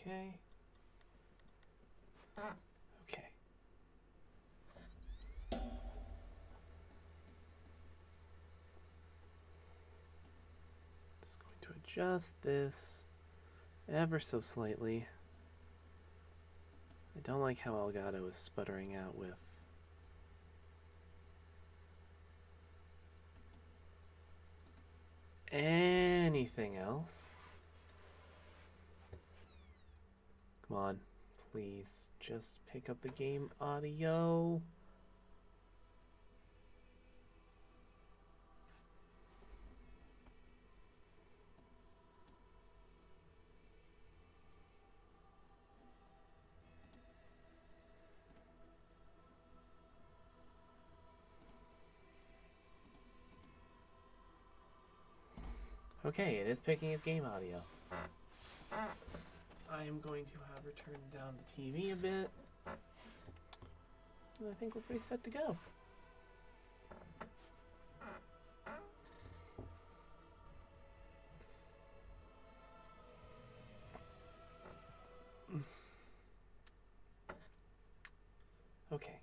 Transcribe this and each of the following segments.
Okay. Okay. Just going to adjust this ever so slightly. I don't like how Elgato is sputtering out with anything else. Come on, please just pick up the game audio. Okay, it is picking up game audio. I am going to have her turn down the TV a bit. And I think we're pretty set to go. Okay.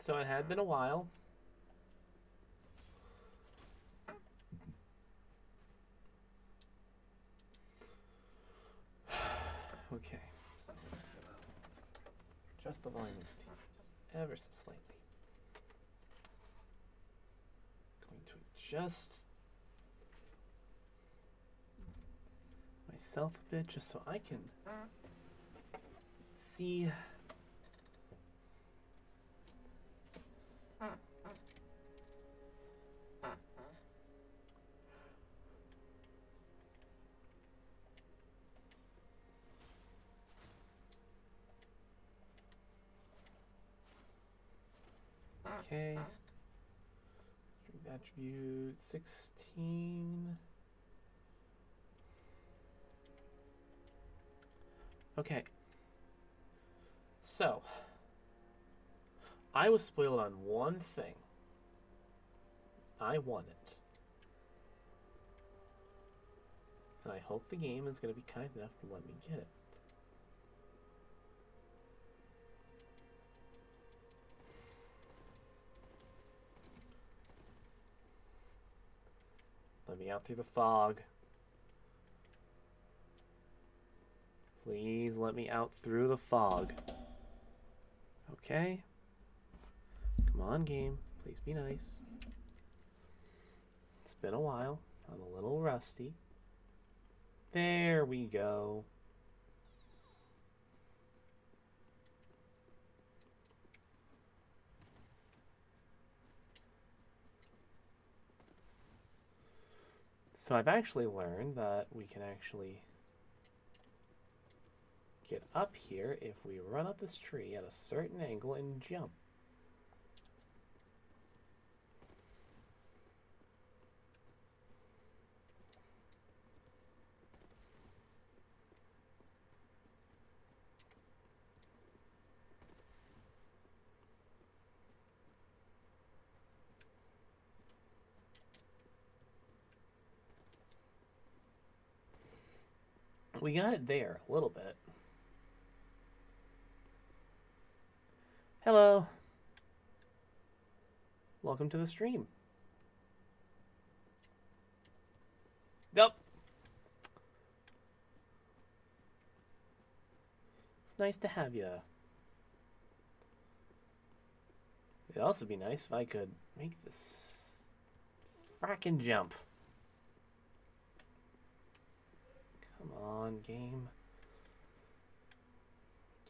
So it had been a while. Okay, so we're just gonna adjust the volume of the TV just ever so slightly. Going to adjust myself a bit just so I can see. Okay. String attribute 16. Okay. So, I was spoiled on one thing. I won it. And I hope the game is going to be kind enough to let me get it. Let me out through the fog. Please let me out through the fog. Okay. Come on, game. Please be nice. It's been a while. I'm a little rusty. There we go. So I've actually learned that we can actually get up here if we run up this tree at a certain angle and jump. We got it there a little bit. Hello. Welcome to the stream. Nope. It's nice to have you. It'd also be nice if I could make this frackin' jump. Come on, game.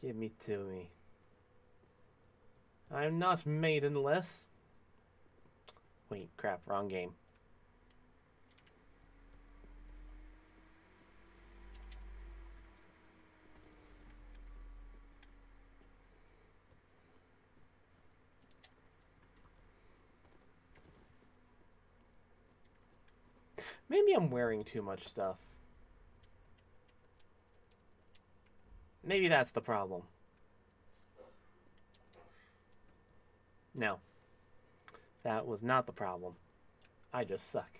Give me to me. I'm not maidenless. Wait, crap, wrong game. Maybe I'm wearing too much stuff. Maybe that's the problem. No, that was not the problem. I just suck.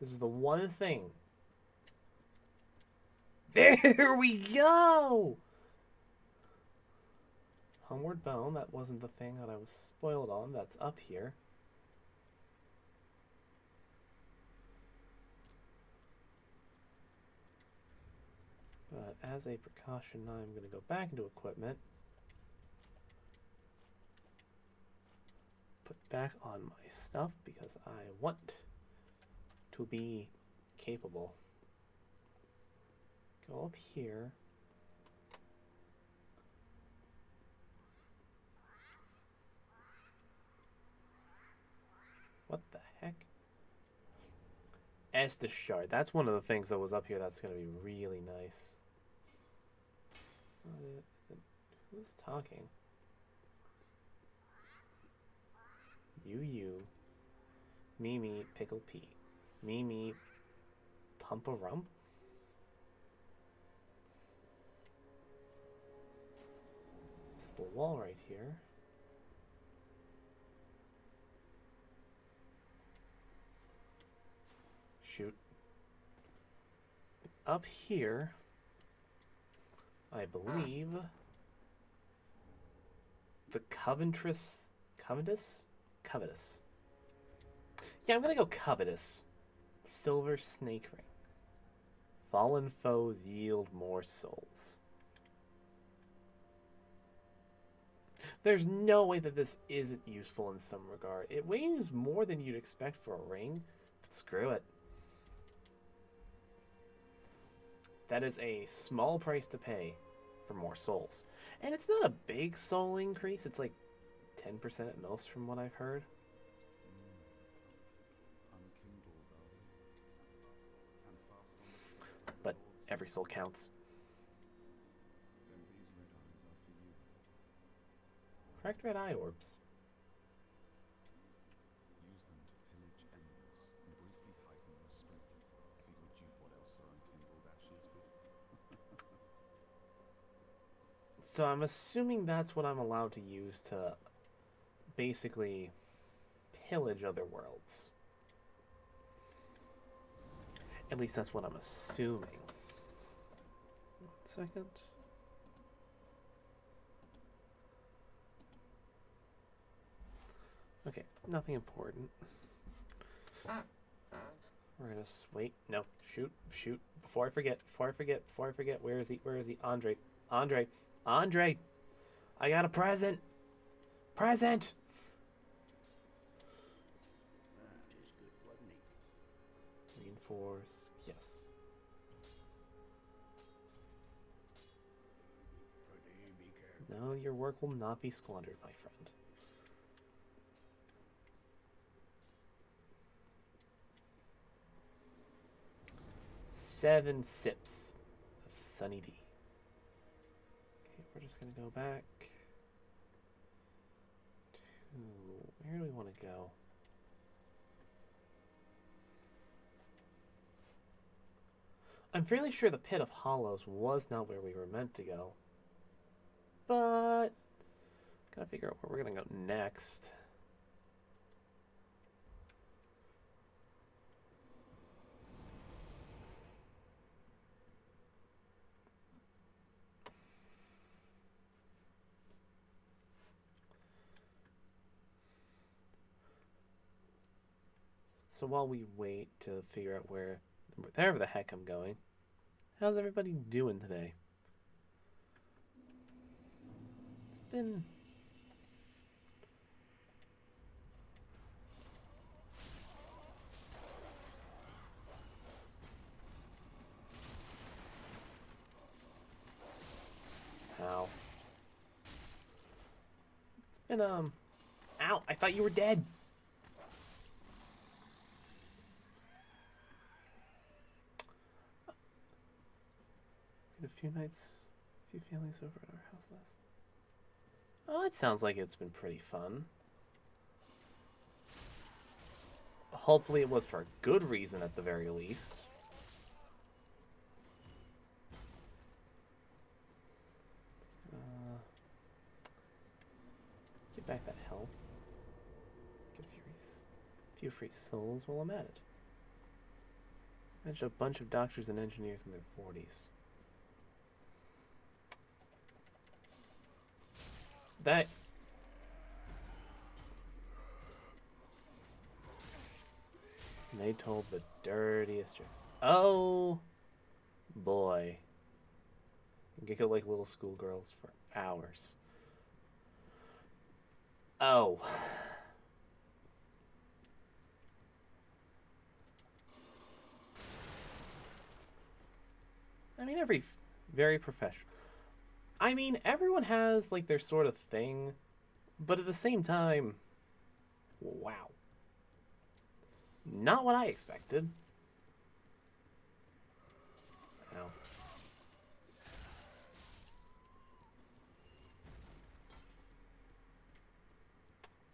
This is the one thing. There we go! Homeward Bound, that wasn't the thing that I was spoiled on. That's up here. But as a precaution, I'm going to go back into equipment. Put back on my stuff because I want to be capable. Go up here. What the heck? Estus Shard. That's one of the things that was up here that's going to be really nice. That's not it. Who's talking? You. Me, Pickle Pete. Me, Pump a Rump? This wall right here. Shoot. Up here, I believe, the Covetous? Yeah, I'm gonna go Covetous. Silver Snake Ring. Fallen foes yield more souls. There's no way that this isn't useful in some regard. It weighs more than you'd expect for a ring, but screw it. That is a small price to pay for more souls. And it's not a big soul increase. It's like 10% at most from what I've heard. But every soul counts. Cracked red eye orbs. So I'm assuming that's what I'm allowed to use to basically pillage other worlds. At least that's what I'm assuming. 1 second. Okay, nothing important. We're gonna wait. No, shoot. Before I forget. Where is he? Andre. I got a present. Present. Reinforce. Yes. No, your work will not be squandered, my friend. Seven sips of Sunny D. Okay, we're just gonna go back to where do we want to go? I'm fairly sure the Pit of Hollows was not where we were meant to go. But gotta figure out where we're gonna go next. So while we wait to figure out wherever the heck I'm going, how's everybody doing today? It's been... How? It's been, Ow! I thought you were dead! A few families over at our house last. Oh, it sounds like it's been pretty fun. Hopefully it was for a good reason at the very least. few free souls while I'm at it. Imagine a bunch of doctors and engineers in their 40s. That... And they told the dirtiest tricks. Oh, boy. You can get like little schoolgirls for hours. Oh. I mean, very professional. I mean, everyone has like their sort of thing, but at the same time, wow. Not what I expected. Ow.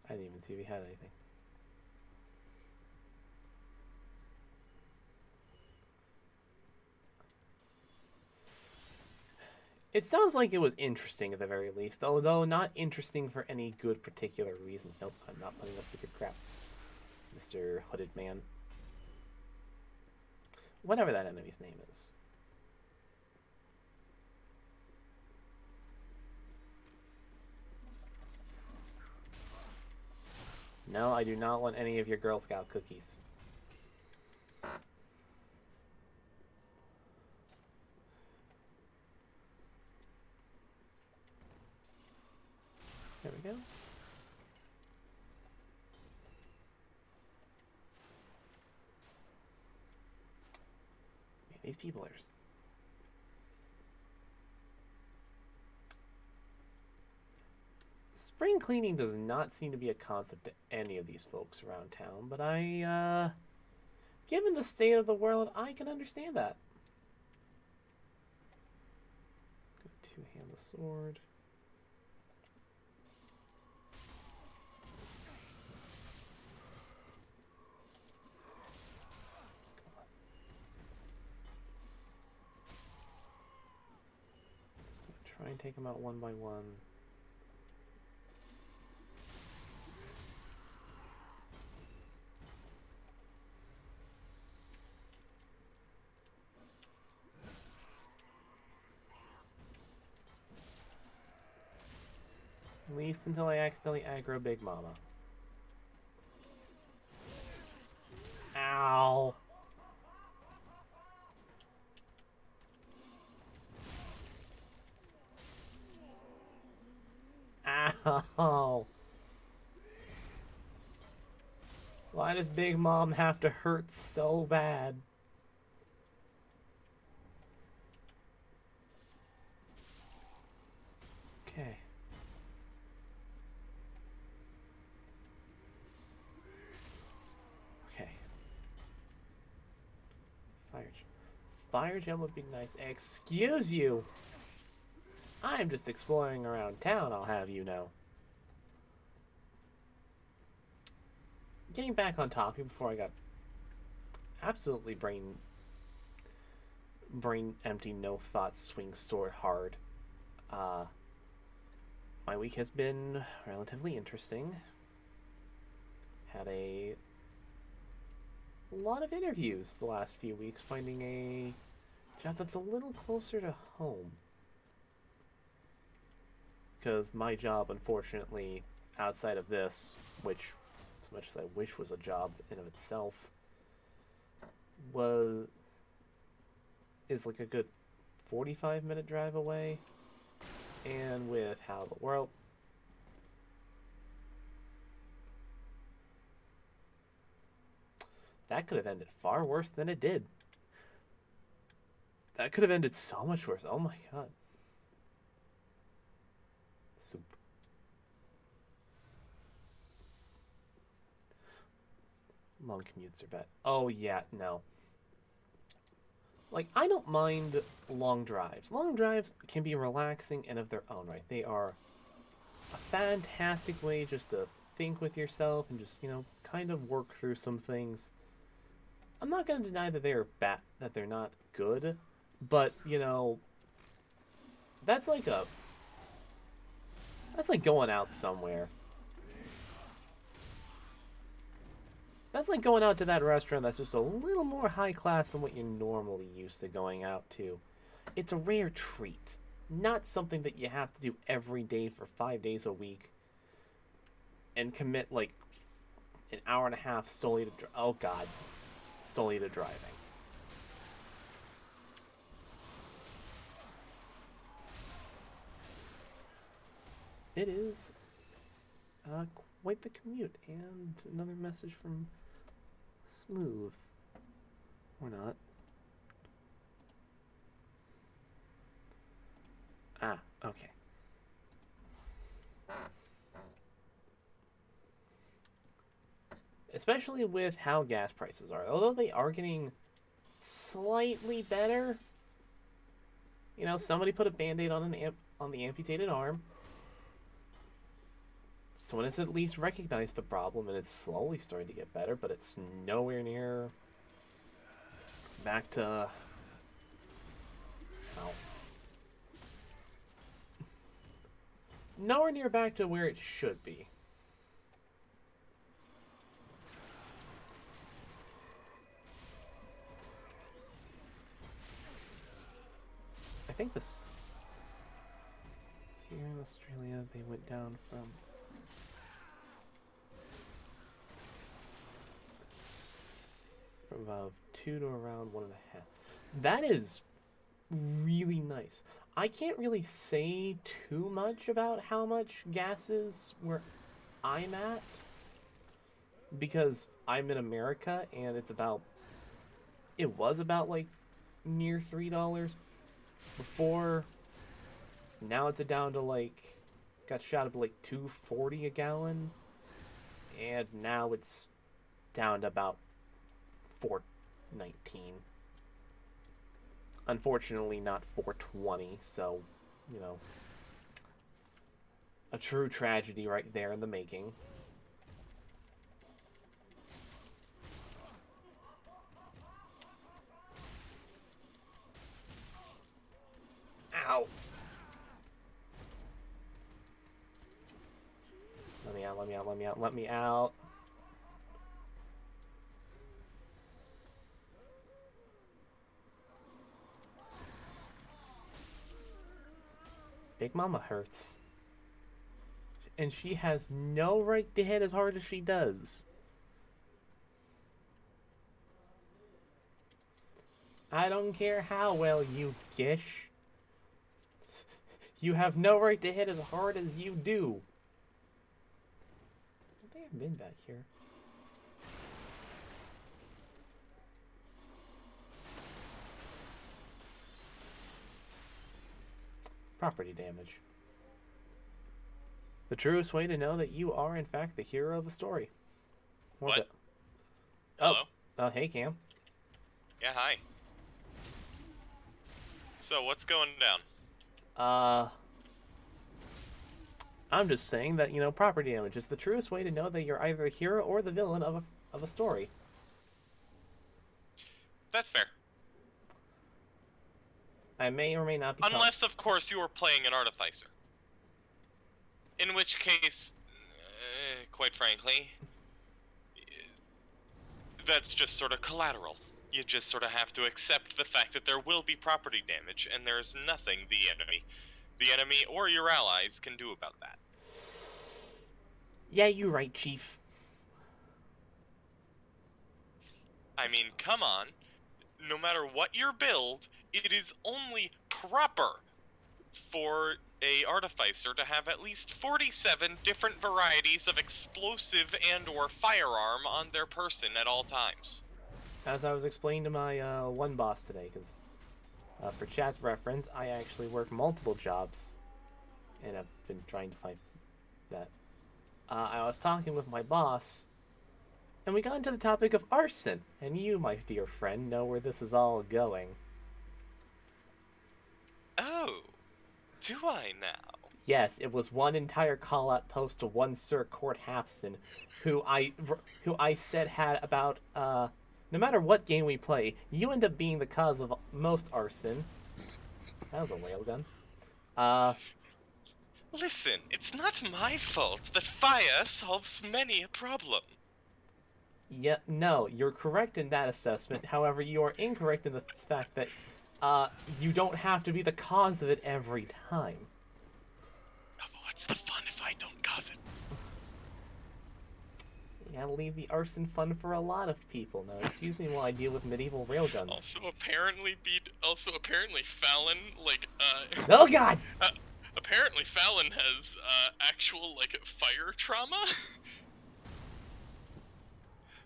I didn't even see if he had anything. It sounds like it was interesting at the very least, although not interesting for any good particular reason. Nope, I'm not putting up with your crap, Mr. Hooded Man. Whatever that enemy's name is. No, I do not want any of your Girl Scout cookies. There we go. Man, these people are... Spring cleaning does not seem to be a concept to any of these folks around town, but given the state of the world, I can understand that. Two-hand the sword. Let's try and take them out one by one. At least until I accidentally aggro Big Mama. Ow! Ow! Why does Big Mom have to hurt so bad? Okay. Okay. Fire gem would be nice. Excuse you! I'm just exploring around town, I'll have you know. Getting back on topic before I got absolutely brain empty, no thoughts, swing sword hard. My week has been relatively interesting. Had a lot of interviews the last few weeks, finding a job that's a little closer to home. Because my job, unfortunately, outside of this, which, as much as I wish was a job in of itself, is like a good 45-minute drive away. And with how the world... That could have ended far worse than it did. That could have ended so much worse. Oh my god. Soup. Long commutes are bad. Oh yeah, no. Like, I don't mind long drives. Long drives can be relaxing and of their own right. They are a fantastic way just to think with yourself and just, you know, kind of work through some things. I'm not going to deny that they're bad, that they're not good, but, you know, that's like going out somewhere. That's like going out to that restaurant that's just a little more high class than what you're normally used to going out to. It's a rare treat, not something that you have to do every day for 5 days a week and commit like an hour and a half solely to oh god, solely to driving. It is quite the commute, and another message from Smooth. Or not. Ah, okay. Especially with how gas prices are. Although they are getting slightly better. You know, somebody put a band-aid on on the amputated arm. Someone has at least recognized the problem, and it's slowly starting to get better, but it's nowhere near back to oh, nowhere near back to where it should be. I think this here in Australia they went down from about 2 to around 1.5. That is really nice. I can't really say too much about how much gas is where I'm at because I'm in America and it was about like near $3 before. Now it's down to like got shot up like 2.40 a gallon, and now it's down to about 4.19. Unfortunately, not 4.20. So, you know, a true tragedy right there in the making. Ow! Let me out, let me out, let me out, let me out. Big Mama hurts. And she has no right to hit as hard as she does. I don't care how well you gish. You have no right to hit as hard as you do. I think I've been back here. Property damage. The truest way to know that you are, in fact, the hero of a story. What? Oh. Hello? Oh, hey, Cam. Yeah, hi. So, what's going down? I'm just saying that, you know, property damage is the truest way to know that you're either the hero or the villain of a story. That's fair. I may or may not be. Unless, of course, you are playing an artificer. In which case, quite frankly, that's just sort of collateral. You just sort of have to accept the fact that there will be property damage, and there's nothing the enemy or your allies can do about that. Yeah, you're right, Chief. I mean, come on. No matter what your build, it is only proper for a artificer to have at least 47 different varieties of explosive and or firearm on their person at all times. As I was explaining to my one boss today, because for chat's reference, I actually work multiple jobs, and I've been trying to find that. I was talking with my boss, and we got into the topic of arson, and you, my dear friend, know where this is all going. Oh, do I now? Yes, it was one entire call-out post to one Sir Court Halfson, who I said had about no matter what game we play, you end up being the cause of most arson. That was a railgun. Listen, it's not my fault that fire solves many a problem. Yeah, no, you're correct in that assessment. However, you are incorrect in the fact that you don't have to be the cause of it every time. Oh, but what's the fun if I don't cause it? You gotta leave the arson fun for a lot of people. Now, excuse me while I deal with medieval railguns. Also apparently Fallon, like, Oh God! apparently Fallon has, actual, like, fire trauma.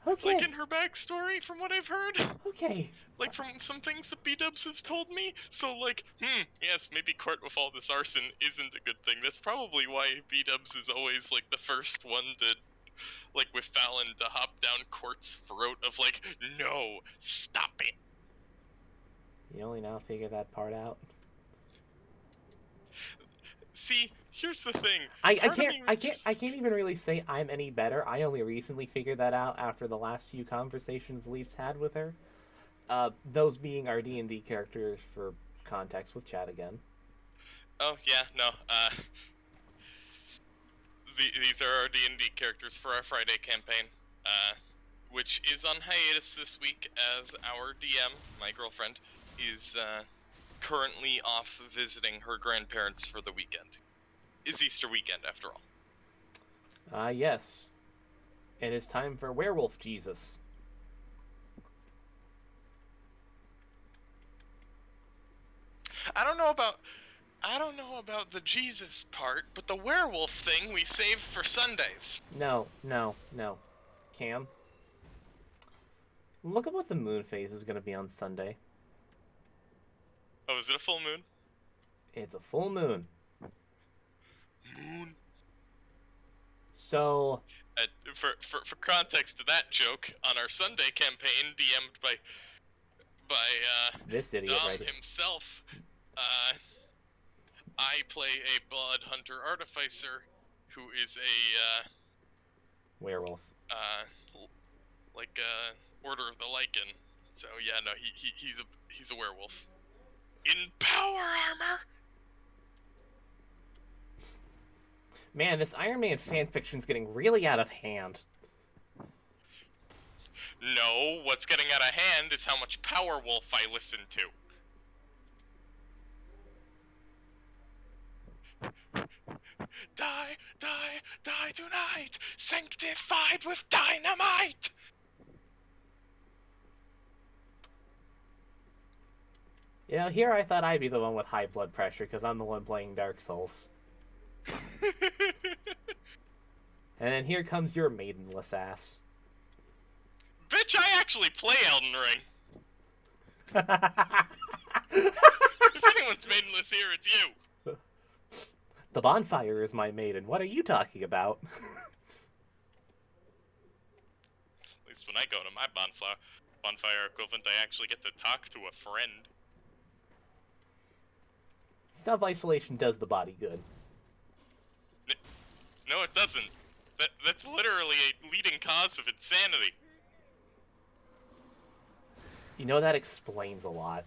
Okay, Like, in her backstory, from what I've heard. okay. Like, from some things that B-dubs has told me. So, like, yes, maybe court with all this arson isn't a good thing. That's probably why B-dubs is always, like, the first one to, like, with Fallon, to hop down Court's throat of, like, no, stop it. You only now figure that part out. See, here's the thing. I Part of can't me was I can't just... I can't even really say I'm any better. I only recently figured that out after the last few conversations Leaf's had with her. Those being our D&D characters for context with Chad again. Oh, yeah, no, these are our D&D characters for our Friday campaign, which is on hiatus this week as our DM, my girlfriend, is, currently off visiting her grandparents for the weekend. It's Easter weekend, after all. Yes. It is time for Werewolf Jesus. I don't know about the Jesus part, but the werewolf thing we saved for Sundays. No. Cam, look at what the moon phase is going to be on Sunday. Oh, is it a full moon? It's a full moon. Moon. So, For context to that joke, on our Sunday campaign, DM'd by this idiot Dom right here. himself, I play a blood hunter artificer who is a Werewolf. like Order of the Lycan. So yeah, no, he's a werewolf in power armor. Man, this Iron Man fanfiction's getting really out of hand. No, what's getting out of hand is how much Power Wolf I listen to. Die, die, die tonight, sanctified with dynamite! You know, here I thought I'd be the one with high blood pressure because I'm the one playing Dark Souls. And then here comes your maidenless ass. Bitch, I actually play Elden Ring. If anyone's maidenless here, it's you. The bonfire is my maiden. What are you talking about? At least when I go to my bonfire equivalent, I actually get to talk to a friend. Self-isolation does the body good. No, it doesn't. That's literally a leading cause of insanity. You know, that explains a lot.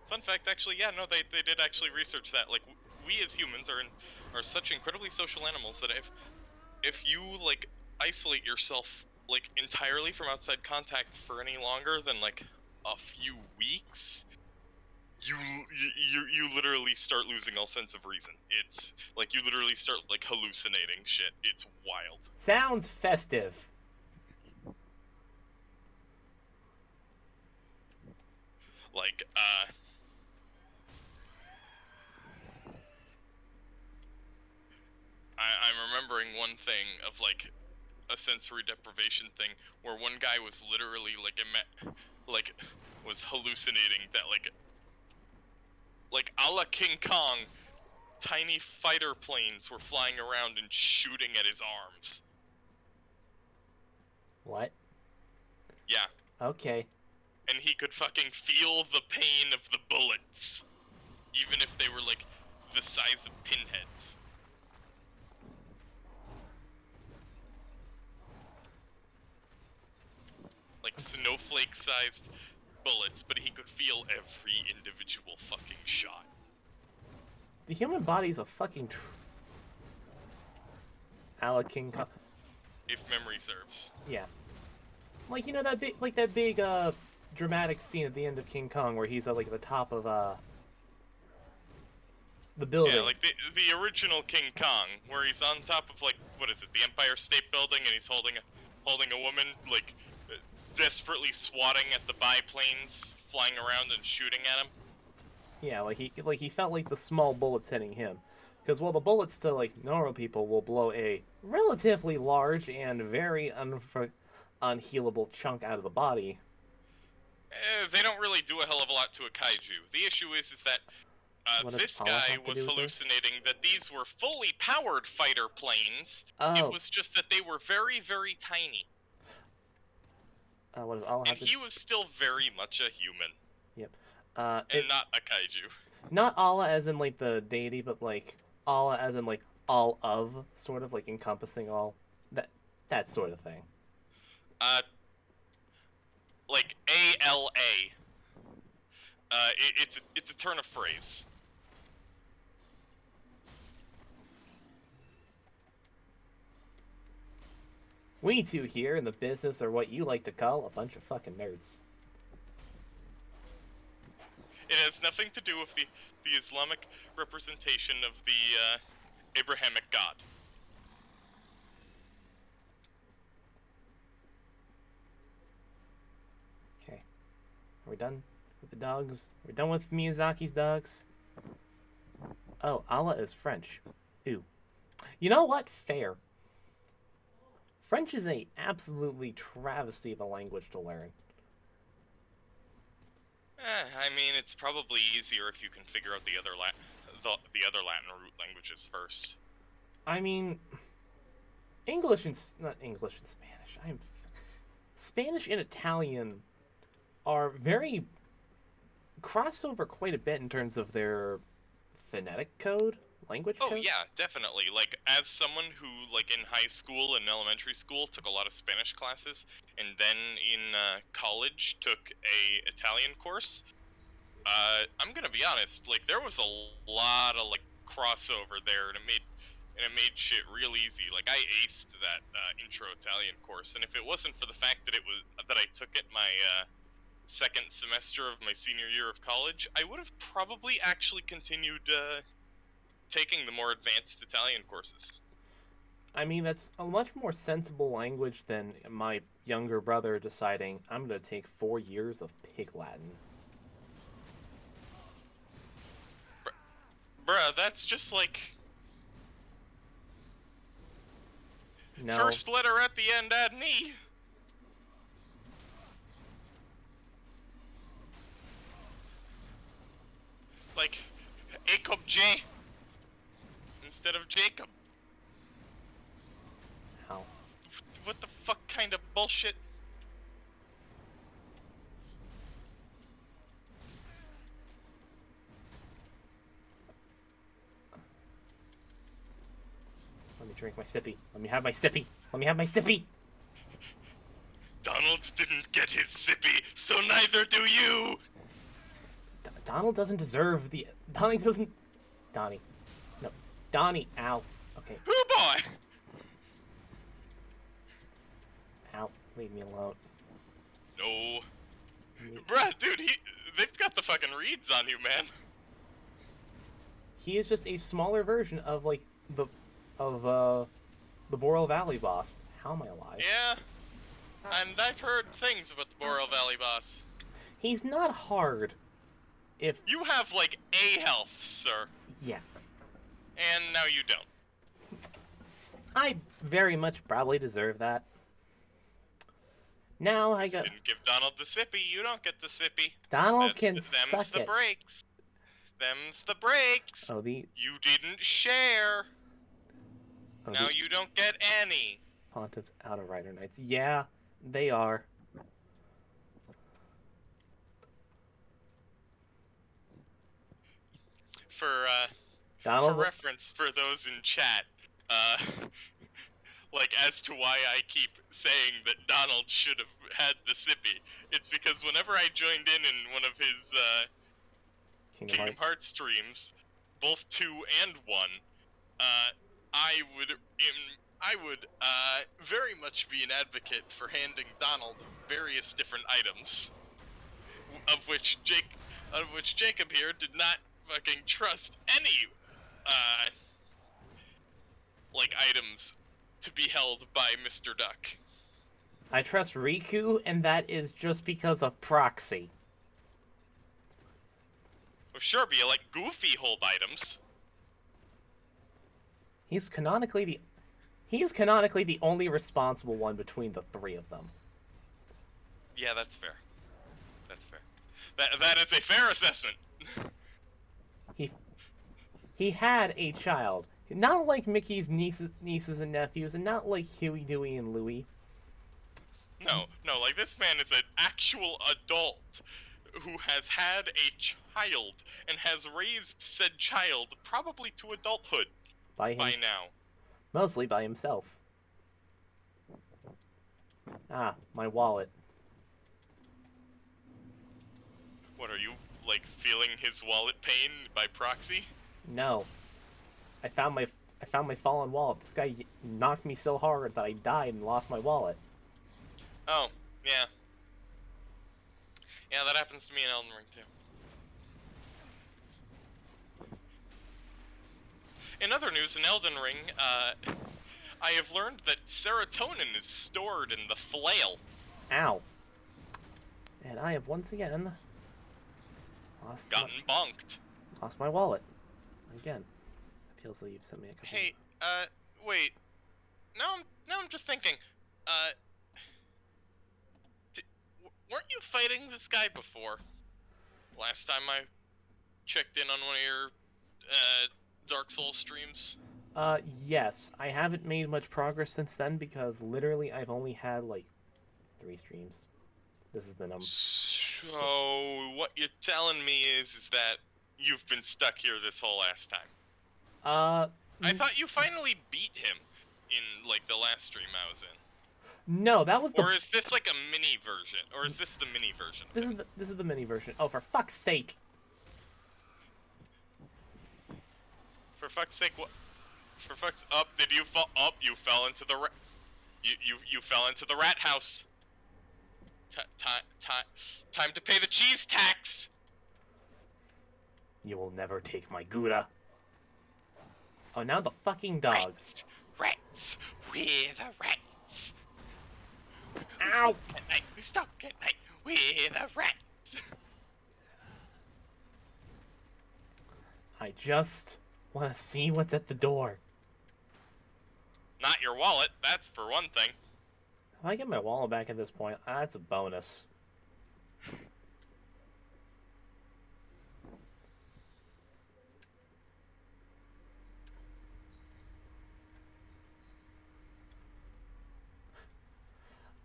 Fun fact, actually, yeah, no, they did actually research that. Like, we as humans are such incredibly social animals that if you, like, isolate yourself, like, entirely from outside contact for any longer than, like, a few weeks, you literally start losing all sense of reason. It's, like, you literally start, like, hallucinating shit. It's wild. Sounds festive. Like, I'm remembering one thing of, like, a sensory deprivation thing where one guy was literally, like, was hallucinating that, like a la King Kong, tiny fighter planes were flying around and shooting at his arms. What? Yeah. Okay. And he could fucking feel the pain of the bullets, even if they were, like, the size of pinheads. Like, snowflake-sized bullets, but he could feel every individual fucking shot. The human body's a fucking a King Kong. if memory serves. Yeah, like that big dramatic scene at the end of King Kong where he's like at the top of the building. Yeah, like the original King Kong, where he's on top of like what is it, the Empire State Building, and he's holding a woman, like desperately swatting at the biplanes flying around and shooting at him. Yeah, like he felt like the small bullets hitting him, because while the bullets to like normal people will blow a relatively large and very unhealable chunk out of the body. They don't really do a hell of a lot to a kaiju. The issue is that What does this Allah guy have to was do with this? hallucinating that these were fully powered fighter planes. It Oh, was just that they were very, very tiny. what does Allah And have to? he was still very much a human, Yep. and not a kaiju. Not Allah as in like the deity, but like Allah as in like all of, sort of like encompassing all that sort of thing. Like ALA. It's a turn of phrase. We two here in the business are what you like to call a bunch of fucking nerds. It has nothing to do with the Islamic representation of the Abrahamic God. Okay. Are we done with the dogs? We're done with Miyazaki's dogs? Oh, Allah is French. Ooh. You know what? Fair. French is a absolutely travesty of a language to learn. I mean, it's probably easier if you can figure out the other Latin root languages first. I mean, English and not English and Spanish. Spanish and Italian are very crossover quite a bit in terms of their phonetic code, language Oh code. yeah, definitely. Like, as someone who, like, in high school and elementary school took a lot of Spanish classes, and then in college took a Italian course, I'm gonna be honest, like, there was a lot of, like, crossover there, and it made shit real easy. Like, I aced that intro Italian course, and if it wasn't for the fact that I took it my second semester of my senior year of college, I would have probably actually continued taking the more advanced Italian courses. I mean, that's a much more sensible language than my younger brother deciding I'm going to take 4 years of Pig Latin. Bruh, that's just like No. first letter at the end, add an E. Like Jacob J instead of Jacob. How? What the fuck kind of bullshit? Let me drink my sippy. Let me have my sippy. Let me have my sippy. Donald didn't get his sippy, so neither do you! Donald doesn't deserve the... Donnie doesn't... Donnie. No. Donnie. Ow. Okay. Hoo boy! Ow. Leave me alone. No. Bruh, dude, they've got the fucking reeds on you, man. He is just a smaller version of, like, the Boreal Valley boss. How am I alive? Yeah. And I've heard things about the Boreal Valley boss. He's not hard. If... You have, like, A health, sir. Yeah. And now you don't. I very much probably deserve that. Now I got... Didn't give Donald the sippy, you don't get the sippy. Donald can Them's suck the it. breaks. Them's the breaks. Oh, the... You didn't share. Oh, Now the you don't get any. Pontiff's Outer-Rider Knights. Yeah, they are. For Donald... reference, for those in chat, like, as to why I keep saying that Donald should have had the sippy, it's because whenever I joined in one of his Kingdom Kingdom Hearts streams, both 2 and 1, I would very much be an advocate for handing Donald various different items, of which Jacob here did not fucking trust any like items to be held by Mr. Duck. I trust Riku, and that is just because of proxy. Well, sure, but you let Goofy hold items. He's canonically the only responsible one between the three of them. Yeah, that's fair. That's fair. That is a fair assessment. He had a child, not like Mickey's nieces and nephews, and not like Huey, Dewey, and Louie. No, like this man is an actual adult who has had a child and has raised said child probably to adulthood by now. Mostly by himself. Ah, my wallet. What are you, like, feeling his wallet pain by proxy? No. I found my fallen wallet. This guy knocked me so hard that I died and lost my wallet. Oh, yeah. Yeah, that happens to me in Elden Ring, too. In other news, in Elden Ring, I have learned that serotonin is stored in the flail. Ow. And I have once again gotten bonked. Lost my wallet. Again. It feels like you've sent me a couple. Hey, wait. Now I'm just thinking, weren't you fighting this guy before? Last time I checked in on one of your, Dark Souls streams? Yes. I haven't made much progress since then because literally I've only had, like, 3 streams. This is the number. So, what you're telling me is that you've been stuck here this whole last time. I thought you finally beat him in, like, the last stream I was in. No, that was the... Or is this, like, a mini version? Or is this the mini version? This is the mini version. Oh, for fuck's sake. For fuck's sake, what? For fuck's... Up, did you fall... Up, you fell into the You fell into the rat house. Time to pay the cheese tax! You will never take my Gouda. Oh, now the fucking dogs. Rats! We're the rats! Ow! We stuck at night! We're the rats! I just want to see what's at the door. Not your wallet, that's for one thing. If I get my wallet back at this point, that's a bonus.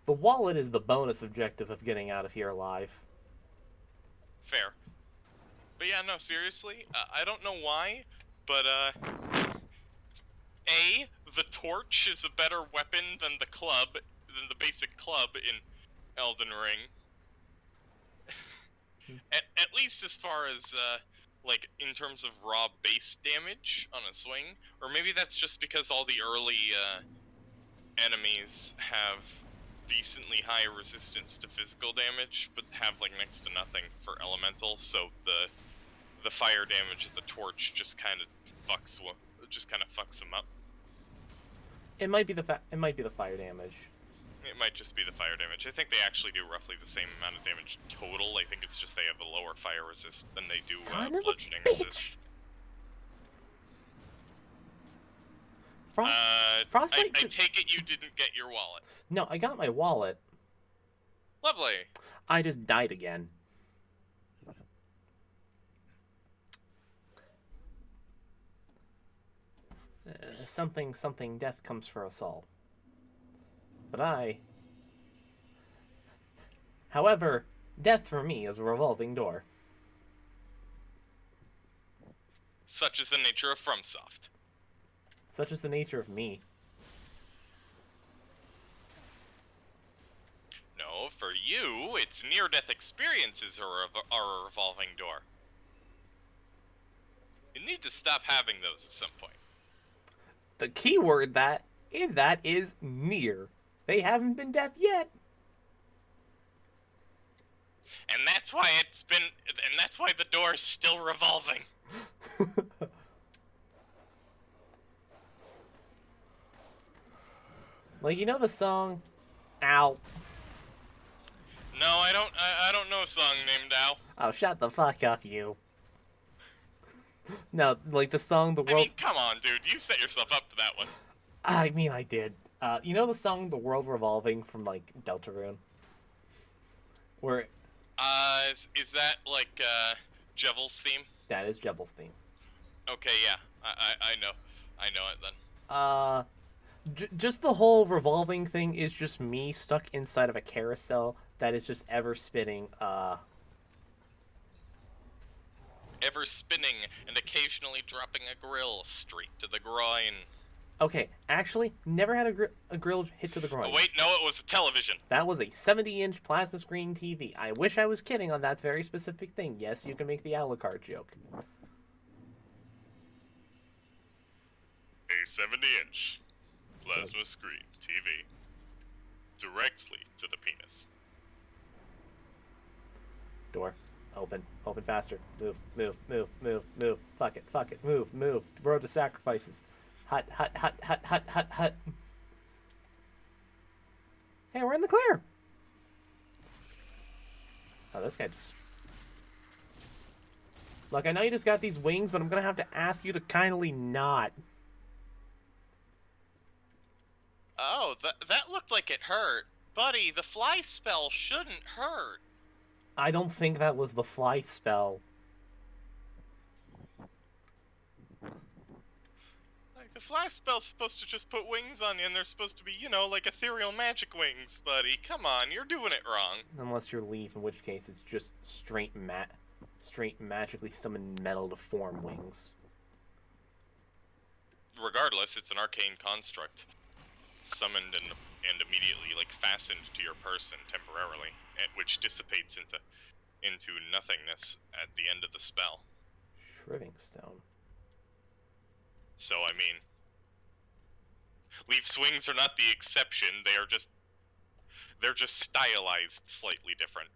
The wallet is the bonus objective of getting out of here alive. Fair. But yeah, no, seriously, I don't know why, but, A, the torch is a better weapon than the basic club in Elden Ring. At least as far as, like, in terms of raw base damage on a swing. Or maybe that's just because all the early, enemies have decently high resistance to physical damage, but have, like, next to nothing for elemental, so the fire damage of the torch just kind of fucks them up. It might be the fire damage. It might just be the fire damage. I think they actually do roughly the same amount of damage total. I think it's just they have a lower fire resist than they do bludgeoning resist. Frostbite. I take it you didn't get your wallet. No, I got my wallet. Lovely. I just died again. Something, death comes for us all. But However, death for me is a revolving door. Such is the nature of FromSoft. Such is the nature of me. No, for you, it's near-death experiences are a revolving door. You need to stop having those at some point. The key word in that is near. They haven't been deaf yet. And that's why the door's still revolving. Like, you know the song, Ow. No, I don't know a song named Ow. Oh, shut the fuck up, you. No, like the song, The I World... mean, come on, dude. You set yourself up for that one. I mean, I did. You know the song, The World Revolving from, like, Deltarune? Where... Is that, like, Jevel's theme? That is Jebel's theme. Okay, yeah. I know. I know it then. Just the whole revolving thing is just me stuck inside of a carousel that is just ever spinning, Ever spinning and occasionally dropping a grill straight to the groin. Okay, actually, never had a grill hit to the groin. Oh, wait, no, it was a television. That was a 70-inch plasma screen TV. I wish I was kidding on that very specific thing. Yes, you can make the Alucard joke. A 70-inch plasma screen TV. Directly to the penis. Door. Open. Open faster. Move. Move. Move. Move. Move. Fuck it. Fuck it. Move. Move. Road to sacrifices. Hut. Hut. Hut. Hut. Hut. Hut. Hut. Hey, we're in the clear. Oh, this guy just... Look, I know you just got these wings, but I'm gonna have to ask you to kindly not. Oh, that looked like it hurt. Buddy, the fly spell shouldn't hurt. I don't think that was the fly spell. Like, the fly spell's supposed to just put wings on you, and they're supposed to be, you know, like ethereal magic wings, buddy. Come on, you're doing it wrong. Unless you're Leaf, in which case it's just straight magically summoned metal to form wings. Regardless, it's an arcane construct. Summoned and immediately, like, fastened to your person temporarily, which dissipates into nothingness at the end of the spell. Shriving Stone. So, I mean, Leaf swings are not the exception. They're just stylized slightly different.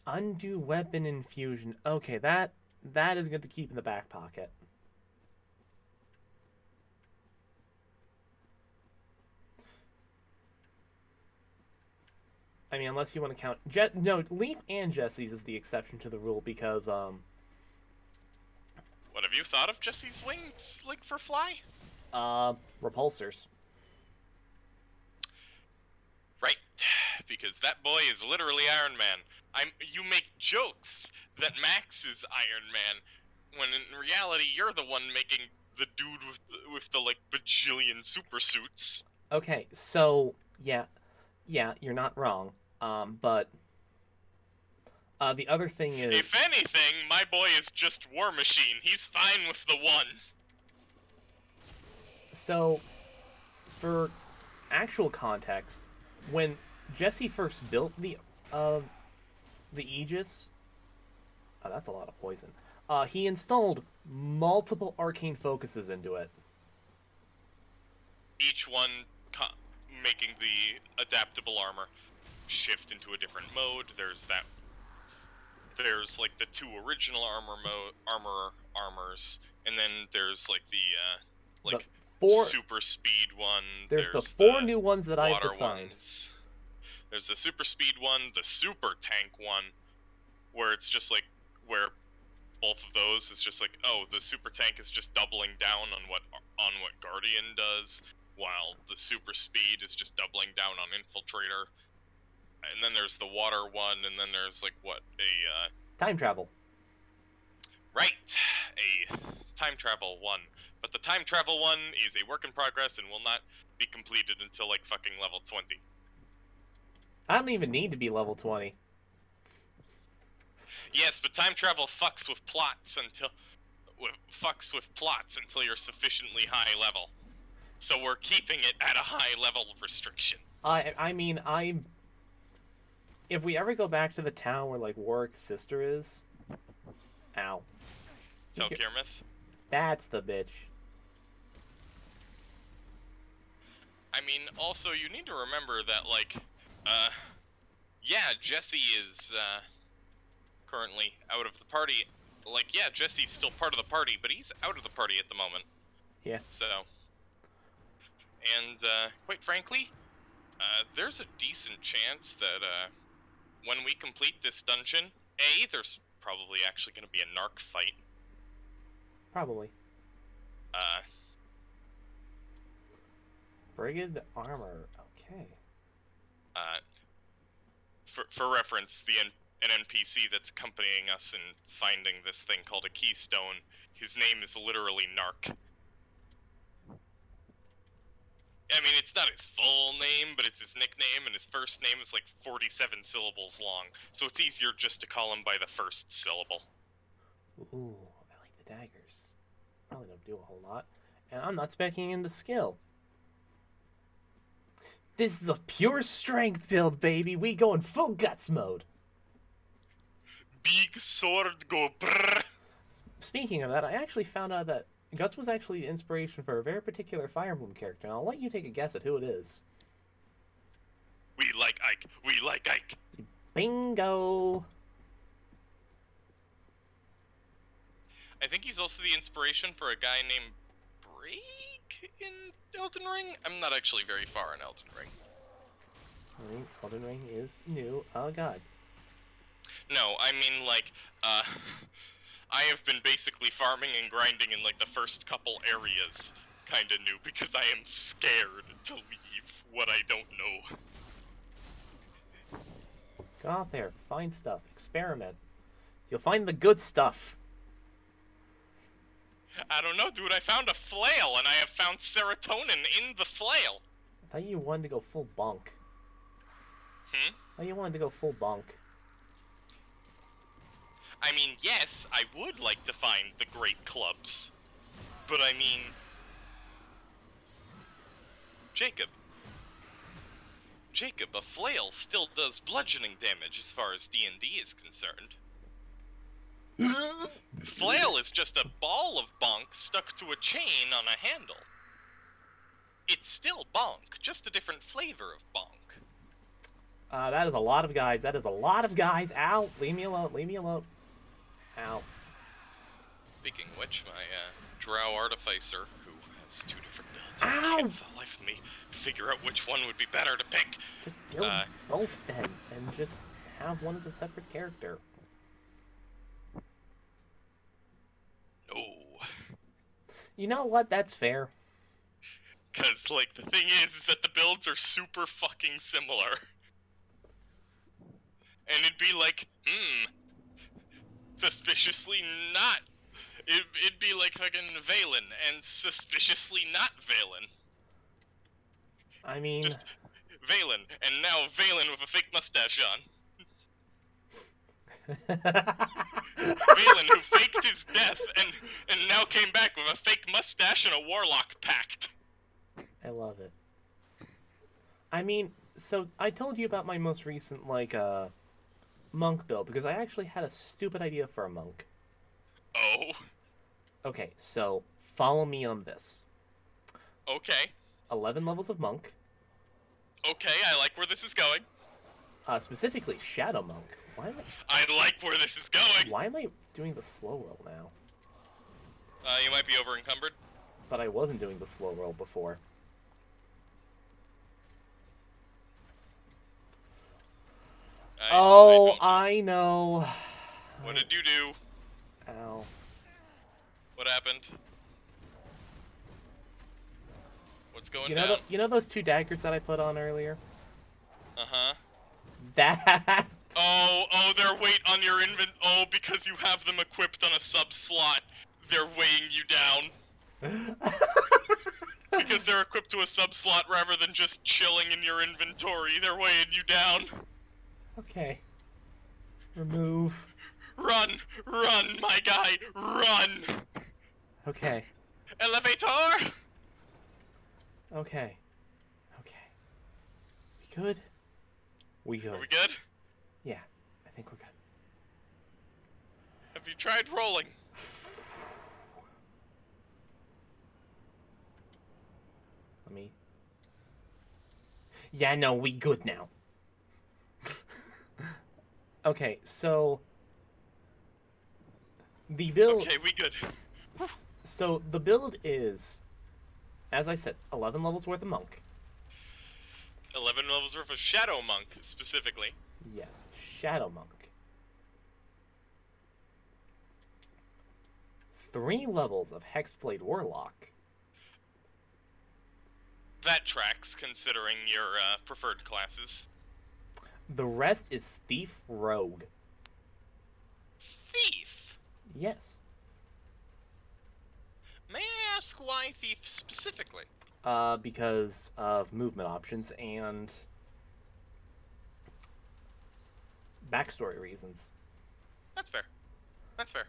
Undo weapon infusion. Okay, that is good to keep in the back pocket. I mean, unless you want to count... No, Leaf and Jesse's is the exception to the rule because, What, have you thought of Jesse's wings, like, for fly? repulsors. Right, because that boy is literally Iron Man. You make jokes that Max is Iron Man, when in reality you're the one making the dude with the like bajillion super suits. Okay, so yeah, you're not wrong. But the other thing is, If anything, my boy is just War Machine. He's fine with the one. so for actual context, when Jesse first built the Aegis, oh, that's a lot of poison. He installed multiple arcane focuses into it. Each one making the adaptable armor shift into a different mode. There's like the two original armors, and then there's like the super speed one. There's the four new ones that I've designed. Ones. There's the super speed one, the super tank one, where it's just like where both of those is just like, oh, the super tank is just doubling down on what Guardian does, while the super speed is just doubling down on Infiltrator. And then there's the water one, and then there's like what, a time travel. Right, a time travel one. But the time travel one is a work in progress and will not be completed until like fucking level 20. I don't even need to be level 20. Yes, but time travel fucks with plots until you're sufficiently high level. So we're keeping it at a high level of restriction. I mean, if we ever go back to the town where like Warwick's sister is, ow. Tell Kirmith? That's the bitch. mean, also you need to remember that, like, yeah, Jesse is currently out of the party. Like, yeah, Jesse's still part of the party, but he's out of the party at the moment. Yeah. So, and quite frankly, there's a decent chance that when we complete this dungeon, there's probably actually going to be a narc fight. Probably. Uh, Brigand armor. Okay. For reference, an NPC that's accompanying us in finding this thing called a keystone, his name is literally Narc. I mean, it's not his full name, but it's his nickname, and his first name is like 47 syllables long, so it's easier just to call him by the first syllable. Ooh, I like the daggers. Probably don't do a whole lot. And I'm not specking into skill. This is a pure strength build, baby. We going full guts mode. Big sword go brrr. Speaking of that, I actually found out that Guts was actually the inspiration for a very particular Fire Emblem character, and I'll let you take a guess at who it is. We like Ike. We like Ike. Bingo! I think he's also the inspiration for a guy named Break in Elden Ring. I'm not actually very far in Elden Ring. I mean, Elden Ring is new. Oh god. No, I mean, like, I have been basically farming and grinding in, like, the first couple areas kinda new, because I am scared to leave what I don't know. Go out there, find stuff, experiment. You'll find the good stuff. I don't know, dude, I found a flail, and I have found serotonin in the flail. I thought you wanted to go full bonk. Hmm? I thought you wanted to go full bonk. I mean, yes, I would like to find the great clubs, but I mean... Jacob, a flail still does bludgeoning damage as far as D&D is concerned. Flail is just a ball of bonk stuck to a chain on a handle. It's still bonk, just a different flavor of bonk. That is a lot of guys. That is a lot of guys. Ow! Leave me alone. Leave me alone. Ow. Speaking of which, my drow artificer, who has two different builds, Ow! can't for the life of me figure out which one would be better to pick. Just build both then, and just have one as a separate character. No. You know what? That's fair. Because, like, the thing is that the builds are super fucking similar. And it'd be like, suspiciously not. It'd be like fucking Valen and suspiciously not Valen. I mean... Just Valen, and now Valen with a fake mustache on. Valen, who faked his death and now came back with a fake mustache and a warlock pact. I love it. I mean, so I told you about my most recent, like, monk build, because I actually had a stupid idea for a monk. Oh. Okay, so follow me on this. Okay. 11 levels of monk. Okay, I like where this is going. Specifically, Shadow Monk. I like where this is going. Why am I doing the slow roll now? You might be over encumbered. But I wasn't doing the slow roll before. I know. What did you do? Ow. What happened? What's going down? You know those two daggers that I put on earlier? Uh-huh. That... Oh, they're weight on your because you have them equipped on a sub-slot, they're weighing you down. Because they're equipped to a sub-slot rather than just chilling in your inventory, they're weighing you down. Okay. Remove. Run, my guy, run! Okay. Elevator! Okay. We good? We good. Are we good? Yeah, I think we're good. Have you tried rolling? Let me Yeah, no, we good now. Okay, so the build. Okay, we good. So the build is, as I said, 11 levels worth of monk. 11 levels worth of Shadow Monk, specifically. Yes, shadow monk. 3 levels of hexblade warlock. That tracks, considering your preferred classes. The rest is thief rogue. Thief? Yes. May I ask why Thief specifically? Because of movement options and backstory reasons. That's fair. That's fair.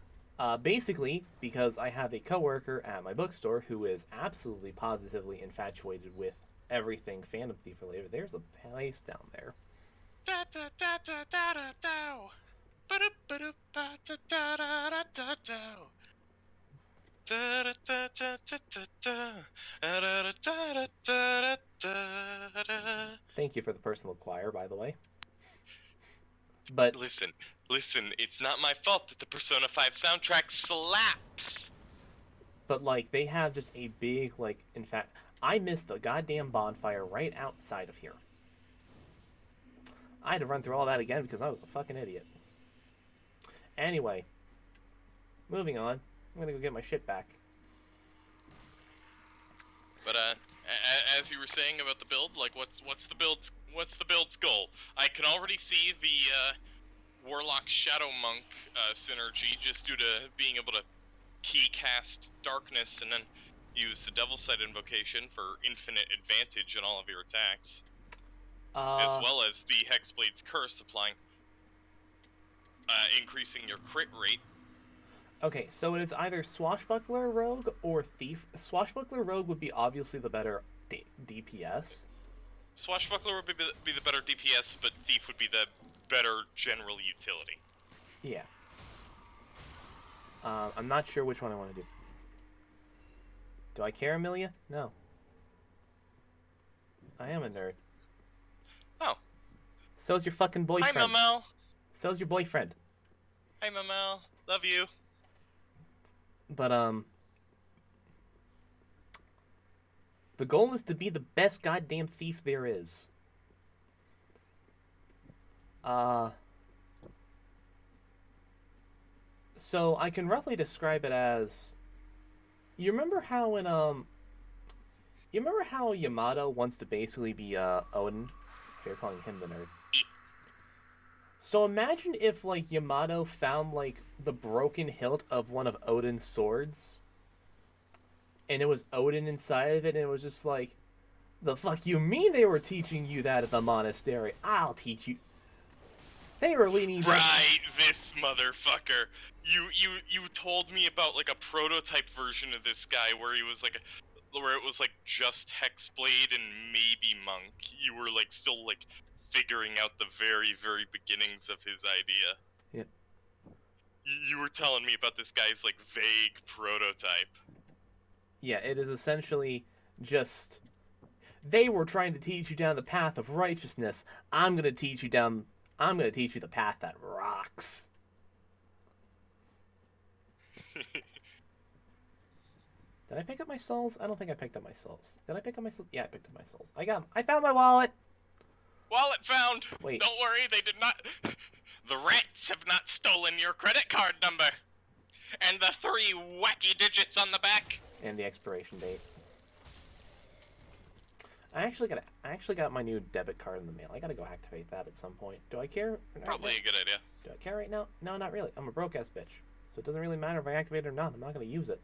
Basically, because I have a coworker at my bookstore who is absolutely positively infatuated with everything Phantom Thief related. There's a place down there. Da da da da da da da. Ba da ba da ba da da da da da da. Da da da da da da da. Da da da da da da da. Thank you for the personal choir, by the way. But Listen, it's not my fault that the Persona 5 soundtrack slaps. But like they have just a big like. In fact, I missed the goddamn bonfire right outside of here. I had to run through all that again because I was a fucking idiot. Anyway, moving on. I'm gonna go get my shit back. But as you were saying about the build, like what's the build's goal? I can already see the Warlock Shadow Monk synergy just due to being able to key cast Darkness and then use the Devil Sight Invocation for infinite advantage in all of your attacks, as well as the Hexblade's Curse applying, increasing your crit rate. Okay, so it's either Swashbuckler Rogue or Thief. Swashbuckler Rogue would be obviously the better DPS. Swashbuckler would be the better DPS, but Thief would be the better general utility. Yeah. I'm not sure which one I want to do. Do I care, Amelia? No. I am a nerd. Oh. So's your fucking boyfriend. Hi, Mamel. So's your boyfriend. Hi, Mamel. Love you. But, the goal is to be the best goddamn thief there is. So I can roughly describe it as, you remember how you remember how Yamato wants to basically be Odin? You're calling him the nerd. So imagine if like Yamato found like the broken hilt of one of Odin's swords, and it was Odin inside of it, and it was just like, the fuck you mean they were teaching you that at the monastery? I'll teach you. They were leading you down. Right, this motherfucker. You told me about like a prototype version of this guy where he was like where it was like just Hexblade and maybe Monk. You were like still like figuring out the very beginnings of his idea. Yeah. You were telling me about this guy's like vague prototype. Yeah, it is essentially just, they were trying to teach you down the path of righteousness. I'm gonna teach you the path that rocks. Did I pick up my souls? I don't think I picked up my souls. Did I pick up my souls? Yeah, I picked up my souls. I found my wallet! Wallet found! Wait. Don't worry, they did not... The rats have not stolen your credit card number! And the 3 wacky digits on the back! And the expiration date. I actually got my new debit card in the mail. I gotta go activate that at some point. Do I care? Probably a good idea. Do I care right now? No, not really. I'm a broke ass bitch. So it doesn't really matter if I activate it or not. I'm not gonna use it.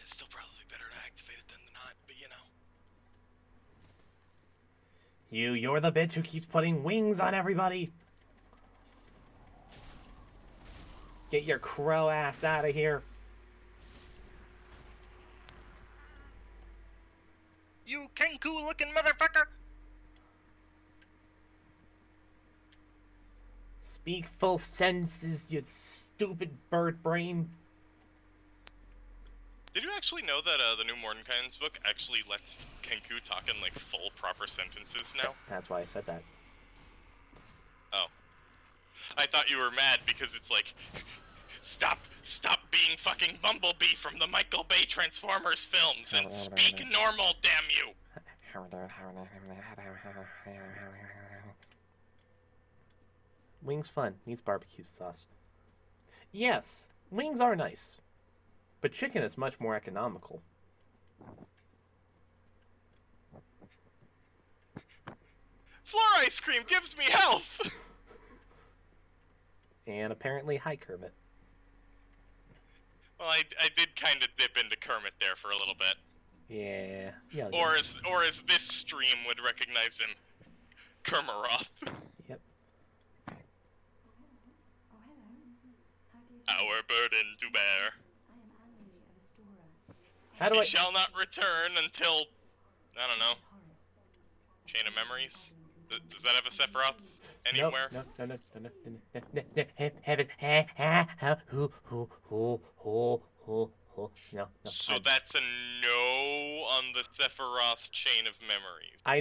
It's still probably better to activate it than not, but you know. You're the bitch who keeps putting wings on everybody. Get your crow ass out of here. You Kenku looking motherfucker! Speak full sentences, you stupid bird brain. Did you actually know that the new Mordenkainen's book actually lets Kenku talk in like full proper sentences now? That's why I said that. Oh. I thought you were mad because it's like, stop being fucking Bumblebee from the Michael Bay Transformers films and speak normal, damn you! Wings fun. Needs barbecue sauce. Yes, wings are nice. But chicken is much more economical. Floor ice cream gives me health! And apparently, hi Kermit. Well, I did kind of dip into Kermit there for a little bit. Yeah. Yeah. Or as this stream would recognize him, Kermaroth. Yep. Our burden to bear. How do He I? shall not return until, I don't know, Chain of Memories? Does that have a Sephiroth anywhere? No. Heaven. No. So that's a no on the Sephiroth Chain of Memories. I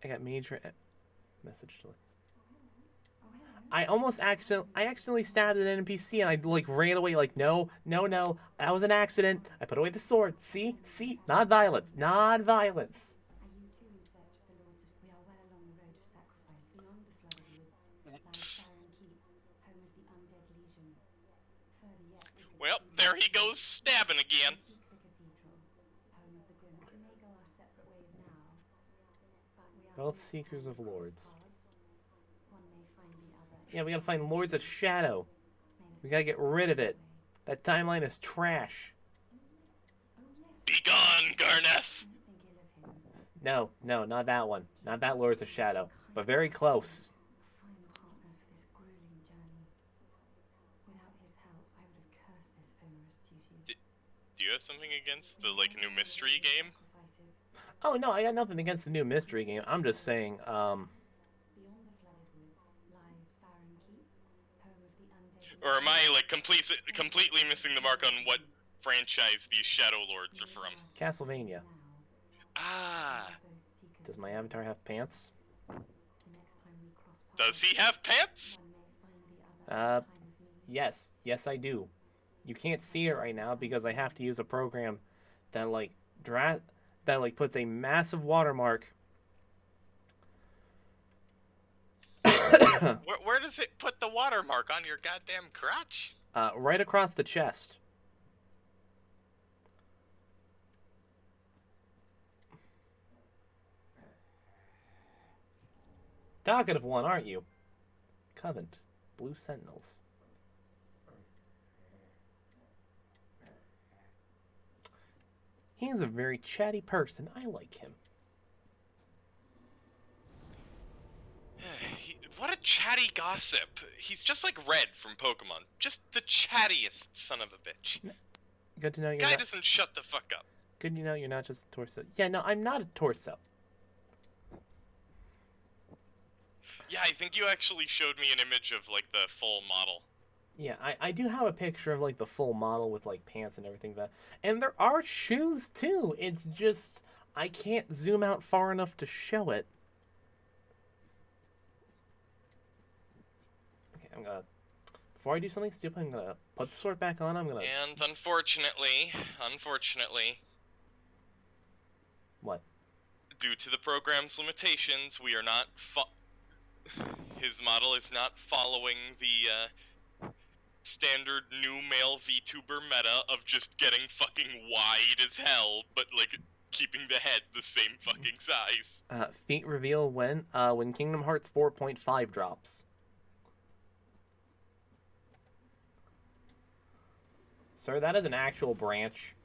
got major message to. I accidentally stabbed an NPC and I like ran away like no, that was an accident. I put away the sword. See, not violence. Oops. Well, there he goes stabbing again. Both seekers of lords. Yeah, we gotta find Lords of Shadow. We gotta get rid of it. That timeline is trash. Begone, Garneth! No, not that one. Not that Lords of Shadow. But very close. Do you have something against the, like, new mystery game? Oh, no, I got nothing against the new mystery game. I'm just saying, Or am I, like, completely missing the mark on what franchise these Shadow Lords are from? Castlevania. Ah. Does my avatar have pants? Does he have pants? Yes. Yes, I do. You can't see it right now because I have to use a program that, like, puts a massive watermark. Where does it put the watermark on your goddamn crotch? Right across the chest. Talkative one, aren't you? Covent. Blue Sentinels. He's a very chatty person. I like him. What a chatty gossip. He's just like Red from Pokemon. Just the chattiest son of a bitch. Good to know you're Guy not... doesn't shut the fuck up. Good to know you're not just a torso. Yeah, no, I'm not a torso. Yeah, I think you actually showed me an image of, like, the full model. Yeah, I do have a picture of, like, the full model with, like, pants and everything. And there are shoes, too. It's just, I can't zoom out far enough to show it. Okay, I'm gonna... Before I do something stupid, I'm gonna put the sword back on. I'm gonna... And unfortunately... What? Due to the program's limitations, we are not his model is not following the standard new male VTuber meta of just getting fucking wide as hell, but like keeping the head the same fucking size. Feet reveal when Kingdom Hearts 4.5 drops. Sir, that is an actual branch.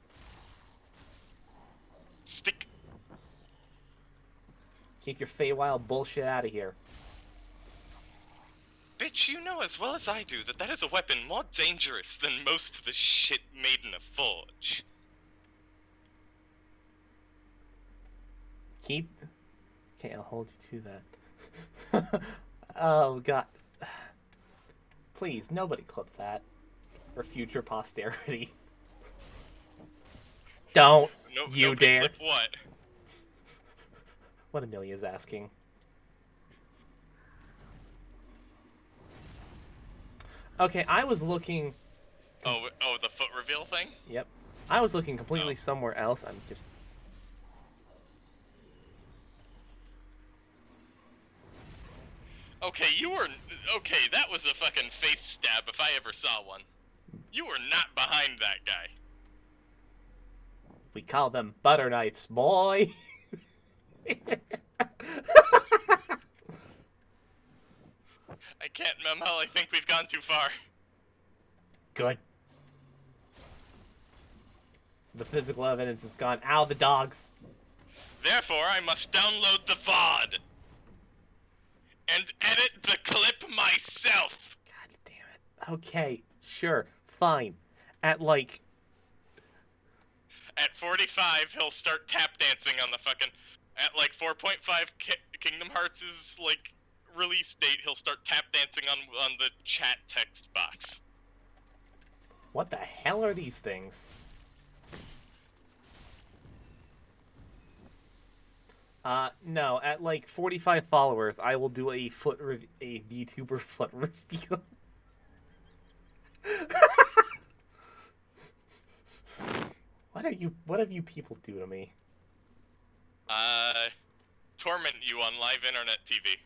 Stick. Keep your Feywild bullshit out of here. Bitch, you know as well as I do that is a weapon more dangerous than most of the shit made in a forge. Okay, I'll hold you to that. Oh, God. Please, nobody clip that. For future posterity. Don't No, you nobody dare. clip what? What Amelia's asking. Okay, I was looking. Oh, the foot reveal thing? Yep. I was looking Oh. completely somewhere else. I'm just. Okay, okay, that was a fucking face stab if I ever saw one. You were not behind that guy. We call them butter knives, boy. I can't, Memel, I think we've gone too far. Good. The physical evidence is gone. Ow, the dogs. Therefore, I must download the VOD. And edit the clip myself. God damn it. Okay, sure, fine. At like. At 45, he'll start tap dancing on the fucking... At like 4.5 Kingdom Hearts' like release date, he'll start tap dancing on the chat text box. What the hell are these things? No, at like 45 followers, I will do a VTuber foot reveal. What have you people do to me? Torment you on live internet TV.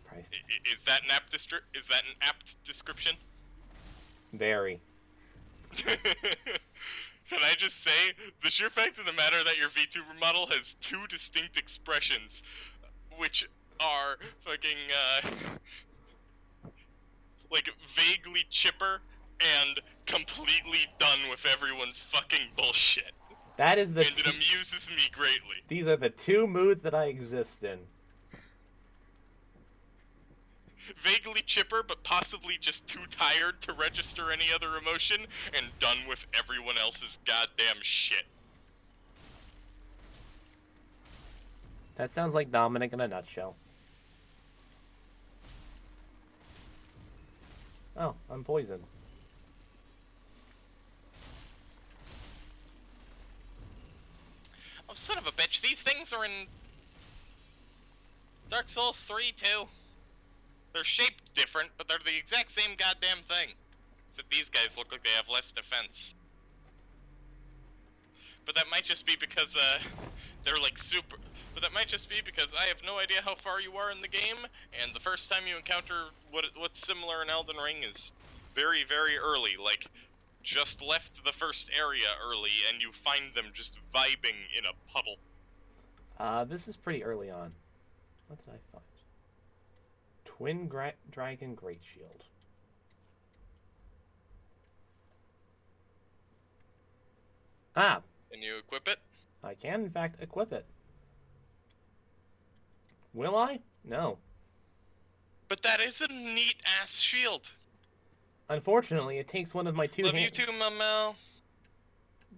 Christ. Is that an apt description? Very. Can I just say, the sheer fact of the matter that your VTuber model has two distinct expressions, which are fucking, like, vaguely chipper and completely done with everyone's fucking bullshit. That is the And it amuses me greatly. These are the two moods that I exist in. Vaguely chipper, but possibly just too tired to register any other emotion, and done with everyone else's goddamn shit. That sounds like Dominic in a nutshell. Oh, I'm poisoned. Oh, son of a bitch, these things are in Dark Souls 3 too. They're shaped different, but they're the exact same goddamn thing. Except these guys look like they have less defense. But that might just be because, they're like super... But that might just be because I have no idea how far you are in the game, and the first time you encounter what's similar in Elden Ring is very, very early, like, just left the first area early, and you find them just vibing in a puddle. This is pretty early on. What did I find? Twin Dragon Great Shield. Ah! Can you equip it? I can, in fact, equip it. Will I? No. But that is a neat-ass shield. Unfortunately, it takes one of my two Love hands. you too, Mamel.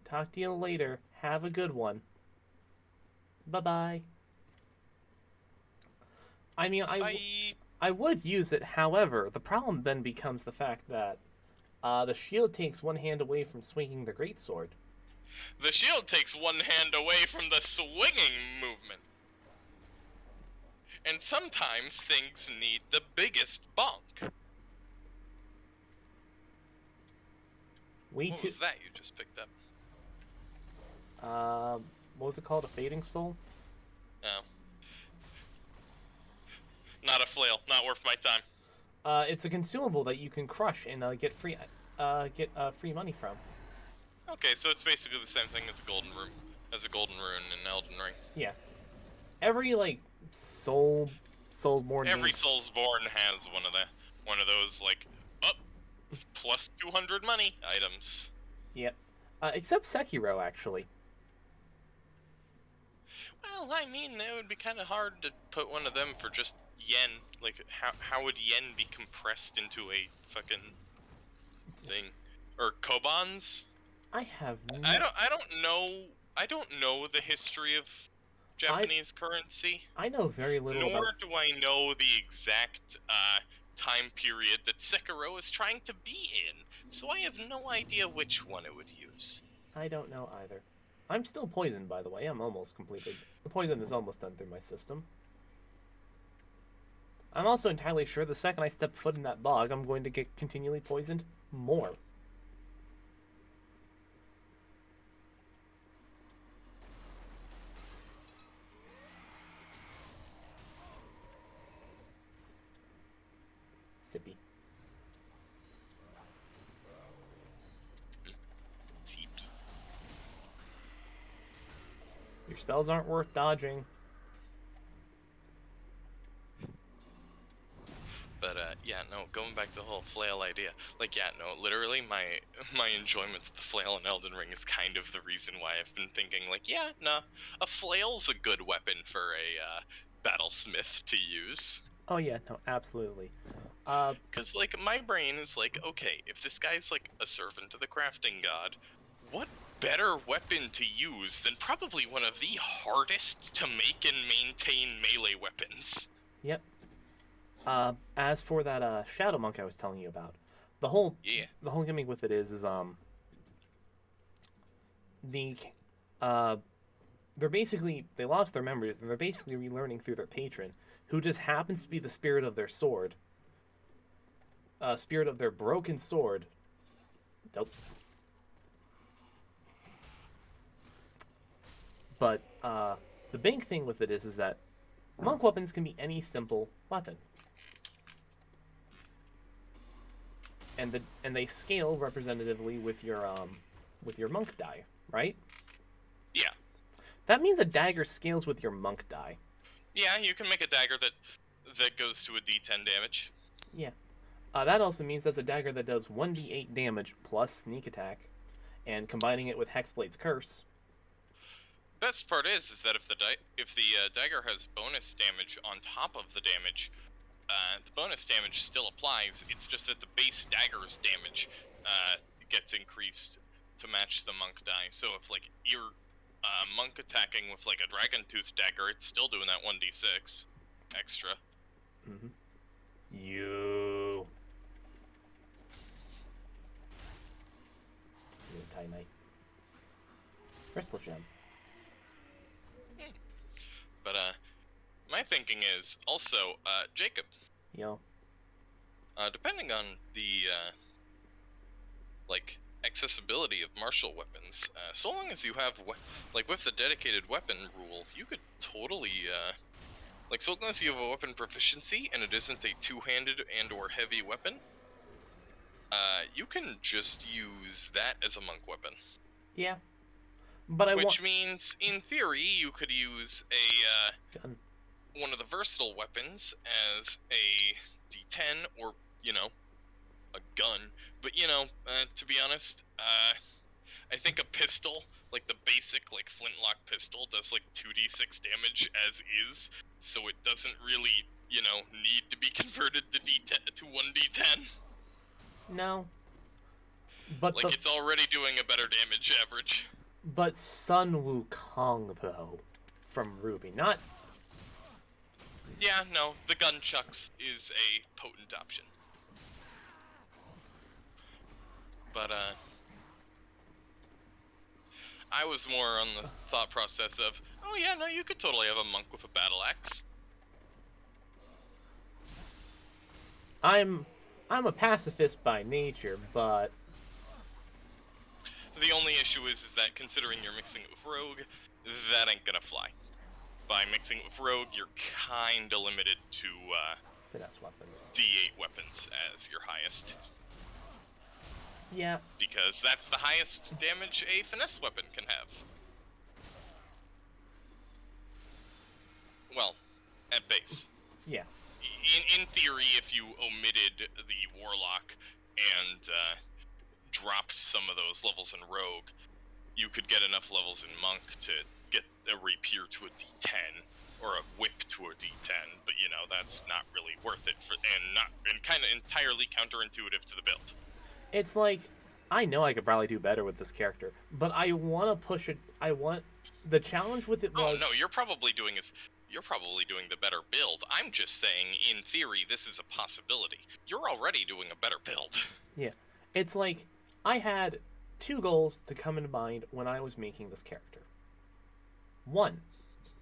Talk to you later. Have a good one. Bye-bye. I mean, I would use it, however, the problem then becomes the fact that the shield takes one hand away from swinging the greatsword. The shield takes one hand away from the swinging movement. And sometimes things need the biggest bonk. What was that you just picked up? What was it called? A fading soul? Oh. Not a flail. Not worth my time. It's a consumable that you can crush and get free money from. Okay, so it's basically the same thing as a golden rune in Elden Ring. Yeah. Every like Soulsborne. Every Soulsborne has one of those like plus 200 money items. Yep. Except Sekiro, actually. Well, I mean, it would be kind of hard to put one of them for just yen. Like, how would yen be compressed into a fucking thing? Or kobans? I have no... I don't know the history of Japanese currency. I know very little Nor about... do I know the exact time period that Sekiro is trying to be in. so I have no idea which one it would use. I don't know either. I'm still poisoned, by the way. I'm almost completely. The poison is almost done through my system. I'm also entirely sure the second I step foot in that bog, I'm going to get continually poisoned more. Sippy. TP. Your spells aren't worth dodging. But yeah, no, going back to the whole flail idea, like, yeah, no, literally my enjoyment of the flail in Elden Ring is kind of the reason why I've been thinking, like, yeah, nah, a flail's a good weapon for a battlesmith to use. Oh yeah, no, absolutely. Because, like, my brain is like, okay, if this guy's, like, a servant to the crafting god, what better weapon to use than probably one of the hardest to make and maintain melee weapons? Yep. As for that shadow monk I was telling you about, the whole Yeah. the whole gimmick with it is the uh they lost their memories and they're basically relearning through their patron, who just happens to be the spirit of their sword, spirit of their broken sword. Nope. But the big thing with it is that monk weapons can be any simple weapon. And they scale representatively with your monk die, right? Yeah. That means a dagger scales with your monk die. Yeah, you can make a dagger that goes to a D10 damage. Yeah. That also means that's a dagger that does 1d8 damage plus sneak attack, and combining it with Hexblade's Curse. Best part is that if the dagger has bonus damage on top of the damage, the bonus damage still applies. It's just that the base dagger's damage gets increased to match the monk die. So if, like, you're monk attacking with, like, a dragon tooth dagger, it's still doing that 1d6 extra. Mm-hmm. You a Tie Knight. Crystal Gem. But my thinking is also, Jacob. Yo. Depending on the like accessibility of martial weapons, so long as you have like with the dedicated weapon rule, you could totally like, so long as you have a weapon proficiency and it isn't a two-handed and or heavy weapon, you can just use that as a monk weapon. Yeah. But Which means, in theory, you could use a gun. One of the versatile weapons as a D10 or, you know, a gun. But, you know, to be honest, I think a pistol, like the basic, like, flintlock pistol, does like 2d6 damage as is, so it doesn't really, you know, need to be converted to D10 to 1d10. No. But like, it's already doing a better damage average. But Sun Wukong, though, from Ruby, not... Yeah, no, the gunchucks is a potent option. But, I was more on the thought process of, oh yeah, no, you could totally have a monk with a battle axe. I'm a pacifist by nature, but... The only issue is that considering you're mixing it with rogue, that ain't gonna fly. By mixing it with rogue, you're kinda limited to, finesse weapons. D8 weapons as your highest. Yeah. Because that's the highest damage a finesse weapon can have. Well, at base. Yeah. In theory, if you omitted the warlock and dropped some of those levels in rogue, you could get enough levels in monk to get a rapier to a D10 or a whip to a D10. But you know, that's not really worth it and kind of entirely counterintuitive to the build. It's like, I know I could probably do better with this character, but I want to push it. The challenge with it was... Oh no, you're probably doing the better build. I'm just saying, in theory, this is a possibility. You're already doing a better build. Yeah. It's like I had two goals to come into mind when I was making this character. One,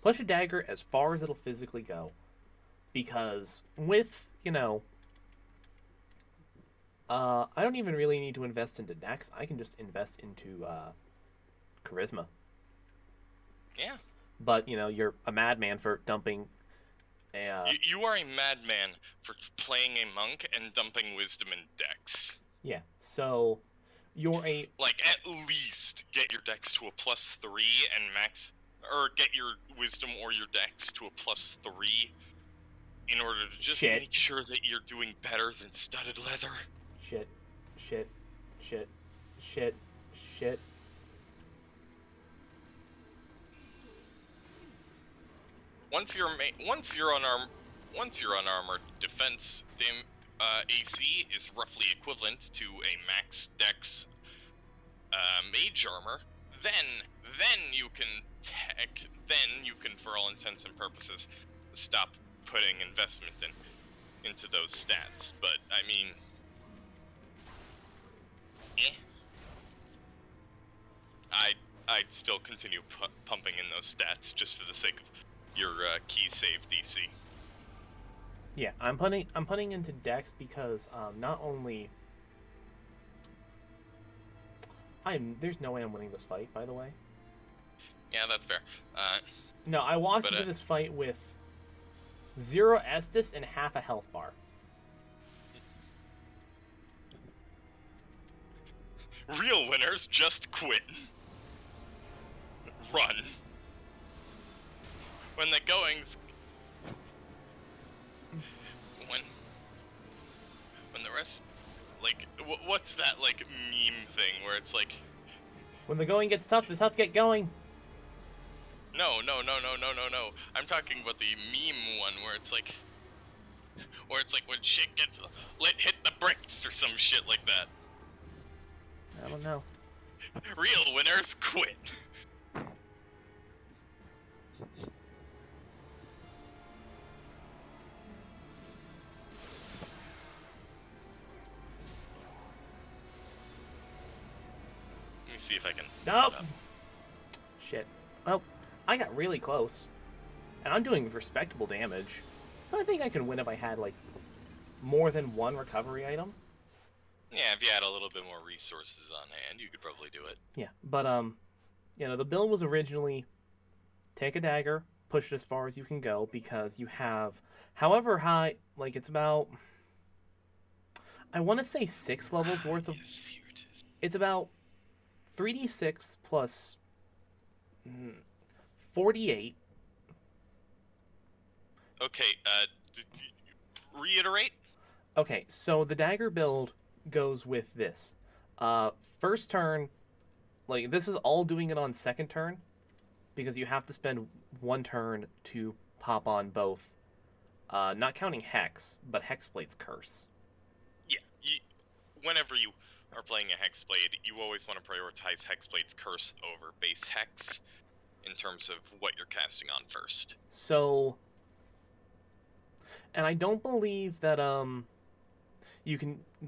push a dagger as far as it'll physically go, because with I don't even really need to invest into Dex. I can just invest into charisma. Yeah. But you're a madman for dumping a. You are a madman for playing a monk and dumping wisdom in dex. Yeah, so you're a. Like, at least get your dex to a +3 and max, or get your wisdom or your dex to a +3 in order to just Shit. make sure that you're doing better than studded leather. Shit, shit, shit, shit, shit. Once you're unarmored, defense AC is roughly equivalent to a max dex mage armor. Then you can for all intents and purposes stop putting investment into those stats. But I mean, I'd still continue pumping in those stats just for the sake of your key save DC. Yeah, I'm putting into Dex because not only there's no way I'm winning this fight, by the way. Yeah, that's fair. No, I walked into this fight with 0 Estus and half a health bar. Real winners just quit. Run. When the going's... When the rest... Like, what's that, like, meme thing where it's like... When the going gets tough, the tough get going. No. I'm talking about the meme one where it's like... when shit gets... hit the bricks or some shit like that. I don't know. Real winners quit. Let me see if I can... Nope. Shit. Well, I got really close. And I'm doing respectable damage. So I think I could win if I had, like, more than one recovery item. Yeah, if you had a little bit more resources on hand, you could probably do it. Yeah, but, the build was originally take a dagger, push it as far as you can go, because you have however high, like, it's about, I want to say 6 levels worth of... Yes, here it is. It's about 3d6 plus 48. Okay, reiterate? Okay, so the dagger build goes with this. First turn, like, this is all doing it on second turn, because you have to spend one turn to pop on both, not counting Hex, but Hexblade's Curse. Yeah, whenever you are playing a Hexblade, you always want to prioritize Hexblade's Curse over base Hex in terms of what you're casting on first. So, and I don't believe that,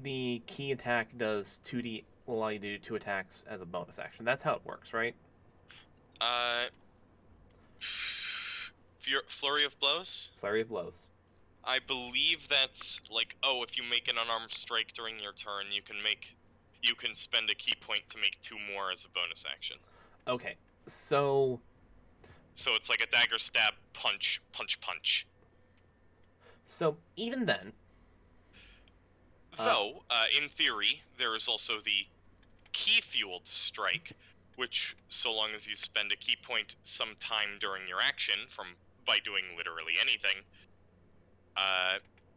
the key attack does 2d, will allow you to do 2 attacks as a bonus action. That's how it works, right? Flurry of Blows? Flurry of Blows. I believe that's like, if you make an unarmed strike during your turn, you can spend a key point to make 2 more as a bonus action. Okay, so it's like a dagger stab, punch, punch, punch. So even then, though, in theory, there is also the key-fueled strike, which, so long as you spend a key point sometime during your action, by doing literally anything,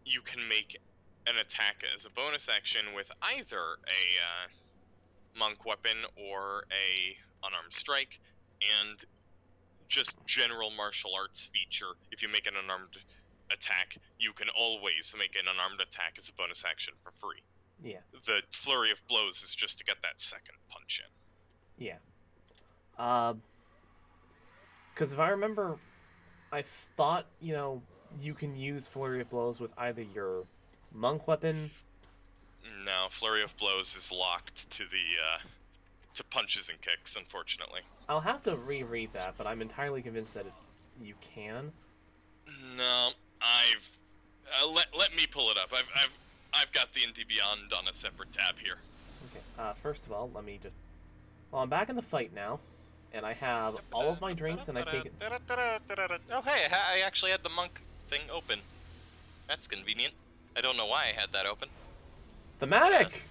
you can make an attack as a bonus action with either a monk weapon or a unarmed strike, and just general martial arts feature. If you make an unarmed attack, you can always make an unarmed attack as a bonus action for free. Yeah. The flurry of blows is just to get that second punch in. Yeah. Because if I remember, I thought, you can use flurry of blows with either your monk weapon. No, Flurry of Blows is locked to the to punches and kicks, unfortunately. I'll have to reread that, but I'm entirely convinced that you can. No, let me pull it up. I've got the D&D Beyond on a separate tab here. Okay. First of all, let me just. Well, I'm back in the fight now, and I have all of my drinks, and I've taken. Oh hey, I actually had the monk thing open. That's convenient. I don't know why I had that open. Thematic.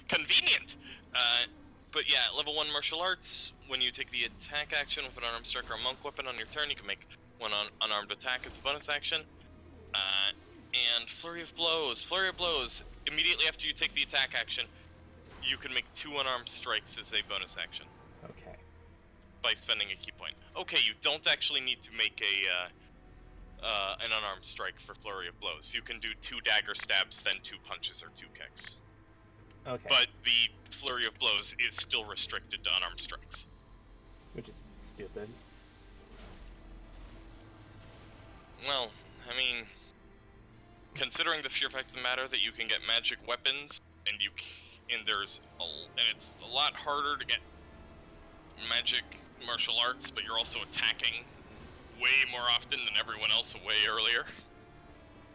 Convenient. But yeah, level 1 martial arts. When you take the attack action with an unarmed strike or a monk weapon on your turn, you can make one unarmed attack as a bonus action. And Flurry of Blows. Flurry of Blows. Immediately after you take the attack action, you can make 2 unarmed strikes as a bonus action. Okay. By spending a key point. Okay, you don't actually need to make an unarmed strike for Flurry of Blows. You can do 2 dagger stabs, then 2 punches or 2 kicks. Okay. But the Flurry of Blows is still restricted to unarmed strikes. Which is stupid. Well, I mean, considering the sheer fact of the matter that you can get magic weapons, and it's a lot harder to get magic martial arts, but you're also attacking way more often than everyone else way earlier.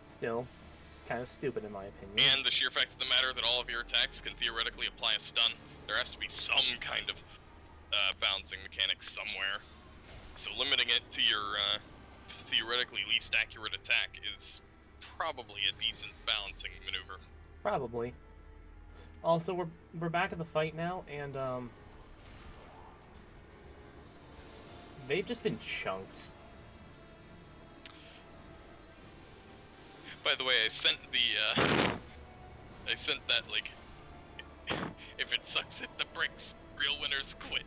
Still, it's kind of stupid in my opinion. And the sheer fact of the matter that all of your attacks can theoretically apply a stun. There has to be some kind of balancing mechanic somewhere. So limiting it to your theoretically least accurate attack is probably a decent balancing maneuver. Probably. Also, we're back in the fight now, and they've just been chunked. By the way, I sent that, like, if it sucks at the bricks, real winners quit,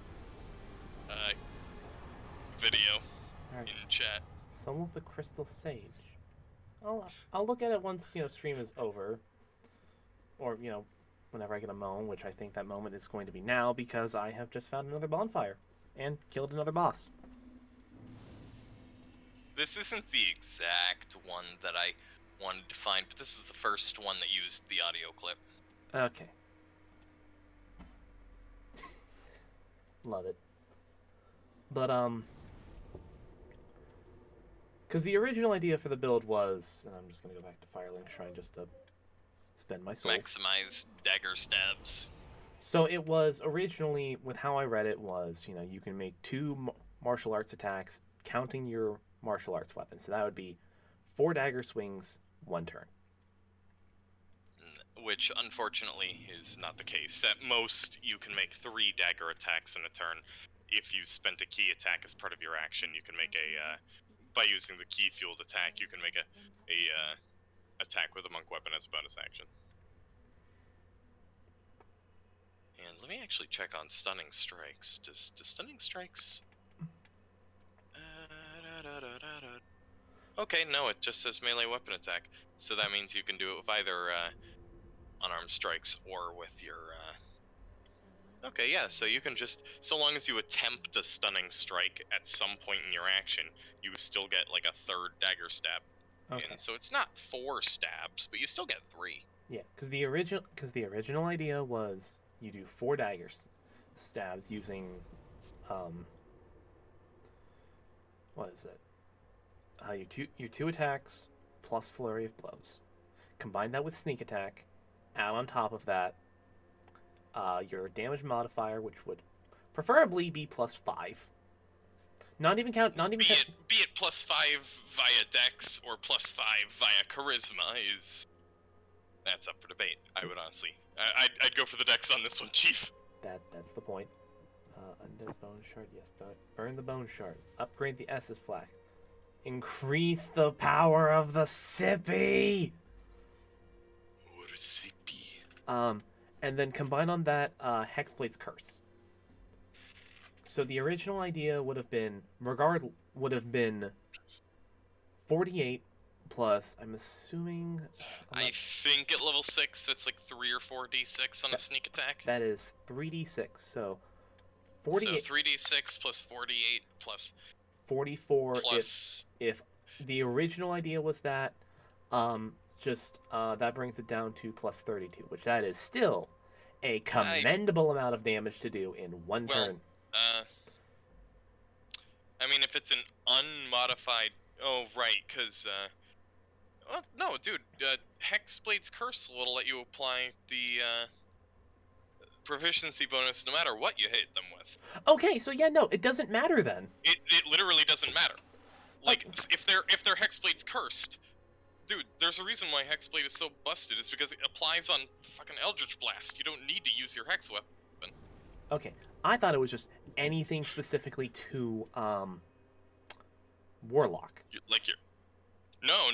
video Right. in chat. Some of the Crystal Sage. I'll look at it once, stream is over. Or, whenever I get a moment, which I think that moment is going to be now, because I have just found another bonfire and killed another boss. This isn't the exact one that I wanted to find, but this is the first one that used the audio clip. Okay. Love it. But, because the original idea for the build was, and I'm just going to go back to Firelink Shrine just to spend my souls. Maximize dagger stabs. So it was originally, with how I read it, was, you can make 2 martial arts attacks, counting your martial arts weapon. So that would be 4 dagger swings, 1 turn. Which, unfortunately, is not the case. At most, you can make 3 dagger attacks in a turn. If you spent a key attack as part of your action, you can make by using the key-fueled attack, you can make a attack with a monk weapon as a bonus action. And let me actually check on stunning strikes. Does stunning strikes... Okay, no, it just says melee weapon attack. So that means you can do it with either unarmed strikes or with your... Okay, yeah, so you can just... So long as you attempt a stunning strike at some point in your action, you still get like a 3rd dagger stab. Okay. And so it's not 4 stabs, but you still get 3. Yeah, because the original idea was you do 4 dagger stabs using, what is it? Your two attacks plus Flurry of Blows. Combine that with sneak attack. Add on top of that your damage modifier, which would preferably be +5. Not even count. Be it +5 via Dex or +5 via Charisma is... That's up for debate. I would honestly... I'd go for the Dex on this one, Chief. That's the point. Undead Bone Shard, yes, but burn the Bone Shard. Upgrade the Essus Flask. Increase the power of the Sippy! Or Sippy. And then combine on that Hexblade's Curse. So the original idea would have been 48 plus, I'm assuming... I think at level 6 that's like 3 or 4 d6 on a sneak attack. That is 3d6, so 48... So 3d6 plus 48 plus... 44 plus... if the original idea was that just that brings it down to plus 32, which that is still a commendable amount of damage to do in one turn. I mean, if it's an unmodified... Oh, right, because... Well, no, dude, Hexblade's Curse will let you apply the proficiency bonus no matter what you hit them with. Okay, so yeah, no, it doesn't matter then. It literally doesn't matter. Like, if their Hexblade's cursed, dude, there's a reason why Hexblade is so busted. Is because it applies on fucking Eldritch Blast. You don't need to use your Hex weapon. Okay, I thought it was just anything specifically to Warlock. No.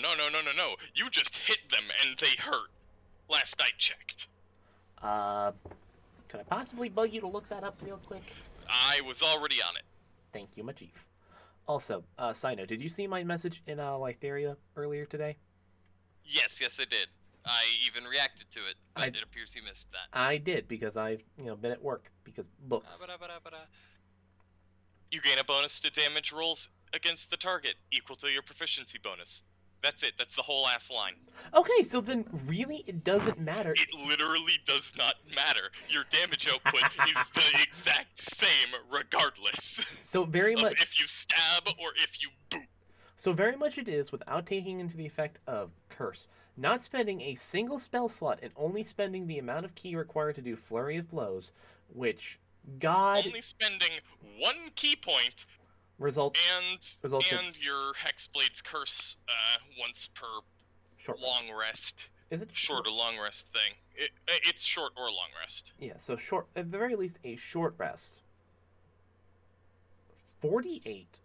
You just hit them and they hurt. Last I checked. Could I possibly bug you to look that up real quick? I was already on it. Thank you, my chief. Also, side note, did you see my message in Lytheria earlier today? Yes, I did. I even reacted to it, but it appears you missed that. I did, because I've been at work, because books. You gain a bonus to damage rolls against the target, equal to your proficiency bonus. That's it. That's the whole ass line. Okay, so then really it doesn't matter. It literally does not matter. Your damage output is the exact same regardless. So very much if you stab or if you boot. So very much it is without taking into the effect of Curse. Not spending a single spell slot and only spending the amount of key required to do Flurry of Blows, which only spending one key point results and your Hexblade's Curse once per long rest. Is it short or long rest thing? It's short or long rest. Yeah, so short, at the very least, a short rest. 48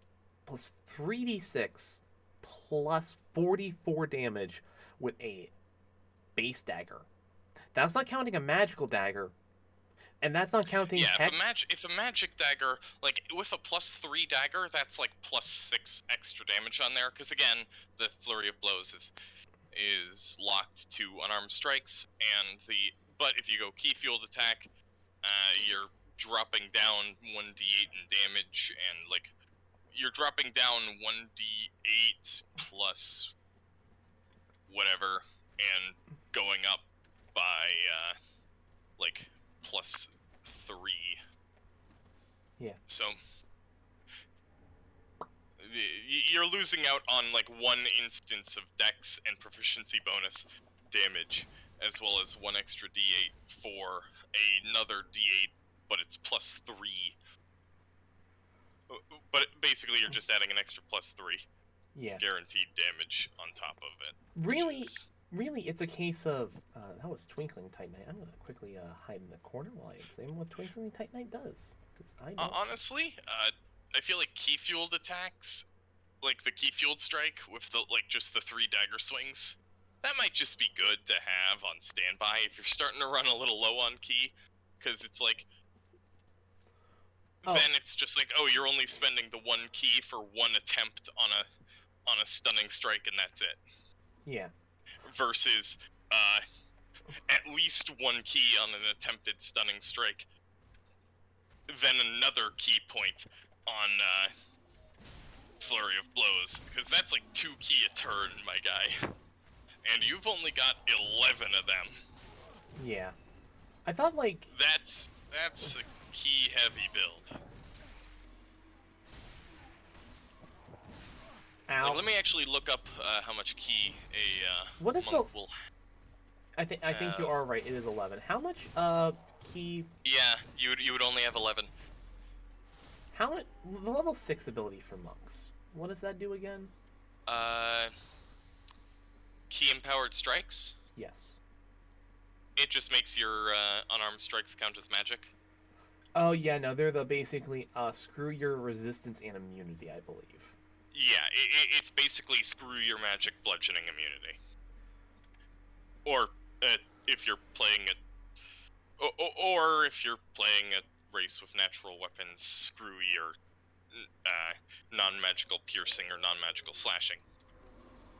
plus 3d6 plus 44 damage with a base dagger. That's not counting a magical dagger. And that's not counting hex. If a magic dagger, like with a +3 dagger, that's like +6 extra damage on there. Because again, the Flurry of Blows is locked to unarmed strikes, and but if you go key fueled attack, you're dropping down 1d8 in damage, and like you're dropping down 1d8 plus whatever, and going up by like +3. Yeah. So you're losing out on like one instance of dex and proficiency bonus damage, as well as one extra d8 for another d8, but it's +3. But basically, you're just adding an extra +3. Yeah. Guaranteed damage on top of it. Really, it's a case of that was Twinkling Titanite. I'm gonna quickly hide in the corner while I examine what Twinkling Titanite does, because I don't... honestly, I feel like key fueled attacks, like the key fueled strike with the just the 3 dagger swings, that might just be good to have on standby if you're starting to run a little low on key, because it's like. Then it's just like, oh, you're only spending the 1 key for 1 attempt on a stunning strike, and that's it. Yeah. Versus at least 1 key on an attempted stunning strike, then another key point on Flurry of Blows, because that's like 2 key a turn, my guy. And you've only got 11 of them. Yeah. I thought like... That's a key heavy build. Ow. Like, let me actually look up how much key a what is monk will. I think you are right. It is 11. How much key? Yeah, you would only have 11. How much? The level 6 ability for monks. What does that do again? Key empowered strikes. Yes. It just makes your unarmed strikes count as magic. Oh yeah, no, they're the basically screw your resistance and immunity, I believe. Yeah, it's basically screw your magic bludgeoning immunity. Or if you're playing or if you're playing a race with natural weapons, screw your non-magical piercing or non-magical slashing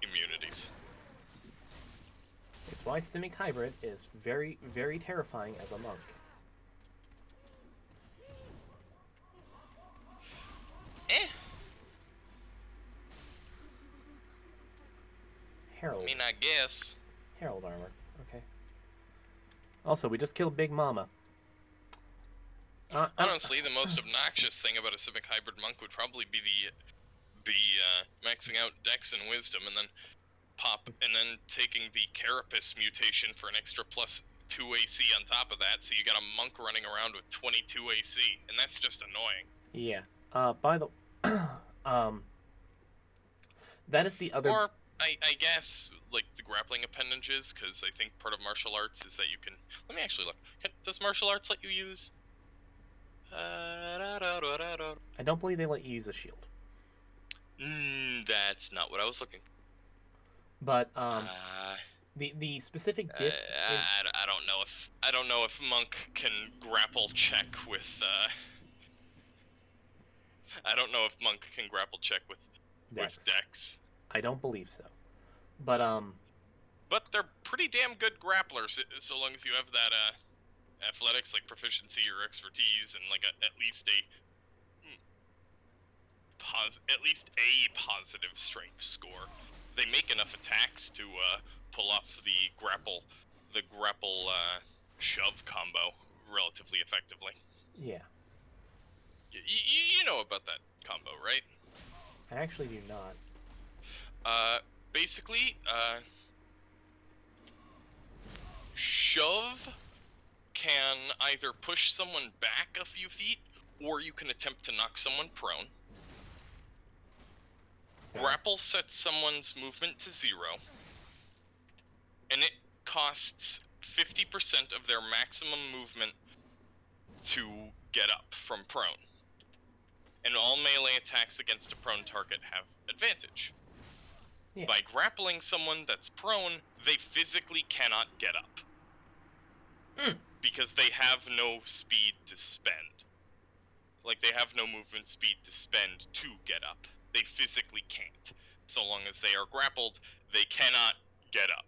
immunities. It's why Simic Hybrid is very, very terrifying as a monk. Herald. I mean, I guess. Herald armor. Okay. Also, we just killed Big Mama. Honestly, the most obnoxious thing about a Civic Hybrid Monk would probably be maxing out Dex and Wisdom, and then taking the Carapace mutation for an extra plus 2 AC on top of that, so you got a monk running around with 22 AC, and that's just annoying. Yeah. By the that is the other. Or I guess like the grappling appendages, because I think part of martial arts is that you can. Let me actually look. Does martial arts let you use? I don't believe they let you use a shield. That's not what I was looking. But the specific dip. I don't know if monk can grapple check with. I don't know if monk can grapple check with Dex. I don't believe so. But they're pretty damn good grapplers, so long as you have that athletics, like proficiency or expertise, and like at least a positive strength score. They make enough attacks to pull off the grapple shove combo relatively effectively. Yeah. You know about that combo, right? I actually do not. Basically, shove can either push someone back a few feet, or you can attempt to knock someone prone. Okay. Grapple sets someone's movement to 0, and it costs 50% of their maximum movement to get up from prone. And all melee attacks against a prone target have advantage. Yeah. By grappling someone that's prone, they physically cannot get up. Because they have no speed to spend. Like, they have no movement speed to spend to get up. They physically can't. So long as they are grappled, they cannot get up.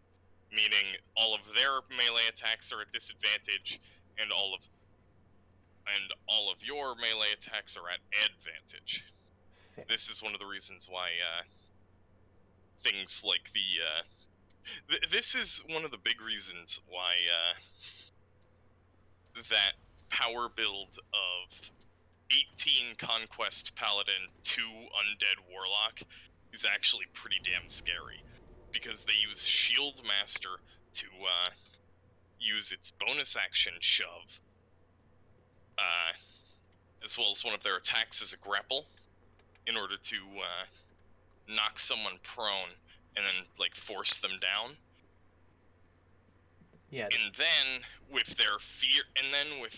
Meaning, all of their melee attacks are at disadvantage, and all of your melee attacks are at advantage. Fair. This is one of the reasons why things like this is one of the big reasons why that power build of 18 Conquest Paladin, 2 Undead Warlock is actually pretty damn scary, because they use Shield Master to use its bonus action shove, as well as one of their attacks as a grapple, in order to knock someone prone and then like force them down. Yes. And then with their fear, and then with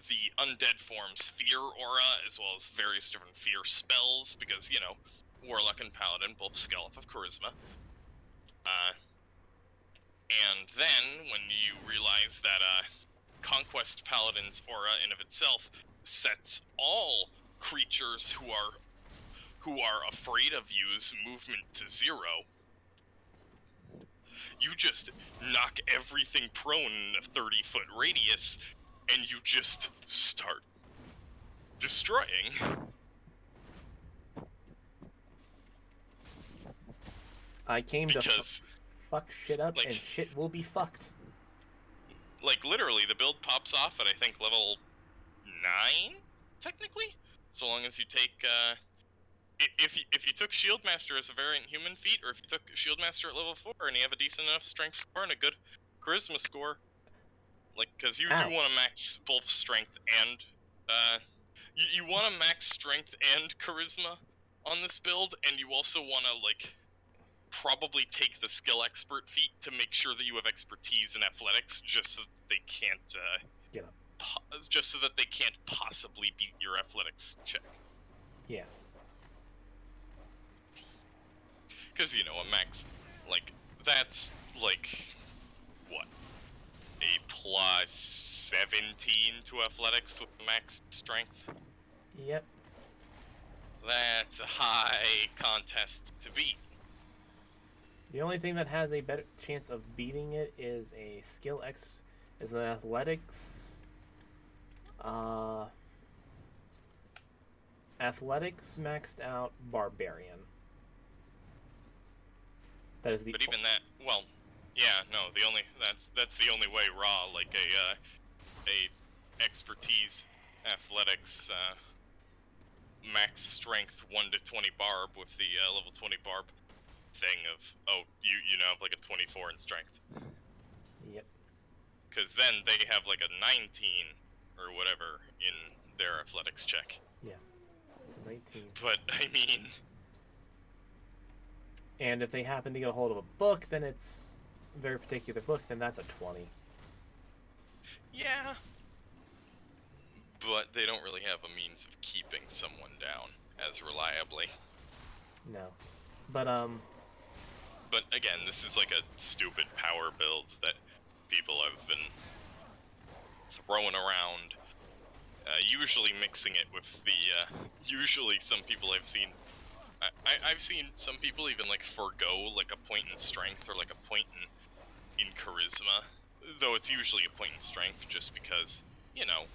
the undead form's fear aura, as well as various different fear spells, because you know, Warlock and Paladin both Skeleton of Charisma. And then when you realize that Conquest Paladin's aura in of itself sets all creatures who are afraid of you's movement to 0, you just knock everything prone in a 30-foot radius, and you just start destroying. I came to fuck shit up, like, and shit will be fucked. Like, literally, the build pops off at, I think, level 9, technically? So long as you take, if you took Shieldmaster as a variant human feat, or if you took Shieldmaster at level 4 and you have a decent enough strength score and a good charisma score, like, because you do want to max both strength and, you want to max strength and charisma on this build, and you also want to, like, probably take the skill expert feat to make sure that you have expertise in athletics, just so that they can't, Get up. just so that they can't possibly beat your athletics check. Yeah. Because, you know, a max, like, that's, like, what? A plus 17 to athletics with max strength? Yep. That's a high contest to beat. The only thing that has a better chance of beating it is is an athletics. Athletics maxed out barbarian. That is the. But even that, well, Yeah, no, that's the only way raw, like a expertise, athletics, max strength 1 to 20 barb with the level 20 barb thing of, oh, you now have like a 24 in strength. Yep. Because then they have like a 19 or whatever in their athletics check. Yeah. It's a 19. But I mean, And if they happen to get a hold of a book, then it's a very particular book, then that's a 20. yeah. But they don't really have a means of keeping someone down as reliably. No. But, But again, this is like a stupid power build that people have been throwing around. Usually mixing it with the, usually some people I've seen, I've seen some people even like forego like a point in strength or like a point in charisma, though it's usually a point in strength just because, you know,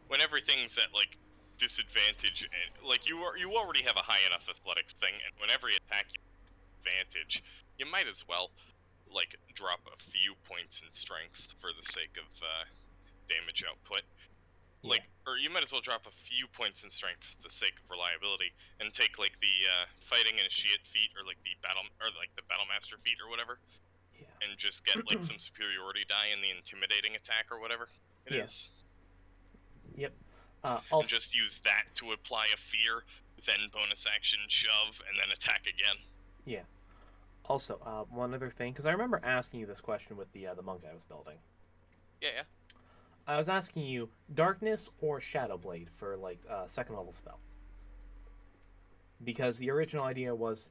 when everything's at like disadvantage, and like you already have a high enough athletics thing, and when every attack you advantage, you might as well like drop a few points in strength for the sake of damage output. Like, or you might as well drop a few points in strength for the sake of reliability, and take like the fighting initiate feat or like the battle master feat or whatever, and just get like some superiority die in the intimidating attack or whatever it is. Yep. And Also, just use that to apply a fear, then bonus action shove, and then attack again. yeah. Also, one other thing, because I remember asking you this question with the monk I was building. Yeah. I was asking you darkness or shadow blade for like second level spell. Because the original idea was,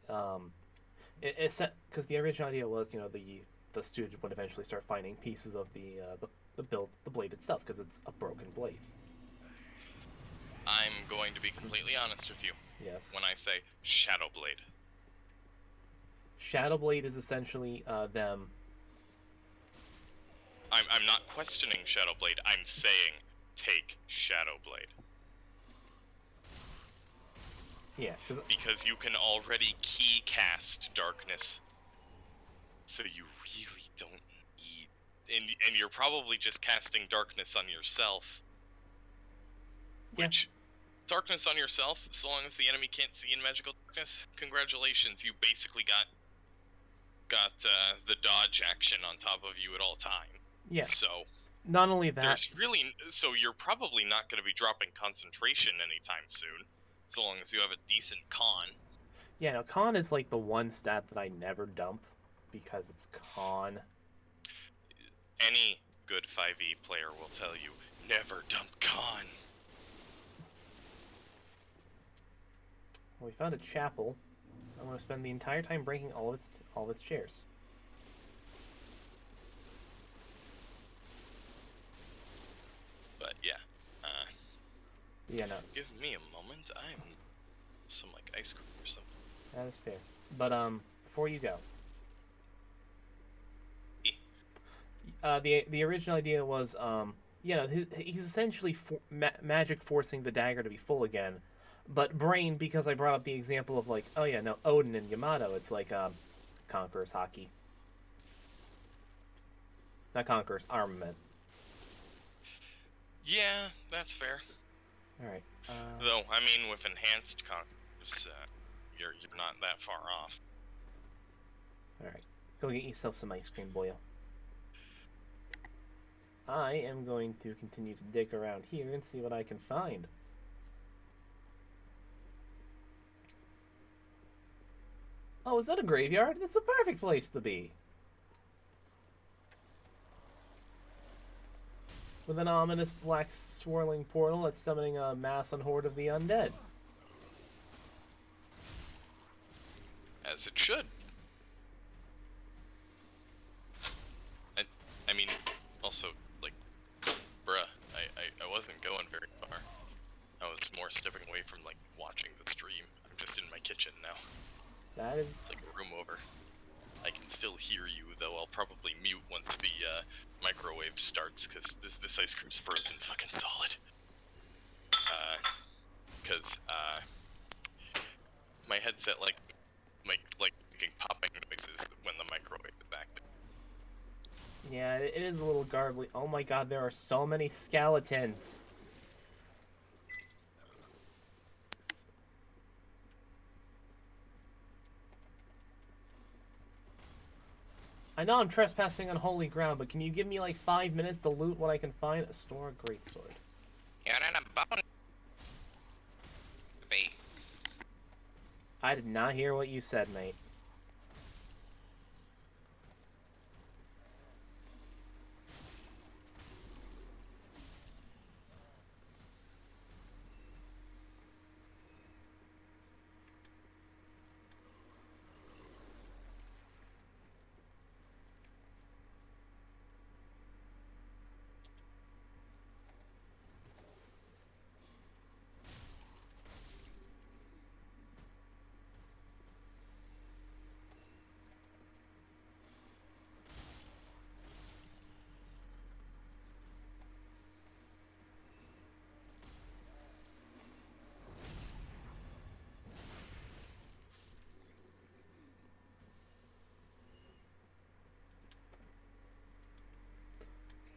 because the original idea was, you know, the student would eventually start finding pieces of the blade itself because it's a broken blade. I'm going to be completely honest with you. Yes. When I say Shadow Blade. Shadow blade is essentially them. I'm not questioning Shadow Blade. I'm saying take Shadow Blade. Yeah. Because you can already key cast darkness. So you really don't need, and you're probably just casting darkness on yourself. Which, darkness on yourself, so long as the enemy can't see in magical darkness, congratulations, you basically got the dodge action on top of you at all time. Yeah. So not only that, so you're probably not going to be dropping concentration anytime soon, so long as you have a decent con. Yeah, no, con is like the one stat that I never dump because it's con. Any good 5e player will tell you, never dump con. Well, we found a chapel. I'm going to spend the entire time breaking all of its chairs. But yeah. Yeah, no. Give me a moment. I'm some like ice cream or something. That is fair. But before you go, the original idea was you know, he's essentially magic forcing the dagger to be full again. But Brain, because I brought up the example of like, oh yeah, no, Odin and Yamato, it's like Conqueror's hockey. Not Conqueror's armament. Yeah, that's fair. Alright. Though, I mean, with enhanced Conquerors, you're not that far off. Alright. Go get yourself some ice cream, boyo. I am going to continue to dig around here and see what I can find. Oh, is that a graveyard? It's the perfect place to be. With an ominous black swirling portal that's summoning a mass and horde of the undead. As it should. I mean, also, like, bruh, I wasn't going very far. I was more stepping away from, like, watching the stream. I'm just in my kitchen now. That is... like a room over. I can still hear you, though I'll probably mute once the microwave starts, because this ice cream's frozen fucking solid. Because my headset, like making popping noises Yeah, it is a little garbly. Oh my god, there are so many skeletons. I know I'm trespassing on holy ground, but can you give me like 5 minutes to loot what I can find? A store greatsword. You're in a bone. I did not hear what you said, mate.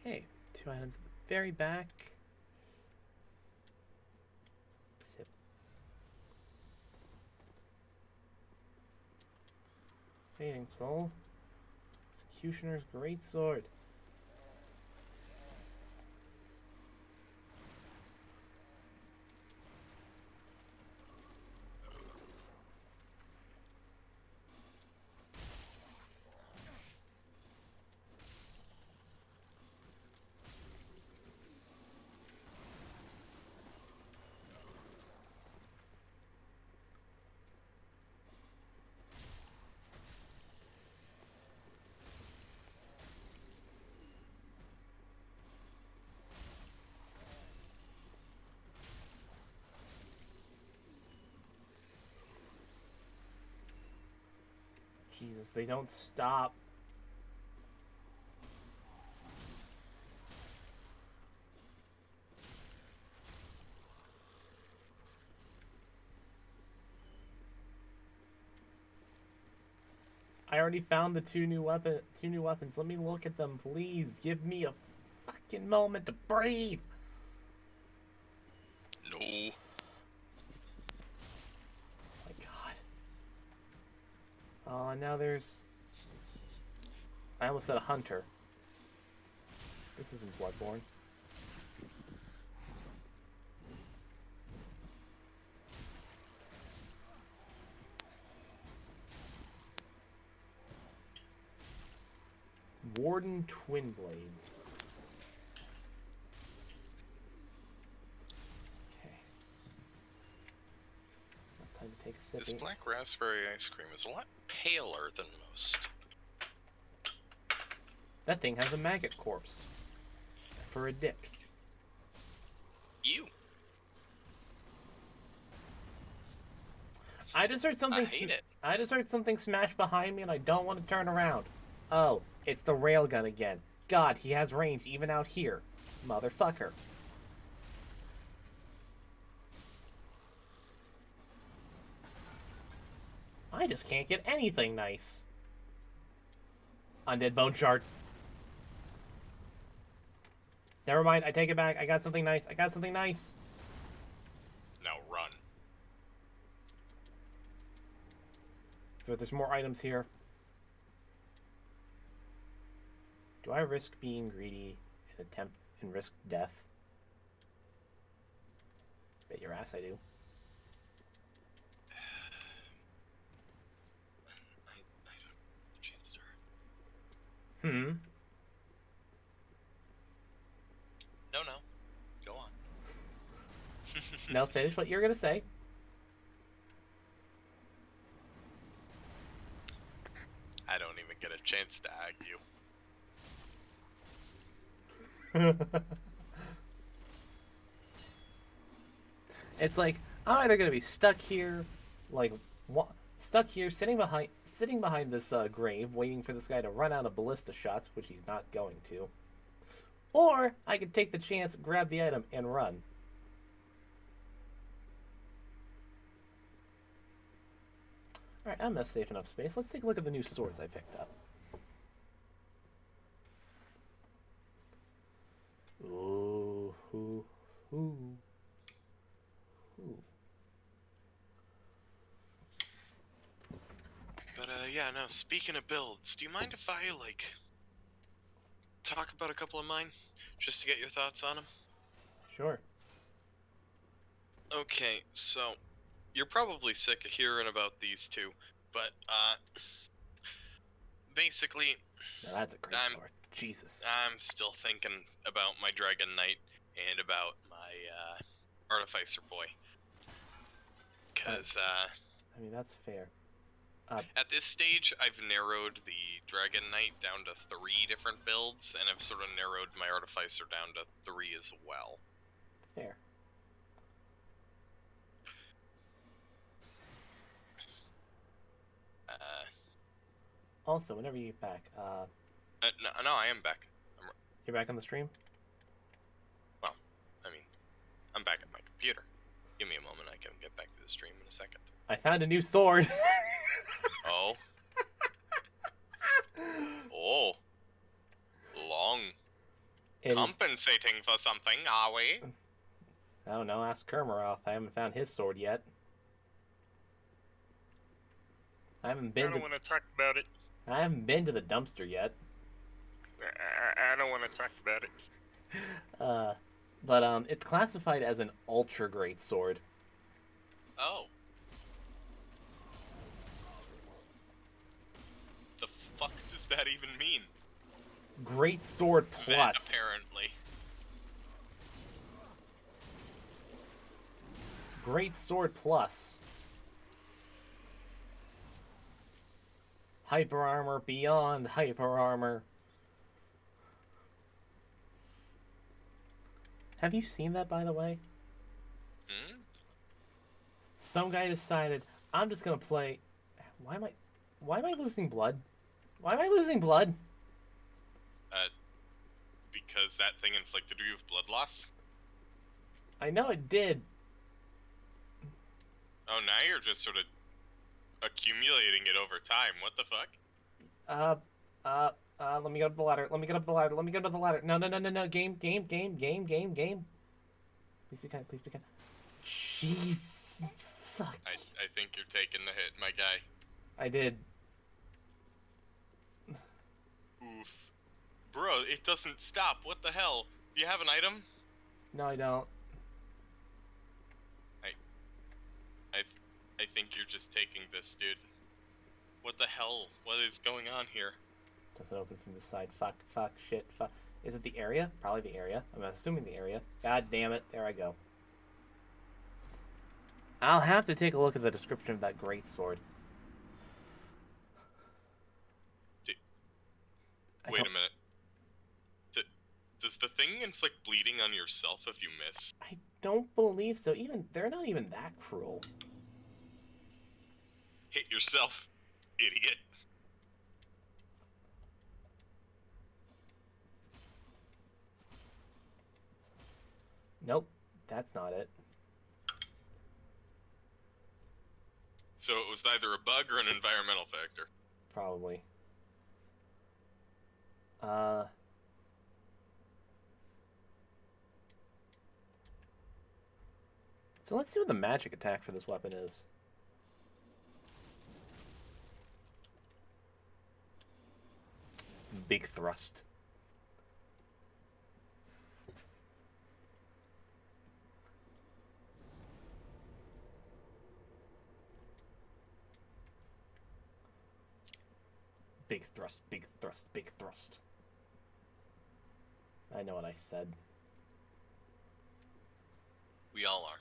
Okay, 2 items at the very back. Sip. Fading Soul. Executioner's Greatsword. Jesus, they don't stop. I already found the two new weapons. Let me look at them, please. Give me a fucking moment to breathe. No. Oh my god. Oh, and now there's... I almost said a hunter. This isn't Bloodborne. Warden Twin Blades. Okay. Time to take a sip. This black raspberry ice cream is a lot paler than most. That thing has a maggot corpse. For a dick. You. I just heard something. I hate it. I just heard something smash behind me, and I don't want to turn around. Oh, it's the railgun again. God, he has range even out here, motherfucker. I just can't get anything nice. Undead Bone Shard. Never mind, I take it back. I got something nice. I got something nice. Now run. But there's more items here. Do I risk being greedy and attempt and risk death? Bet your ass I do. I don't have a chance to Hmm. No. Go on. Now finish what you're gonna say. I don't even get a chance to argue. It's like I'm either gonna be stuck here, like stuck here, sitting behind this grave, waiting for this guy to run out of ballista shots, which he's not going to, or I could take the chance, grab the item, and run. All right, I'm in a safe enough space. Let's take a look at the new swords I picked up. Ooh. But yeah, no. Speaking of builds, do you mind if I like talk about a couple of mine, just to get your thoughts on them? Sure. Okay, so you're probably sick of hearing about these two, but basically, Now that's a great I'm sword. Jesus. I'm still thinking about my Dragon Knight and about my Artificer boy, cause I mean, that's fair. at this stage I've narrowed the Dragon Knight down to 3 different builds, and I've sort of narrowed my Artificer down to 3 as well. Fair. Also, whenever you get back, No, I am back. you're back on the stream? Well, I mean, I'm back at my computer. Give me a moment, I can get back to the stream in a second. I found a new sword. Oh. Oh. Long. It is, Compensating for something, are we? I don't know, ask Kermeroth. I haven't found his sword yet. I haven't I been don't want to talk about it. to the dumpster yet. I don't want to talk about it. But it's classified as an ultra great sword. Oh. The fuck does that even mean? Great sword That, plus. apparently. Great sword plus. Hyper armor beyond hyper armor. Have you seen that, by the way? Hmm? Some guy decided, I'm just gonna play. Why am I losing blood? Why am I losing blood? Because that thing inflicted you with blood loss? I know it did. Oh, now you're just sort of accumulating it over time. What the fuck? Let me get up the ladder. Let me get up the ladder. Let me get up the ladder. No. Game. Please be kind. Please be kind. Jeez. Fuck. I think you're taking the hit, my guy. I did. Oof. Bro, it doesn't stop. What the hell? Do you have an item? No, I don't. I think you're just taking this, dude. What the hell? What is going on here? Doesn't open from the side. Fuck. Shit. Fuck. Is it the area? Probably the area. I'm assuming the area. God damn it. There I go. I'll have to take a look at the description of that great sword. Wait a minute. Does the thing inflict bleeding on yourself if you miss? I don't believe so. They're not even that cruel. Hit yourself, idiot. Nope. That's not it. So it was either a bug or an environmental factor. Probably. So let's see what the magic attack for this weapon is. Big thrust. Big thrust, big thrust, big thrust. I know what I said. We all are.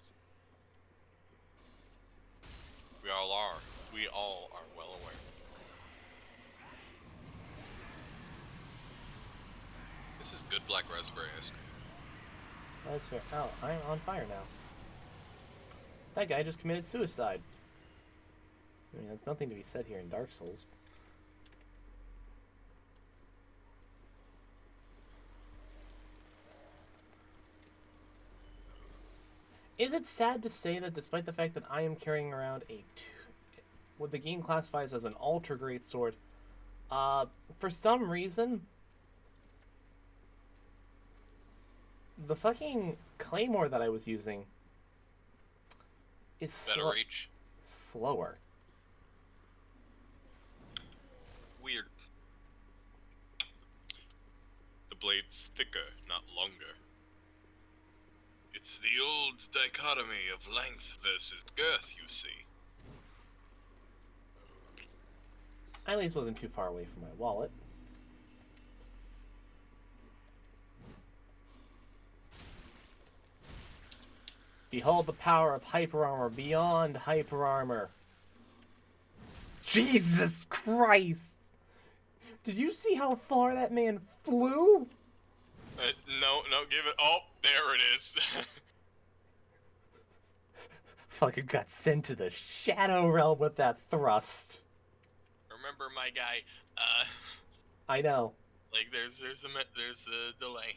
We all are. We all are well aware. This is good black raspberry ice cream. That's fair. Oh, I'm on fire now. That guy just committed suicide. I mean, that's nothing to be said here in Dark Souls. Is it sad to say that despite the fact that I am carrying around what the game classifies as an ultra great sword, for some reason, the fucking claymore that I was using is Better reach. slower. Weird. The blade's thicker, not longer. It's the old dichotomy of length versus girth, you see. I at least wasn't too far away from my wallet. Behold the power of hyper armor beyond hyper armor. Jesus Christ! Did you see how far that man flew? No, give it. Oh, there it is. Fucking got sent to the Shadow Realm with that thrust. Remember, my guy. I know. Like there's the delay.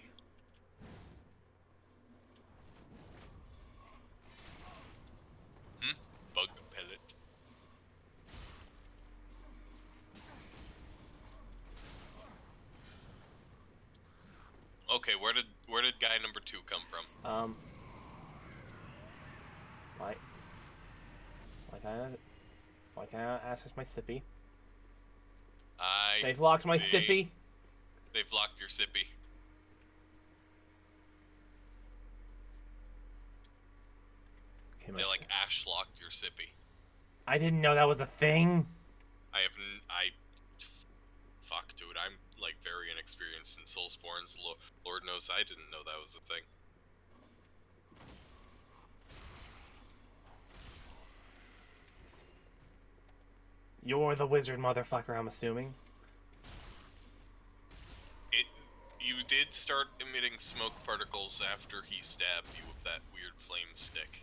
Bug pellet. Okay, where did guy number 2 come from? Why can't I access my sippy? I They've locked my sippy. They've locked your sippy. Okay, They like Ash locked your sippy. I didn't know that was a thing. Fuck, dude, I'm like very inexperienced in Soulsborns. Lord knows I didn't know that was a thing. You're the wizard, motherfucker, I'm assuming. You did start emitting smoke particles after he stabbed you with that weird flame stick.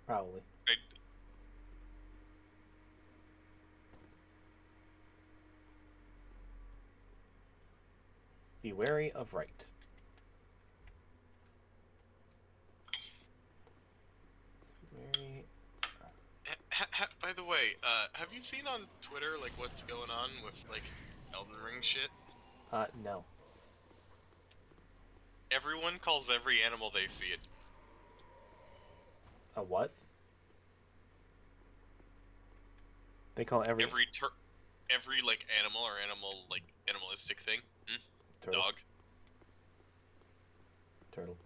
Probably. Be wary of right. Wary. By the way, have you seen on Twitter like what's going on with like Elden Ring shit? No. Everyone calls every animal they see it. A what? They call every every like animal or animalistic thing. turtle. Dog. Turtle.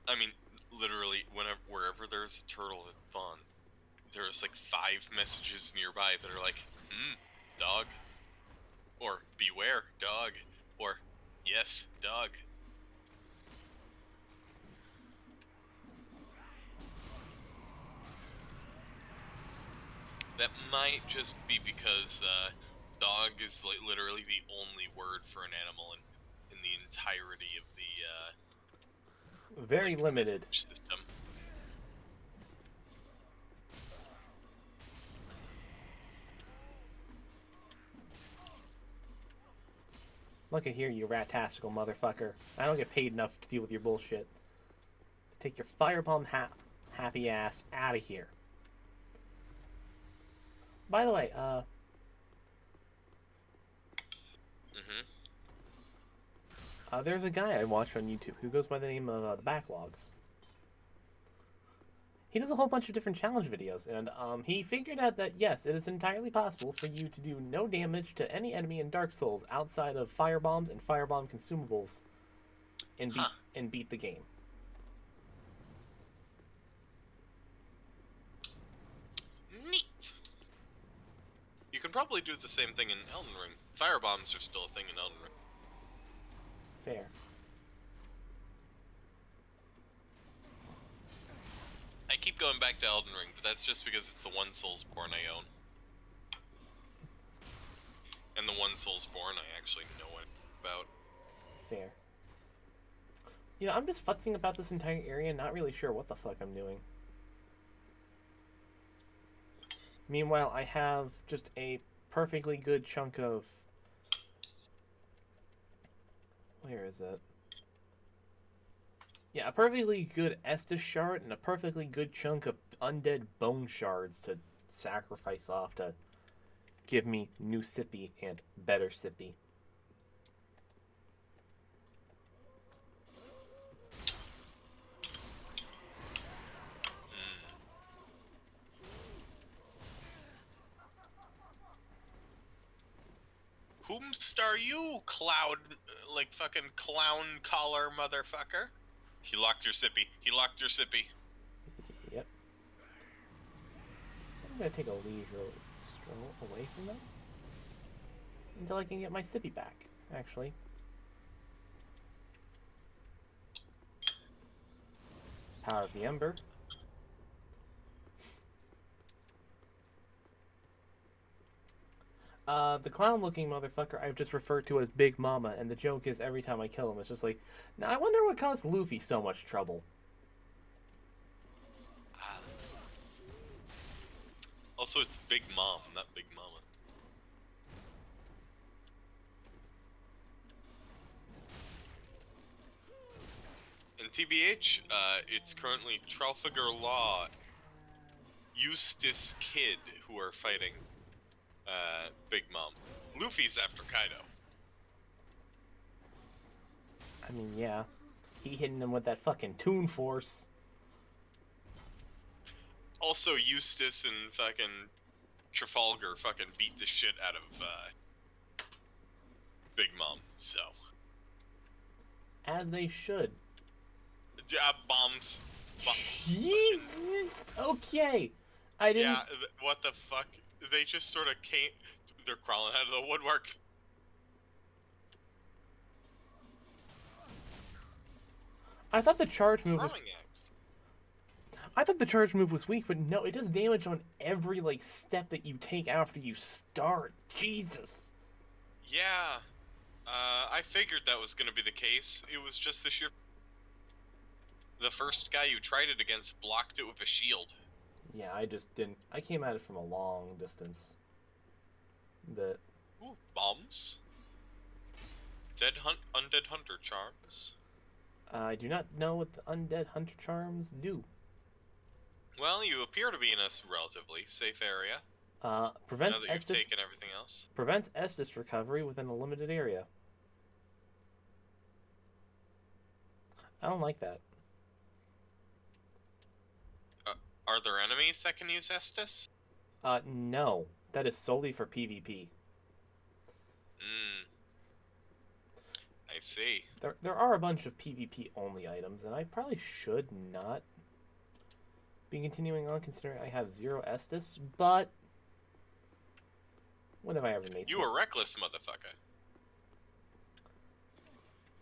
I mean, literally, wherever there's a turtle that spawn, there's like 5 messages nearby that are like, dog, or beware, dog, or yes, dog. That might just be because dog is like literally the only word for an animal in the entirety of the Very limited. system. Look at here, you rat-tastical motherfucker. I don't get paid enough to deal with your bullshit. So take your firebomb happy ass out of here. By the way, there's a guy I watch on YouTube who goes by the name of The Backlogs. He does a whole bunch of different challenge videos, and he figured out that yes, it is entirely possible for you to do no damage to any enemy in Dark Souls outside of firebombs and firebomb consumables, and beat the game. Neat. You can probably do the same thing in Elden Ring. Firebombs are still a thing in Elden Ring. Fair. I keep going back to Elden Ring, but that's just because it's the one Soulsborne I own. And the one Soulsborne I actually know about. Fair. You know, I'm just futzing about this entire area, not really sure what the fuck I'm doing. Meanwhile, I have just a perfectly good chunk of... Where is it? Yeah, a perfectly good Estus shard and a perfectly good chunk of undead bone shards to sacrifice off to give me new sippy and better sippy. boomstar you, cloud, like fucking clown collar motherfucker. He locked your sippy. He locked your sippy. Yep. So I'm gonna take a leisure stroll away from them until I can get my sippy back, actually. Power of the Ember. The clown-looking motherfucker I've just referred to as Big Mama, and the joke is every time I kill him, it's just like, now I wonder what caused Luffy so much trouble. Also, it's Big Mom, not Big Mama. In TBH, it's currently Trafalgar Law, Eustace Kid who are fighting Big Mom. Luffy's after Kaido. I mean, yeah. He hitting him with that fucking Toon Force. Also, Eustace and fucking Trafalgar fucking beat the shit out of Big Mom, so. As they should. Bombs. Jesus! Okay! I didn't... Yeah, what the fuck? They just sort of came... They're crawling out of the woodwork. I thought the charge move was... Throwing axe. I thought the charge move was weak, but no, it does damage on every, like, step that you take after you start. Jesus! Yeah. I figured that was gonna be the case. It was just the sheer... The first guy you tried it against blocked it with a shield. Yeah, I just didn't... I came at it from a long distance. But... Ooh, bombs. Undead hunter charms. I do not know what the Undead Hunter Charms do. Well, you appear to be in a relatively safe area. Prevents Now that you've Estus... taken everything else. Prevents Estus recovery within a limited area. I don't like that. Are there enemies that can use Estus? No. That is solely for PvP. I see. There are a bunch of PvP-only items, and I probably should not be continuing on considering I have 0 Estus, but... When have I ever made You a reckless motherfucker.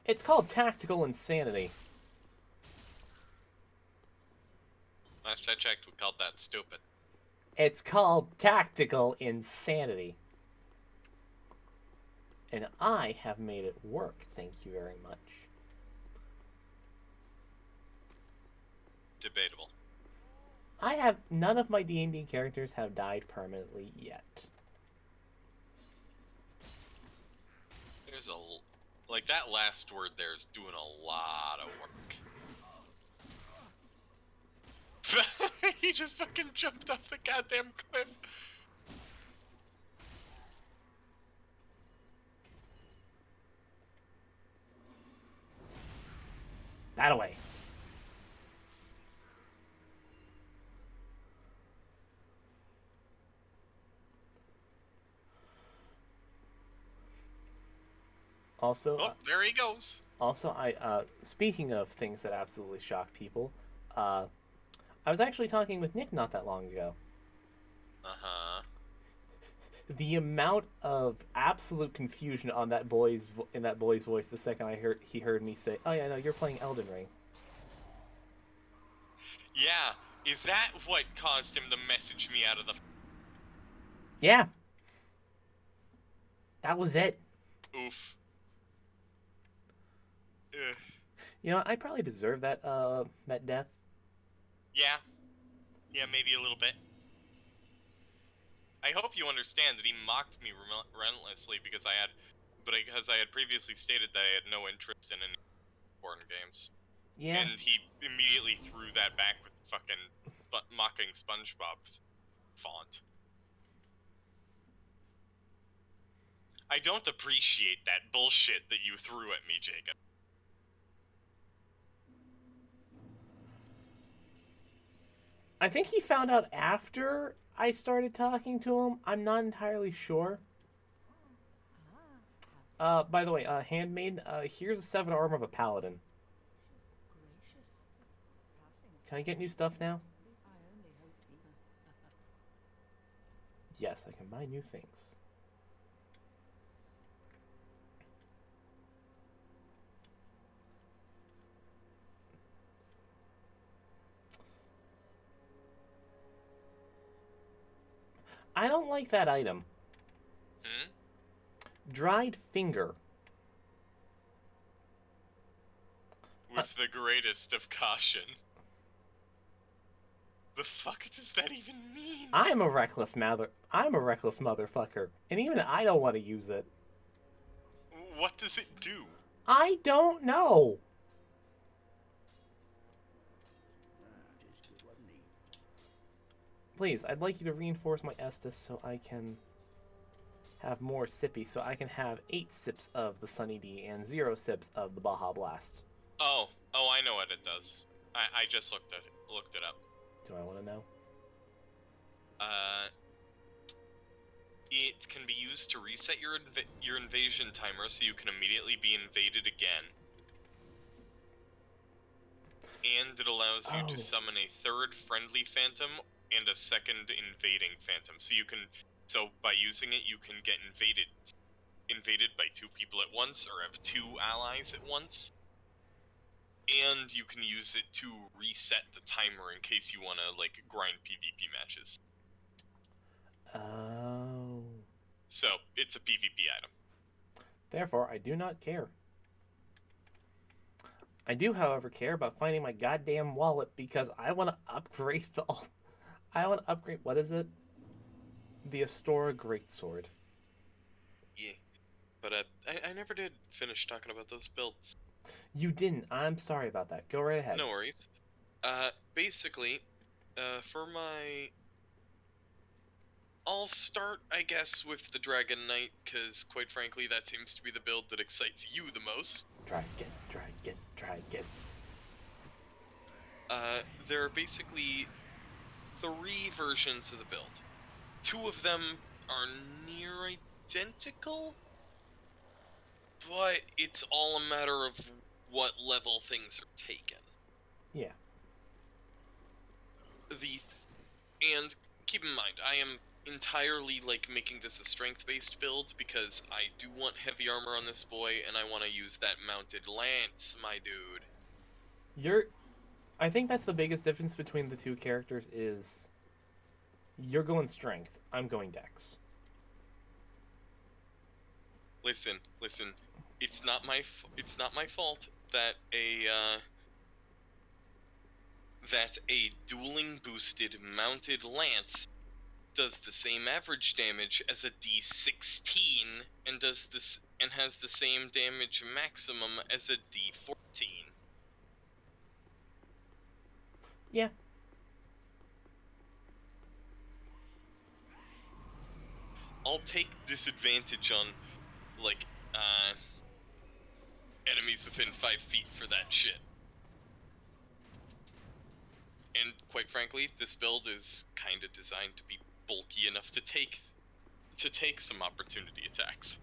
It's called Tactical Insanity. Last I checked, we called that stupid. It's called Tactical Insanity. And I have made it work, thank you very much. Debatable. I have... None of my D&D characters have died permanently yet. There's a... Like, that last word there is doing a lot of work. He just fucking jumped off the goddamn cliff. That away. Also, Oh, there he goes. Also, speaking of things that absolutely shock people, I was actually talking with Nick not that long ago. Uh-huh. The amount of absolute confusion on that boy's voice the second he heard me say, "Oh yeah, no, you're playing Elden Ring." Yeah, is that what caused him to message me out of the... Yeah. That was it. Oof. Ugh. You know, I probably deserve that death. Yeah. Yeah, maybe a little bit. I hope you understand that he mocked me relentlessly because I had previously stated that I had no interest in any foreign games. Yeah. And he immediately threw that back with fucking mocking SpongeBob font. I don't appreciate that bullshit that you threw at me, Jacob. I think he found out after I started talking to him. I'm not entirely sure. By the way, handmaid, here's a 7 armor of a paladin. Can I get new stuff now? Yes, I can buy new things. I don't like that item. Hmm? Dried finger. With the greatest of caution. The fuck does that even mean? I'm a reckless motherfucker, and even I don't want to use it. What does it do? I don't know. Please, I'd like you to reinforce my Estus so I can have more sippy, so I can have 8 sips of the Sunny D and 0 sips of the Baja Blast. Oh, I know what it does. I just looked it up. Do I want to know? It can be used to reset your invasion timer so you can immediately be invaded again. And it allows you to summon a 3rd friendly phantom and a 2nd invading phantom. So by using it, you can get invaded by 2 people at once, or have 2 allies at once. And you can use it to reset the timer in case you want to, like, grind PvP matches. Oh. So, it's a PvP item. Therefore, I do not care. I do, however, care about finding my goddamn wallet because I want to upgrade I want to upgrade, what is it? The Astora Greatsword. Yeah. But I never did finish talking about those builds. You didn't. I'm sorry about that. Go right ahead. No worries. Basically, for my... I'll start, I guess, with the Dragon Knight, because, quite frankly, that seems to be the build that excites you the most. Dragon. There are basically 3 versions of the build. 2 of them are near identical, but it's all a matter of what level things are taken. Yeah. And keep in mind, I am entirely making this a strength-based build because I do want heavy armor on this boy, and I want to use that mounted lance, my dude. I think that's the biggest difference between the 2 characters is you're going strength, I'm going dex. Listen. It's not my fault that a dueling boosted mounted lance does the same average damage as a D16 and has the same damage maximum as a D14. Yeah. I'll take disadvantage on enemies within 5 feet for that shit. And quite frankly, this build is kind of designed to be bulky enough to take some opportunity attacks.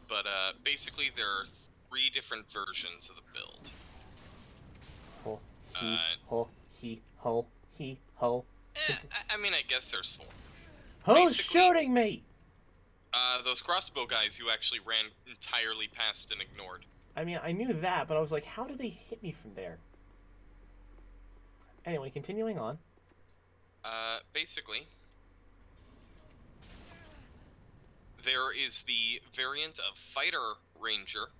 But basically, there are 3 different versions of the build. Ho. I mean, I guess there's 4. Who's shooting me? Those crossbow guys who actually ran entirely past and ignored. I mean, I knew that, but I was like, how do they hit me from there? Anyway, continuing on. Basically, there is the variant of Fighter Ranger,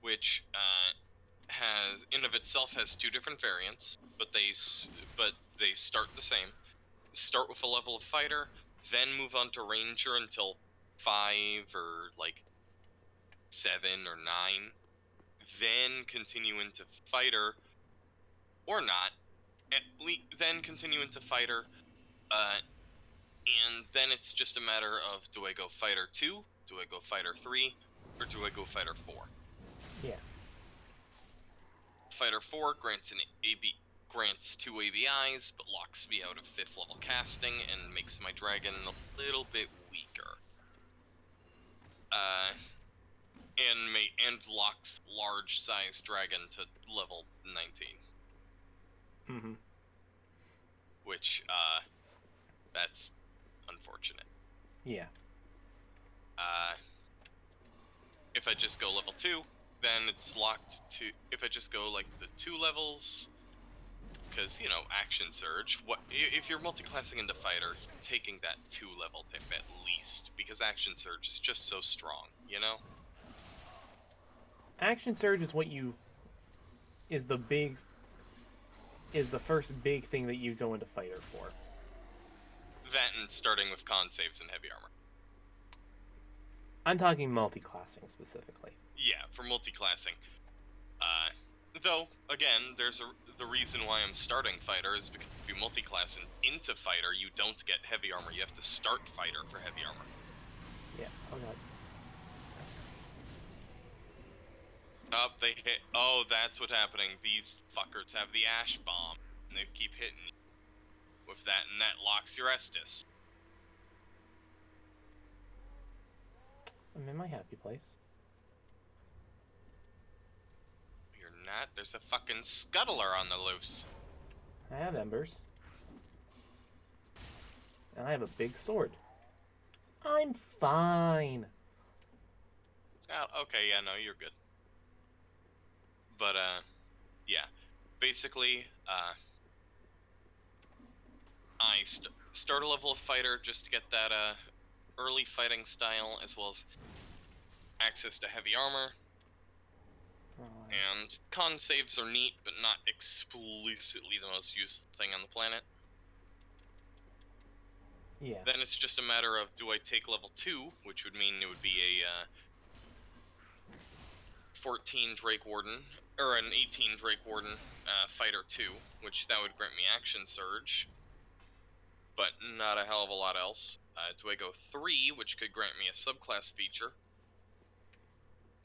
which has, in of itself, has 2 different variants, but they start the same. Start with a level of Fighter, then move on to Ranger until 5 or 7 or 9, then continue into Fighter, or not, then continue into Fighter, and then it's just a matter of, do I go Fighter 2, do I go Fighter 3, or do I go Fighter 4? Yeah. Fighter 4 grants grants 2 ABIs, but locks me out of 5th level casting and makes my dragon a little bit weaker. And locks large size dragon to level 19. Mm-hmm. Which, that's unfortunate. Yeah. If I just go level 2, then it's locked to, if I just go like the 2 levels, because, you know, action surge, if you're multiclassing into fighter, taking that 2 level dip at least, because action surge is just so strong, you know? Action surge is is the first big thing that you go into fighter for. That and starting with con saves and heavy armor. I'm talking multi-classing specifically. Yeah, for multiclassing. Though, again, the reason why I'm starting fighter is because if you multiclass into fighter, you don't get heavy armor. You have to start fighter for heavy armor. Yeah. Oh god. Oh, they hit. Oh, that's what's happening. These fuckers have the ash bomb, and they keep hitting you with that, and that locks your Estus. I'm in my happy place. You're not. There's a fucking scuttler on the loose. I have embers. And I have a big sword. I'm fine. Oh, okay, yeah, no, you're good. But, yeah. Basically, I start a level of fighter just to get that, early fighting style, as well as access to heavy armor. And con saves are neat, but not explicitly the most useful thing on the planet. Yeah. Then it's just a matter of, do I take level 2, which would mean it would be a 14 Drake Warden, or an 18 Drake Warden Fighter 2, which that would grant me Action Surge, but not a hell of a lot else. Do I go 3, which could grant me a subclass feature,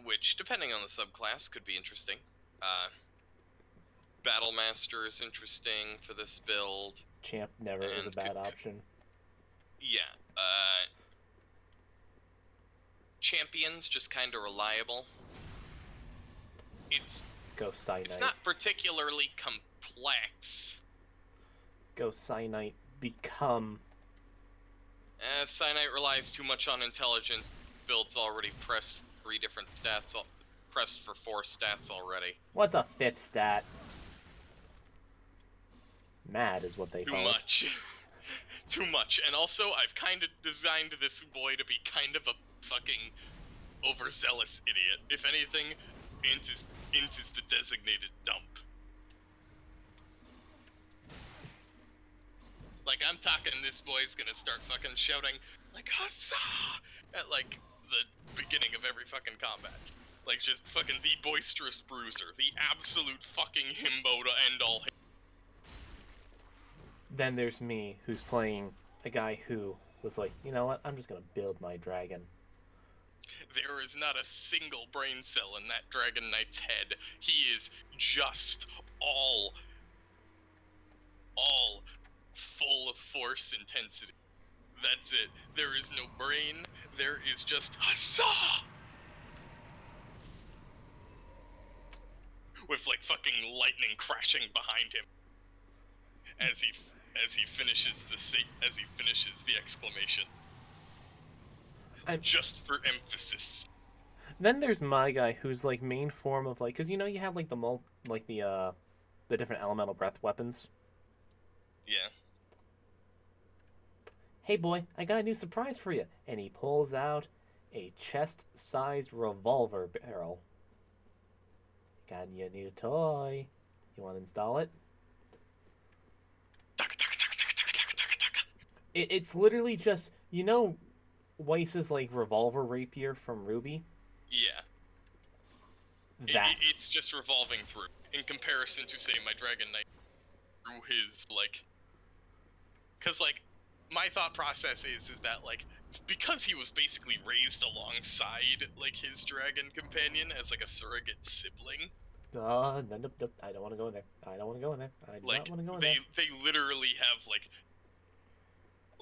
which, depending on the subclass, could be interesting. Battle Master is interesting for this build. Champ never is a bad option. Yeah. Champion's just kind of reliable. Go Cyanite. It's not particularly complex. Go Cyanite. Become. Cyanite relies too much on intelligence. Build's already pressed 3 different stats. Pressed for 4 stats already. What's a 5th stat? Mad is what they Too call much. Too much. And also, I've kind of designed this boy to be kind of a fucking overzealous idiot. If anything, Int is the designated dump. Like, I'm talking, this boy's gonna start fucking shouting, like, huzzah! At, like, the beginning of every fucking combat. Like, just fucking the boisterous bruiser. The absolute fucking himbo to end all him. Then there's me, who's playing a guy who was like, you know what, I'm just gonna build my dragon. There is not a single brain cell in that Dragon Knight's head. He is just all full of force intensity. That's it. There is no brain. There is just huzzah! With like fucking lightning crashing behind him as he finishes the exclamation. Just for emphasis. Then there's my guy who's like main form of like, cause you know you have like the different elemental breath weapons. Yeah. Hey boy, I got a new surprise for you, and he pulls out a chest-sized revolver barrel. Got you a new toy. You want to install it? It's literally just, you know, Weiss's like revolver rapier from Ruby. Yeah. It's just revolving through. In comparison to, say, my Dragon Knight, through his, like... Because, like, my thought process is that, like, because he was basically raised alongside, like, his dragon companion as, like, a surrogate sibling, No, nope, nope. I don't want to go in there. I don't want to go in there. I do Like not want to go in there. they literally have like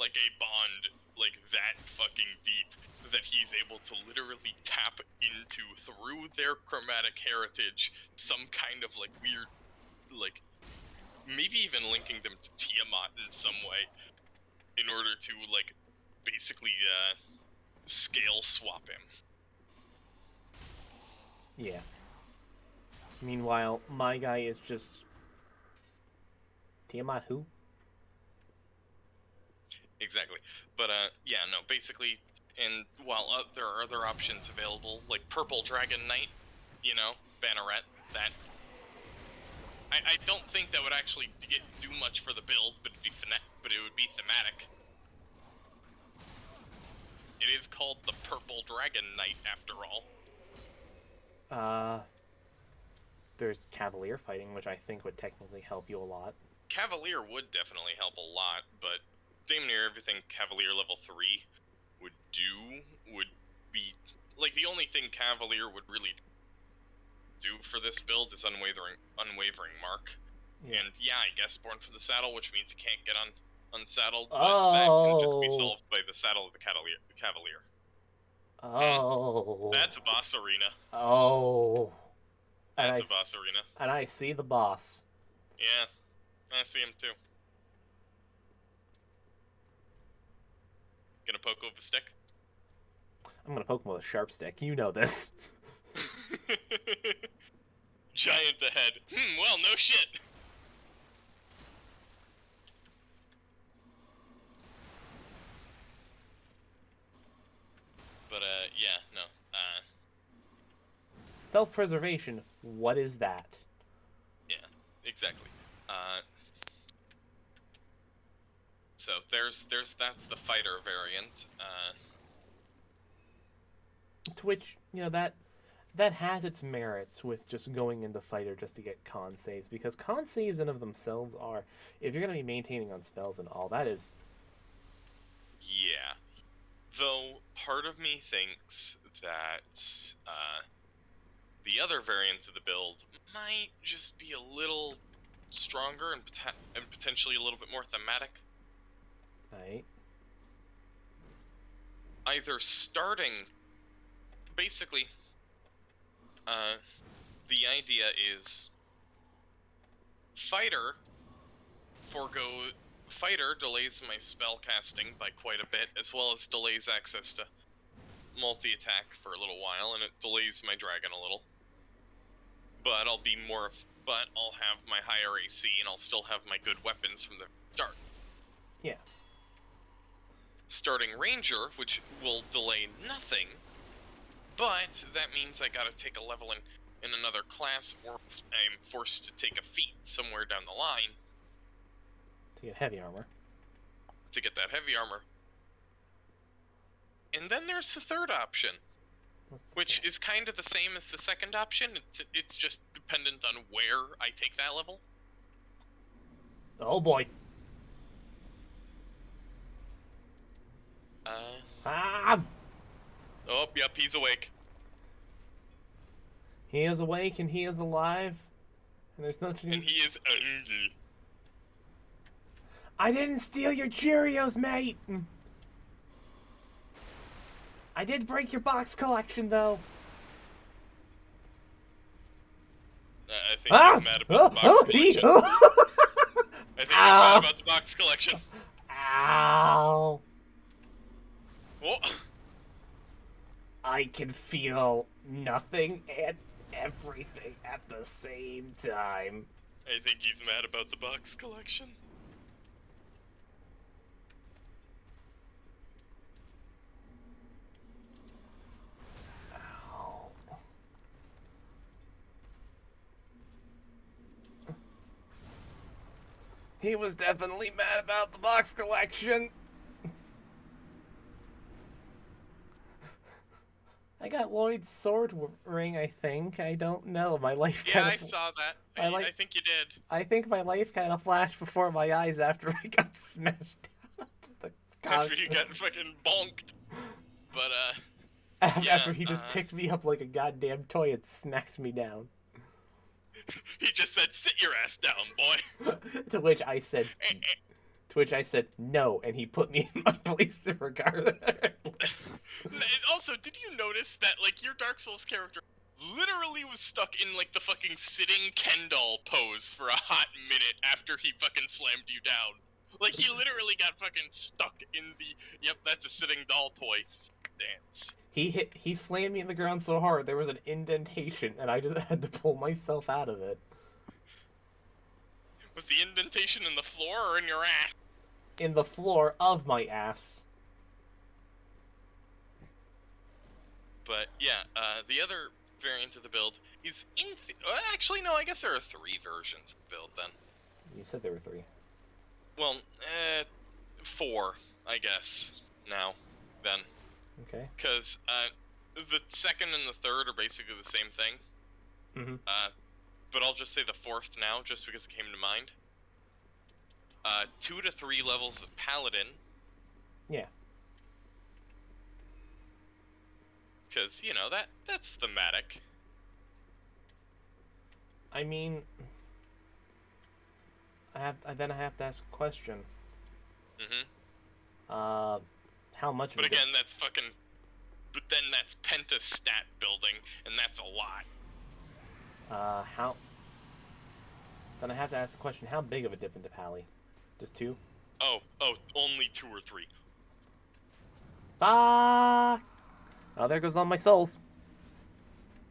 a bond like that fucking deep that he's able to literally tap into through their chromatic heritage some kind of like weird like maybe even linking them to Tiamat in some way in order to like basically scale swap him. Yeah. Meanwhile, my guy is just Tiamat who? Exactly. But yeah, no, basically, and while there are other options available, like Purple Dragon Knight, you know, Banneret, that I don't think that would actually do much for the build, but it would be thematic. It is called the Purple Dragon Knight after all. There's Cavalier fighting, which I think would technically help you a lot. Cavalier would definitely help a lot, but damn near everything Cavalier level 3 would do would be like the only thing Cavalier would really do for this build is unwavering mark. Yeah. And yeah, I guess Born for the Saddle, which means you can't get unsaddled, but Oh. that can just be solved by the saddle of the Cavalier. Oh. That's a boss arena. Oh. That's a boss arena. And I see the boss. Yeah, I see him too. Gonna poke with a stick? I'm gonna poke him with a sharp stick. You know this. Giant ahead. Well, no shit. But, yeah, no. Self-preservation, what is that? Yeah, exactly. So, that's the fighter variant. To which, you know, that has its merits with just going into fighter just to get con saves, because con saves in of themselves are, if you're going to be maintaining on spells and all, that is... Yeah. Though, part of me thinks that, the other variant of the build might just be a little stronger and potentially a little bit more thematic. Right. Either starting... Basically, the idea is Fighter delays my spell casting by quite a bit, as well as delays access to multi-attack for a little while, and it delays my dragon a little. But I'll have my higher AC, and I'll still have my good weapons from the start. Yeah. Starting Ranger, which will delay nothing, but that means I gotta take a level in another class, or I'm forced to take a feat somewhere down the line. To get heavy armor. To get that heavy armor. And then there's the third option, which is kind of the same as the second option. It's just dependent on where I take that level. Oh boy. Oh, yep, he's awake. He is awake and he is alive. And there's nothing... And he is angry. I didn't steal your Cheerios, mate! I did break your box collection, though. I think he's mad about the box collection. I think he's mad about the box collection. Ow! Oh. I can feel nothing and everything at the same time. I think he's mad about the box collection. Ow. He was definitely mad about the box collection. I got Lloyd's sword ring, I think. I don't know. My life Yeah, kind of... I saw that. I think you did. I think my life kind of flashed before my eyes after I got smashed down to the After you got fucking bonked. But, after he just picked me up like a goddamn toy and smacked me down. He just said, "Sit your ass down, boy." To which I said, no, and he put me in my place regardless. Also, did you notice that, like, your Dark Souls character literally was stuck in, like, the fucking sitting Ken doll pose for a hot minute after he fucking slammed you down? Like, he literally got fucking stuck in the, yep, that's a sitting doll toy stance. He slammed me in the ground so hard there was an indentation, and I just had to pull myself out of it. Was the indentation in the floor or in your ass? In the floor of my ass. But yeah, the other variant of the build is actually, no, I guess there are 3 versions of the build then. You said there were 3. Well, 4, I guess, now, then. Okay. Because the second and the third are basically the same thing. Mm-hmm. But I'll just say the 4th now, just because it came to mind. 2 to 3 levels of Paladin. Yeah. Because, you know, that's thematic. I mean, I have to ask a question. Mm-hmm. How much But of it... again, that's fucking... But then that's pentastat building, and that's a lot. Then I have to ask the question, how big of a dip into Pally? Just 2? Oh, only 2 or 3. Ah! Oh, there goes all my souls.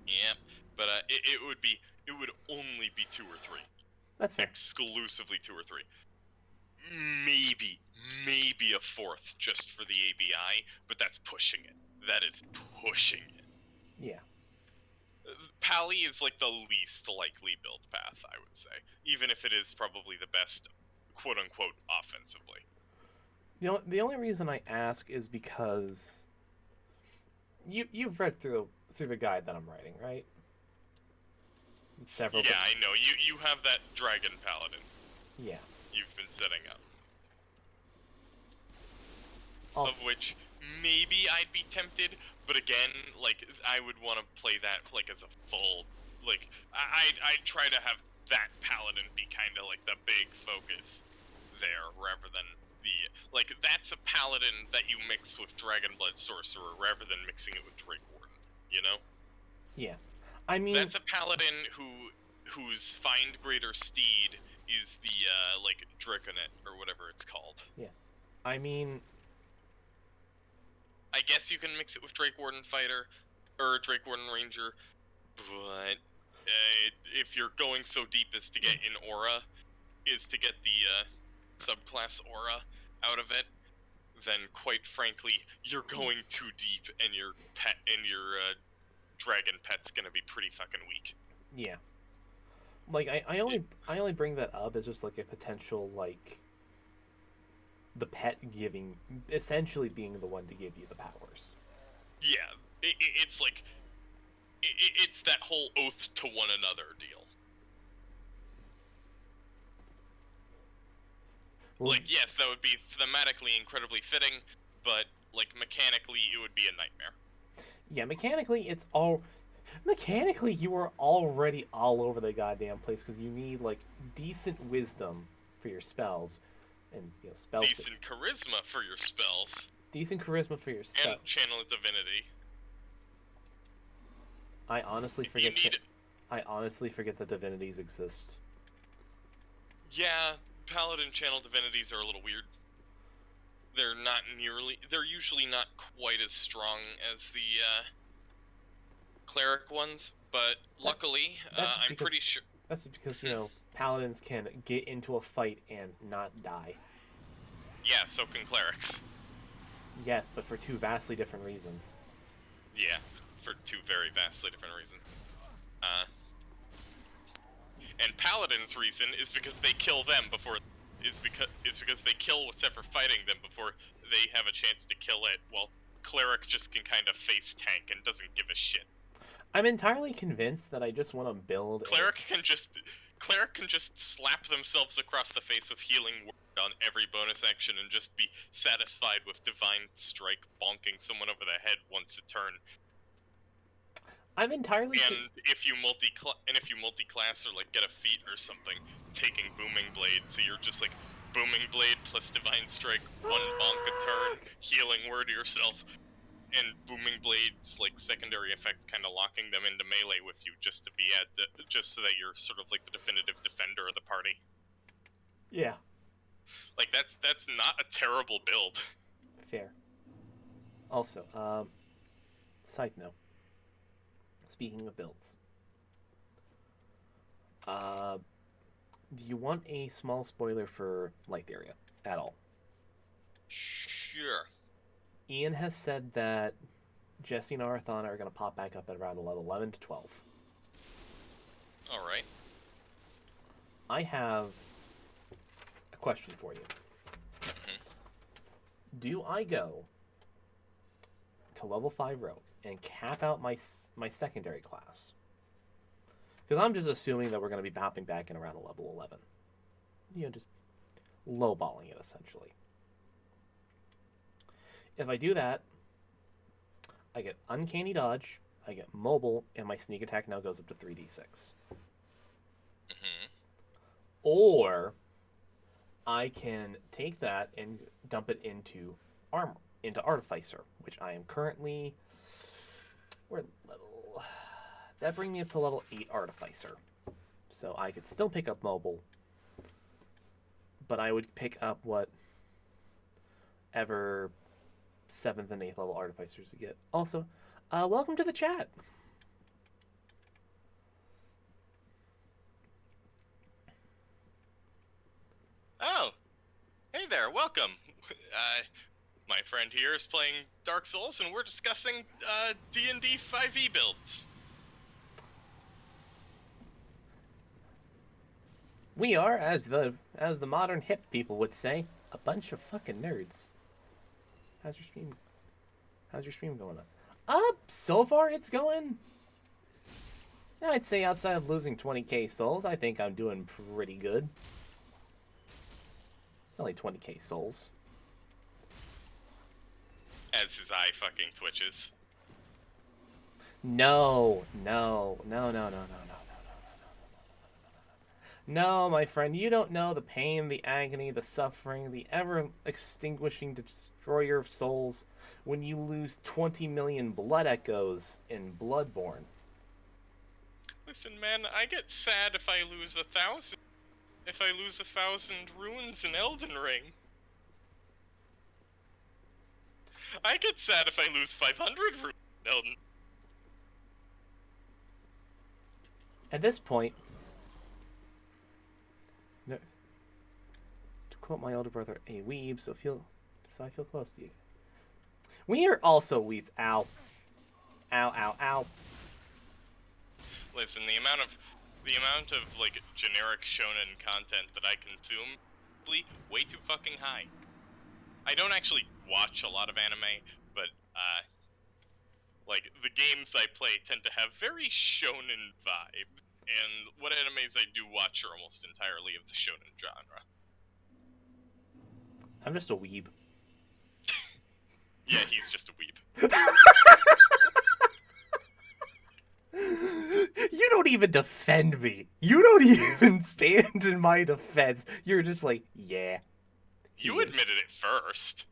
Yeah, but it would only be 2 or 3. That's fair. Exclusively 2 or 3. Maybe a 4th just for the ABI, but that's pushing it. That is pushing it. Yeah. Pally is like the least likely build path, I would say, even if it is probably the best, quote unquote, offensively. The only reason I ask is because you've read through the guide that I'm writing, right? Several. Yeah, I know. You have that dragon paladin. Yeah. You've been setting up. Also, Of which maybe I'd be tempted, but again, like, I would want to play that like as a full, like, I'd try to have that paladin be kind of like the big focus there, rather than the, like, that's a paladin that you mix with Dragonblood Sorcerer rather than mixing it with Drake Warden, you know? yeah. I mean, that's a paladin whose Find Greater Steed is the like Draconet or whatever it's called. Yeah. I mean, I guess you can mix it with Drake Warden Fighter or Drake Warden Ranger, but if you're going so deep as to get in Aura, is to get the subclass Aura out of it, then quite frankly, you're going too deep, and your pet and your dragon pet's gonna be pretty fucking weak. yeah. Like I only bring that up as just like a potential, like, the pet essentially being the one to give you the powers. Yeah, it's like it's that whole oath to one another deal. Well, like, yes, that would be thematically incredibly fitting, but like mechanically, it would be a nightmare. Yeah, mechanically you are already all over the goddamn place because you need, like, decent wisdom for your spells, and, you know, spells. Decent charisma for your spells. Decent charisma for your spells. And channel divinity. I honestly forget that divinities exist. Yeah, paladin channel divinities are a little weird. They're usually not quite as strong as the cleric ones, but luckily, I'm pretty sure. That's just because, you know, paladins can get into a fight and not die. Yeah, so can clerics. Yes, but for 2 vastly different reasons. Yeah, for 2 very vastly different reasons. And paladin's reason is because they kill them before. Is because they kill whatever fighting them before they have a chance to kill it. While cleric just can kind of face tank and doesn't give a shit. I'm entirely convinced that I just want to build. Cleric can just slap themselves across the face with healing word on every bonus action and just be satisfied with divine strike bonking someone over the head once a turn. I'm entirely. And if you multi-class or like get a feat or something, taking Booming Blade, so you're just like Booming Blade plus Divine Strike, one bonk a turn, healing word yourself, and Booming Blade's like secondary effect kind of locking them into melee with you just to be just so that you're sort of like the definitive defender of the party. Yeah. Like that's not a terrible build. Fair. Also, side note. Speaking of builds, do you want a small spoiler for Lytheria at all? Sure. Ian has said that Jesse and Arathana are going to pop back up at around level 11 to 12. All right. I have a question for you. Do I go to level 5 rogue and cap out my secondary class? Because I'm just assuming that we're going to be popping back in around a level 11. You know, just lowballing it, essentially. If I do that, I get Uncanny Dodge, I get Mobile, and my Sneak Attack now goes up to 3d6. Or I can take that and dump it into armor, into Artificer, which I am currently... We're level... That brings me up to level 8 Artificer. So I could still pick up Mobile, but I would pick up whatever 7th and 8th level Artificers you get. Also, welcome to the chat. Oh, hey there, welcome. My friend here is playing Dark Souls, and we're discussing D&D 5e builds. We are, as the modern hip people would say, a bunch of fucking nerds. How's your stream going on? So far it's going. I'd say outside of losing 20k souls, I think I'm doing pretty good. It's only 20k souls. As his eye fucking twitches. No, my friend, you don't know the pain, the agony, the suffering, the ever-extinguishing destroyer of souls when you lose 20 million blood echoes in Bloodborne. Listen, man, I get sad if I lose 1,000. If I lose 1,000 runes in Elden Ring. I get sad if I lose 500 runes in Elden. At this point, no, to quote my older brother, a weeb, so I feel close to you. We are also weebs. Ow. Ow, ow, ow. Listen, the amount of like generic shonen content that I consume, way too fucking high. I don't actually watch a lot of anime, but like the games I play tend to have very shonen vibes, and what animes I do watch are almost entirely of the shonen genre. I'm just a weeb. Yeah, he's just a weeb. You don't even defend me. You don't even stand in my defense. You're just like, yeah. You admitted it first.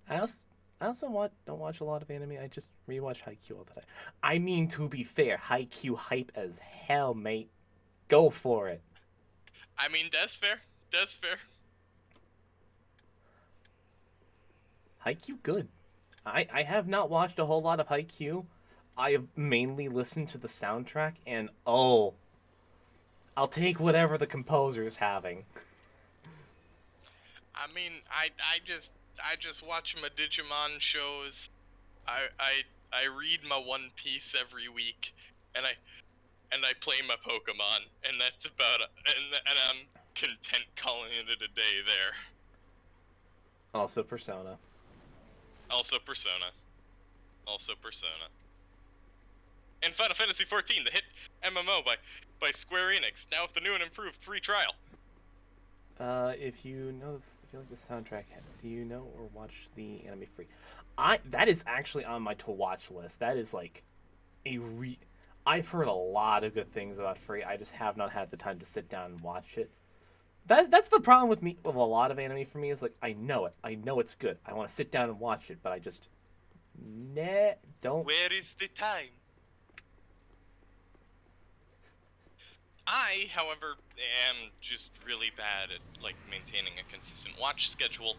I also don't watch a lot of anime. I just rewatch Haikyuu all the time. I mean, to be fair, Haikyuu hype as hell, mate. Go for it. I mean, that's fair. That's fair. Haikyuu good. I have not watched a whole lot of Haikyuu. I have mainly listened to the soundtrack, and I'll take whatever the composer is having. I mean, I just watch my Digimon shows. I read my One Piece every week, and I play my Pokemon, and that's about it. And I'm content calling it a day there. Also Persona. Also Persona. And Final Fantasy XIV, the hit MMO by Square Enix, now with the new and improved free trial. If you like the soundtrack, do you know or watch the anime free? That is actually on my to watch list. That is like I've heard a lot of good things about Free. I just have not had the time to sit down and watch it. That's the problem with me with a lot of anime for me is like I know it. I know it's good. I want to sit down and watch it, but I just don't. Where is the time? I, however, am just really bad at like maintaining a consistent watch schedule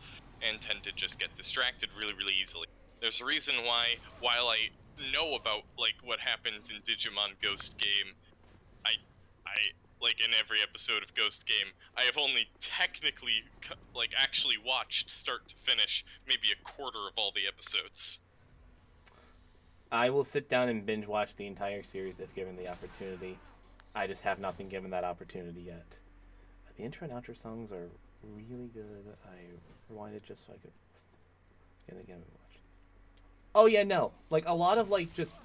and tend to just get distracted really, really easily. There's a reason why, while I know about like what happens in Digimon Ghost Game, I like in every episode of Ghost Game, I have only technically like actually watched start to finish maybe a quarter of all the episodes. I will sit down and binge watch the entire series if given the opportunity. I just have not been given that opportunity yet. The intro and outro songs are really good. I rewinded just so I could get it again and watch. Oh yeah, no. Like a lot of like just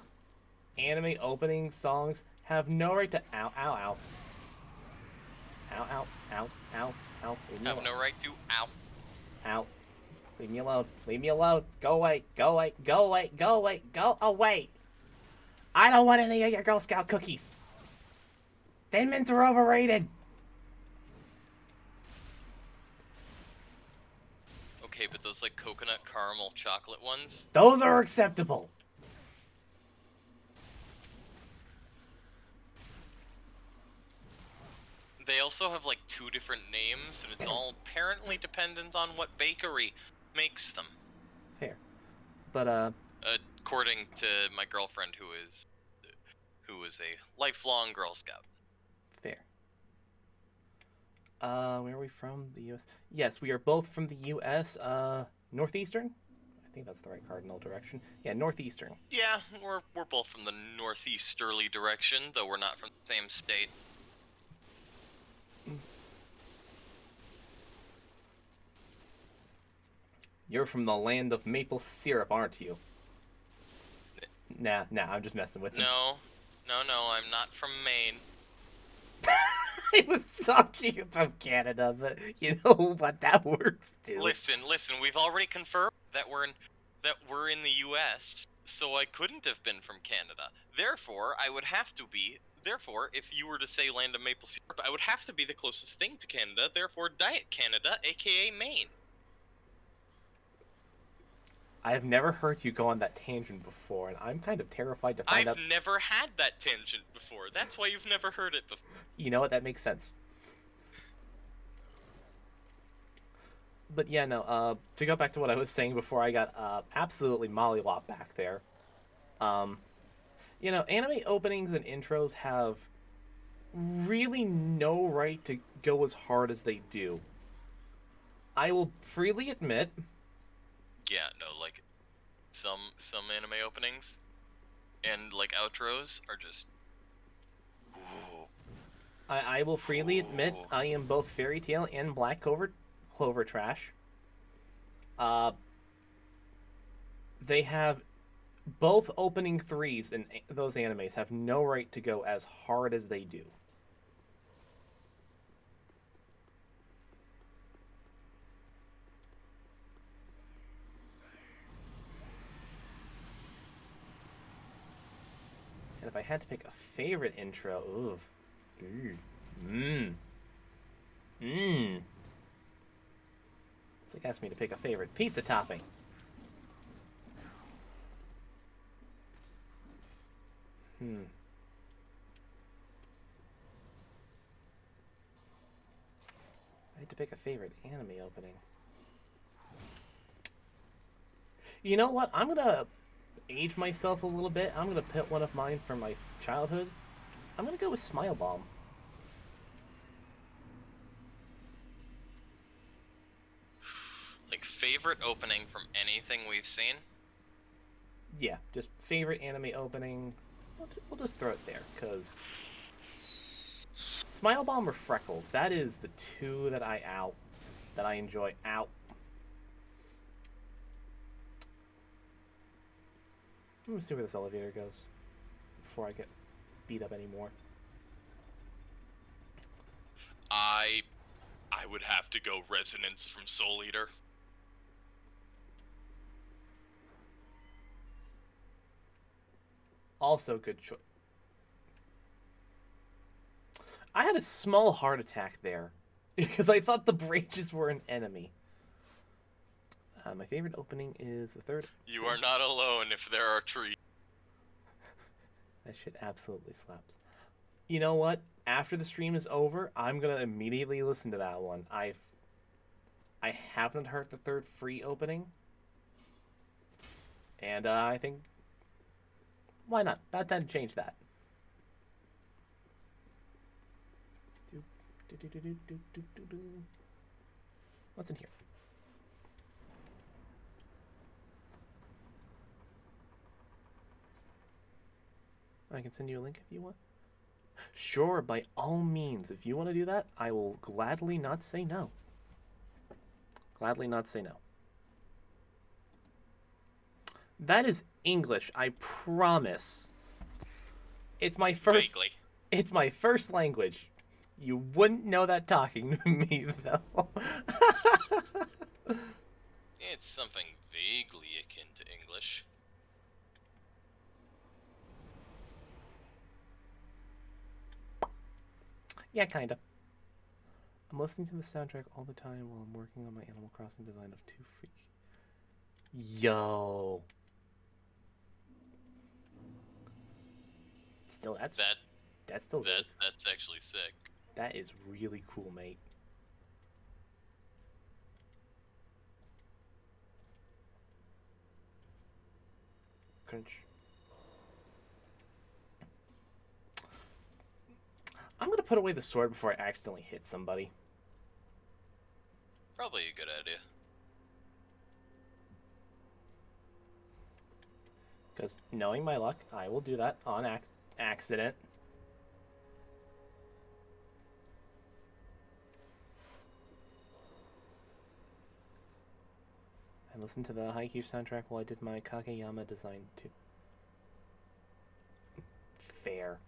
anime opening songs have no right to ow ow ow. Ow ow ow ow ow. Have no right to ow. Ow. Leave me alone. Leave me alone. Go away. Go away. Go away. Go away. Go away. I don't want any of your Girl Scout cookies. Thin Mints are overrated. Okay, but those like coconut caramel chocolate ones. Those are acceptable. They also have like 2 different names, and it's all apparently dependent on what bakery makes them. Fair. But According to my girlfriend, who is a lifelong Girl Scout. fair. Where are we from? The U.S. Yes, we are both from the U.S. Northeastern. I think that's the right cardinal direction. Yeah, northeastern. Yeah, we're both from the northeasterly direction, though we're not from the same state. You're from the land of maple syrup, aren't you? Nah, I'm just messing with him. No, I'm not from Maine. I was talking about Canada, but you know what? That works too. Listen, we've already confirmed that we're in the U.S., so I couldn't have been from Canada. Therefore, if you were to say land of maple syrup, I would have to be the closest thing to Canada. Therefore, Diet Canada, aka Maine. I've never heard you go on that tangent before, and I'm kind of terrified to find out. I've never had that tangent before. That's why you've never heard it before. You know what? That makes sense. But yeah, no. To go back to what I was saying before, I got absolutely mollywopped back there. You know, anime openings and intros have really no right to go as hard as they do. I will freely admit. Yeah, no, like some anime openings and like outros are just. Ooh. I will freely admit I am both Fairy Tail and Black Clover trash. They have both opening threes in those animes have no right to go as hard as they do. And if I had to pick a favorite intro, ooh. It's like asking me to pick a favorite pizza topping. I had to pick a favorite anime opening. You know what? I'm gonna age myself a little bit. I'm gonna put one of mine from my childhood. I'm gonna go with Smile Bomb. Like favorite opening from anything we've seen? Yeah, just favorite anime opening. We'll just throw it there, because Smile Bomb or Freckles, that is the two that I enjoy. I'm gonna see where this elevator goes before I get beat up anymore. I would have to go Resonance from Soul Eater. Also good choice. I had a small heart attack there because I thought the branches were an enemy. My favorite opening is the third. You are not alone if there are trees. That shit absolutely slaps. You know what? After the stream is over, I'm gonna immediately listen to that one. I haven't heard the third free opening, and I think why not? About time to change that. What's in here? I can send you a link if you want. Sure, by all means. If you want to do that, I will gladly not say no. Gladly not say no. That is English, I promise. It's my first. Vaguely. It's my first language. You wouldn't know that talking to me, though. It's something vaguely akin to English. Yeah, kinda. I'm listening to the soundtrack all the time while I'm working on my Animal Crossing design of 2 Freak. Yo. Still, that's still good. That's actually sick. That is really cool, mate. Crunch. I'm gonna put away the sword before I accidentally hit somebody. Probably a good idea. Because knowing my luck, I will do that on accident. I listened to the Haikyuu soundtrack while I did my Kageyama design too. Fair.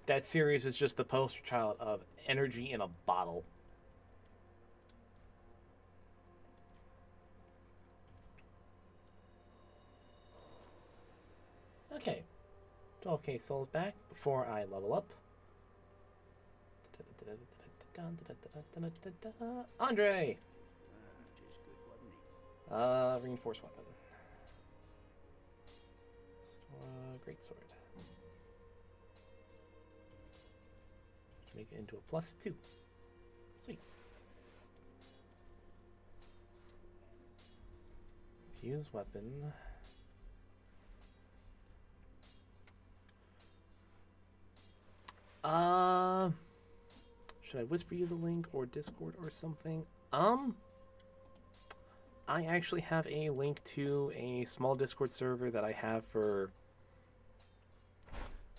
That series is just the poster child of energy in a bottle. Okay. 12k souls back before I level up. Andre! Reinforced weapon. Great sword. Make it into a +2. Sweet. Fuse weapon. Should I whisper you the link or Discord or something? I actually have a link to a small Discord server that I have for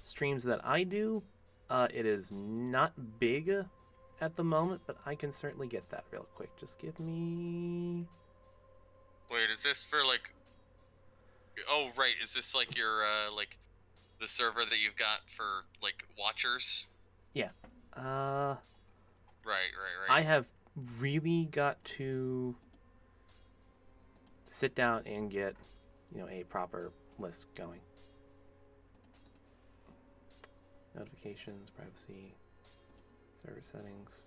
streams that I do. It is not big at the moment, but I can certainly get that real quick. Just give me... Wait, is this for like... Oh, right, is this like your, like, the server that you've got for, like, watchers? Yeah. Right. I have really got to sit down and get, a proper list going. Notifications, privacy, server settings.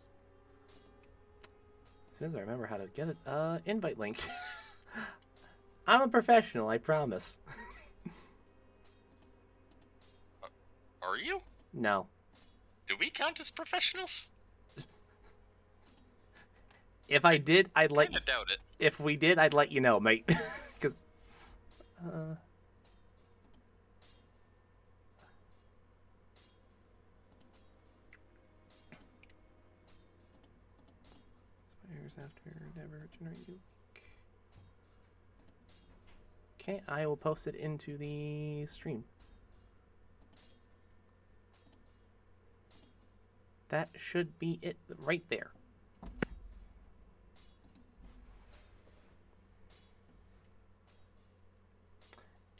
As soon as I remember how to get it, invite link. I'm a professional, I promise. Are you? No. Do we count as professionals? If I did, I'd let I doubt it. If we did, I'd let you know, mate. Because, Spires after never generate you. Okay, I will post it into the stream. That should be it right there.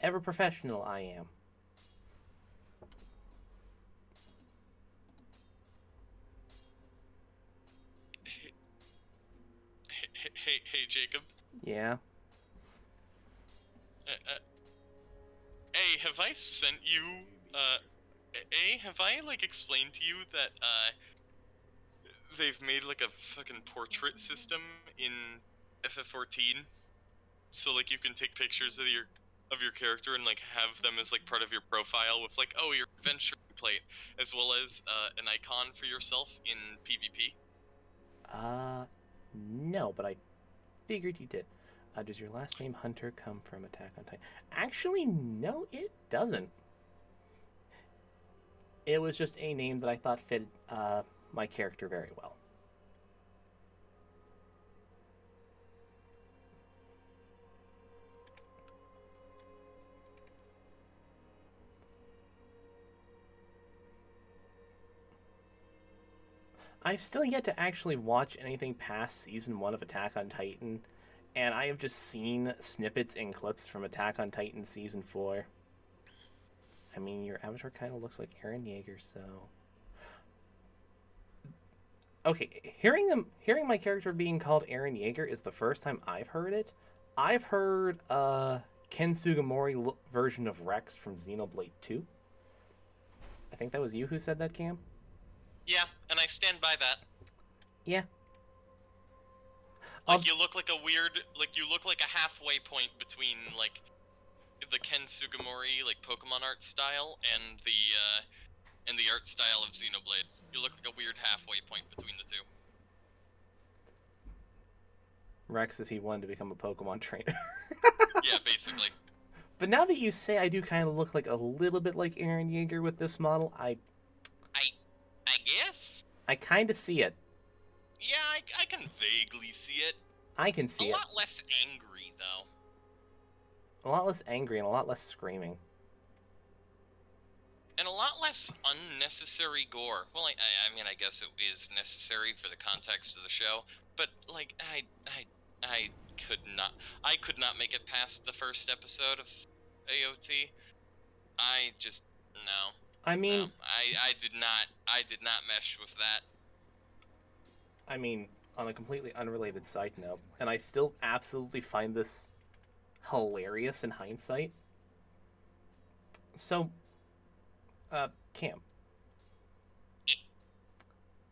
Ever professional I am. Hey, Yeah. A, have I sent you, have I, like, explained to you that, they've made, like, a fucking portrait system in FF14? So, like, you can take pictures of your character and, like, have them as, like, part of your profile with, like, oh, your adventure plate, as well as, an icon for yourself in PvP. No, but I figured you did. Does your last name Hunter come from Attack on Titan? Actually, no, it doesn't. It was just a name that I thought fit my character very well. I've still yet to actually watch anything past season 1 of Attack on Titan, and I have just seen snippets and clips from Attack on Titan season 4. I mean, your avatar kind of looks like Eren Yeager, so... Okay, hearing my character being called Eren Yeager is the first time I've heard it. I've heard Ken Sugimori version of Rex from Xenoblade 2. I think that was you who said that, Cam? Yeah, and I stand by that. Yeah. Like, you look like a weird, like, you look like a halfway point between, like, the Ken Sugimori, like, Pokemon art style and the art style of Xenoblade. You look like a weird halfway point between the two. Rex if he wanted to become a Pokemon trainer. Yeah, basically. But now that you say I do kind of look like a little bit like Eren Yeager with this model, I guess? I kind of see it. Yeah, I can vaguely see it. I can see it. A lot less angry, though. A lot less angry and a lot less screaming. And a lot less unnecessary gore. Well, I mean, I guess it is necessary for the context of the show, but, like, I could not make it past the first episode of AOT. I just, no. I mean, no, I did not mesh with that. I mean, on a completely unrelated side note, and I still absolutely find this hilarious in hindsight. So, Cam,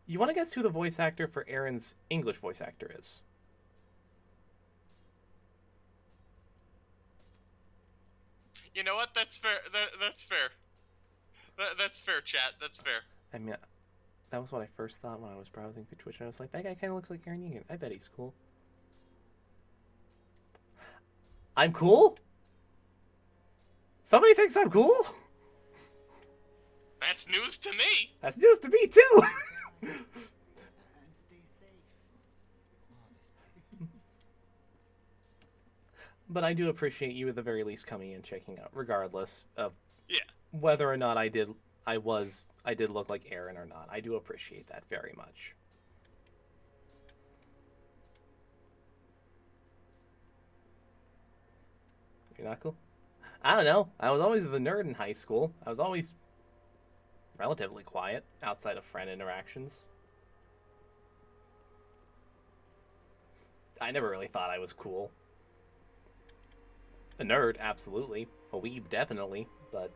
you want to guess who the voice actor for Eren's English voice actor is? You know what? That's fair. That's fair. That's fair, chat. That's fair. I mean, that was what I first thought when I was browsing through Twitch, and I was like, that guy kind of looks like Eren Yeager. I bet he's cool. I'm cool? Somebody thinks I'm cool? That's news to me. That's news to me, too! But I do appreciate you at the very least coming and checking out, regardless of whether or not I did look like Eren or not. I do appreciate that very much. You're not cool? I don't know. I was always the nerd in high school. I was always relatively quiet outside of friend interactions. I never really thought I was cool. A nerd, absolutely. A weeb, definitely. But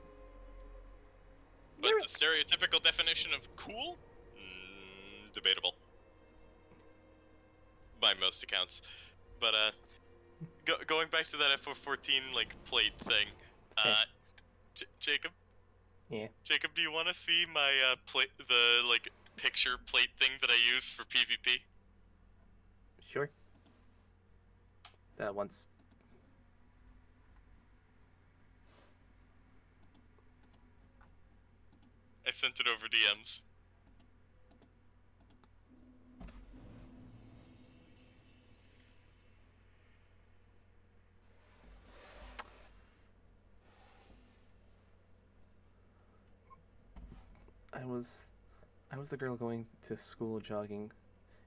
the stereotypical definition of cool? Debatable. By most accounts. But, going back to that FF14, like, plate thing. Jacob? Yeah. Jacob, do you want to see my, picture plate thing that I use for PvP? Sure. That once... I sent it over DMs. I was the girl going to school jogging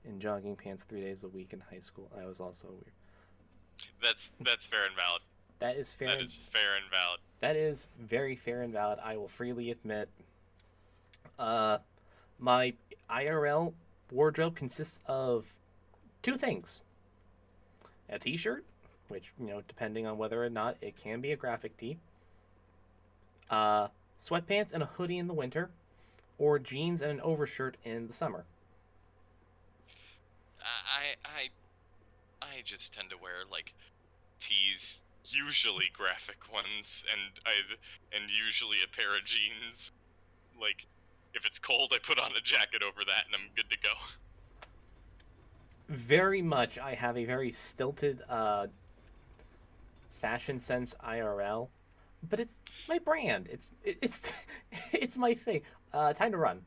in jogging pants 3 days a week in high school. I was also weird. That's fair and valid. That is fair. That is fair and valid. That is very fair and valid. I will freely admit. My IRL wardrobe consists of two things: a t-shirt which, depending on whether or not it can be a graphic tee. Sweatpants and a hoodie in the winter, or jeans and an overshirt in the summer. I just tend to wear like tees, usually graphic ones, and usually a pair of jeans. Like, if it's cold, I put on a jacket over that, and I'm good to go. Very much, I have a very stilted fashion sense IRL, but it's my brand. It's it's my thing. Time to run.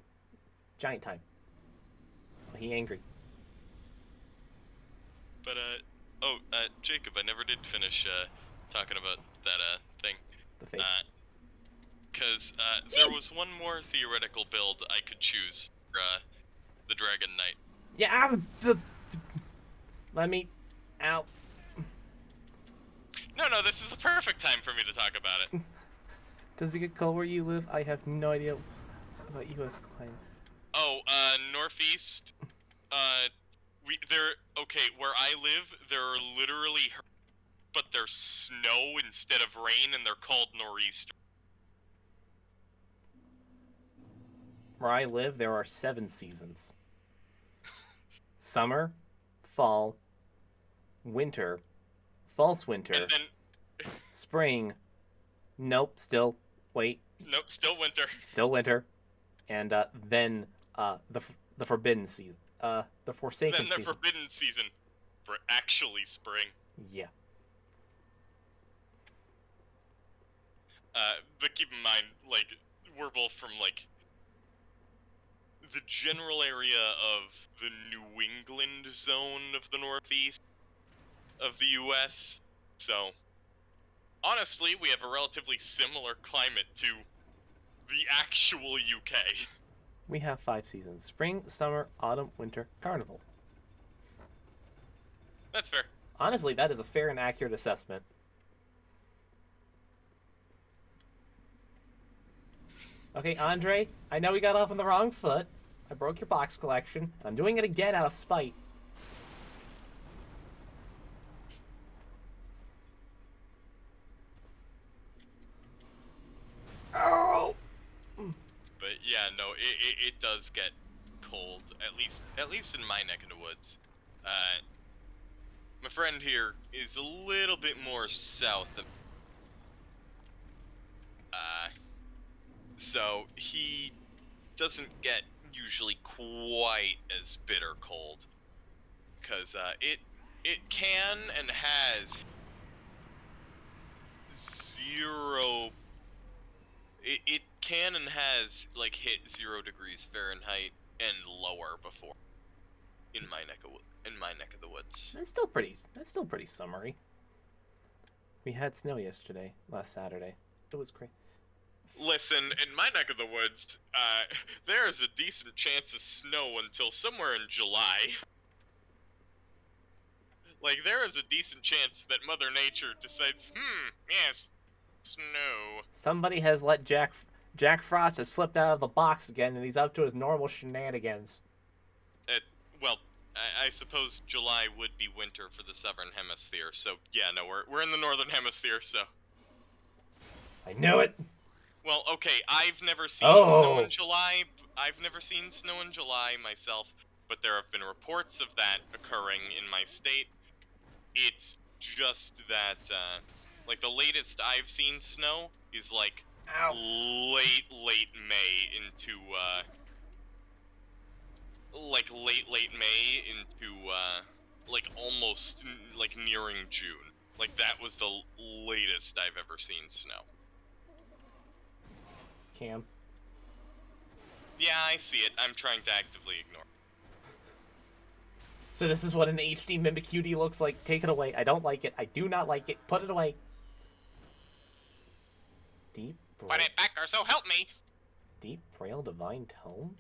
Giant time. Oh, he angry. But Jacob, I never did finish talking about that thing. The face. Because there was one more theoretical build I could choose for the Dragon Knight. Yeah, let me out. No, this is the perfect time for me to talk about it. Does it get cold where you live? I have no idea about U.S. climate. Oh, northeast. Where I live, there are literally, but there's snow instead of rain, and they're called nor'easter. Where I live, there are 7 seasons. Summer, fall, winter, false winter, And then, spring, nope, still, wait, nope, still winter. still winter, and then the forbidden season, the forsaken Then the season. forbidden season, for actually spring. Yeah. But keep in mind, like, we're both from, like, the general area of the New England zone of the Northeast of the U.S., so honestly, we have a relatively similar climate to the actual UK. We have 5 seasons: spring, summer, autumn, winter, carnival. That's fair. Honestly, that is a fair and accurate assessment. Okay, Andre, I know we got off on the wrong foot. I broke your box collection, and I'm doing it again out of spite. Oh! But yeah, no, it does get cold, at least in my neck of the woods. My friend here is a little bit more south of, so he doesn't get usually quite as bitter cold, because it can and has zero. It can and has like hit 0 degrees Fahrenheit and lower before in my neck of the woods. That's still pretty summery. We had snow yesterday, last Saturday. It was crazy. Listen, in my neck of the woods, there is a decent chance of snow until somewhere in July. Like, there is a decent chance that Mother Nature decides, yes, snow. Somebody has let Jack Frost has slipped out of the box again, and he's up to his normal shenanigans. Well, I suppose July would be winter for the Southern Hemisphere, so yeah, no, we're in the Northern Hemisphere, so. I knew it! Well, okay, I've never seen snow in July. I've never seen snow in July myself, but there have been reports of that occurring in my state. It's just that, like, the latest I've seen snow is, like, late May into, late May into, like, almost, like, nearing June. Like, that was the latest I've ever seen snow. Cam. Yeah, I see it. I'm trying to actively ignore. So this is what an HD Mimikyu looks like. Take it away. I don't like it. I do not like it. Put it away. Deep Put braille. it back or so help me! Deep braille divine tome?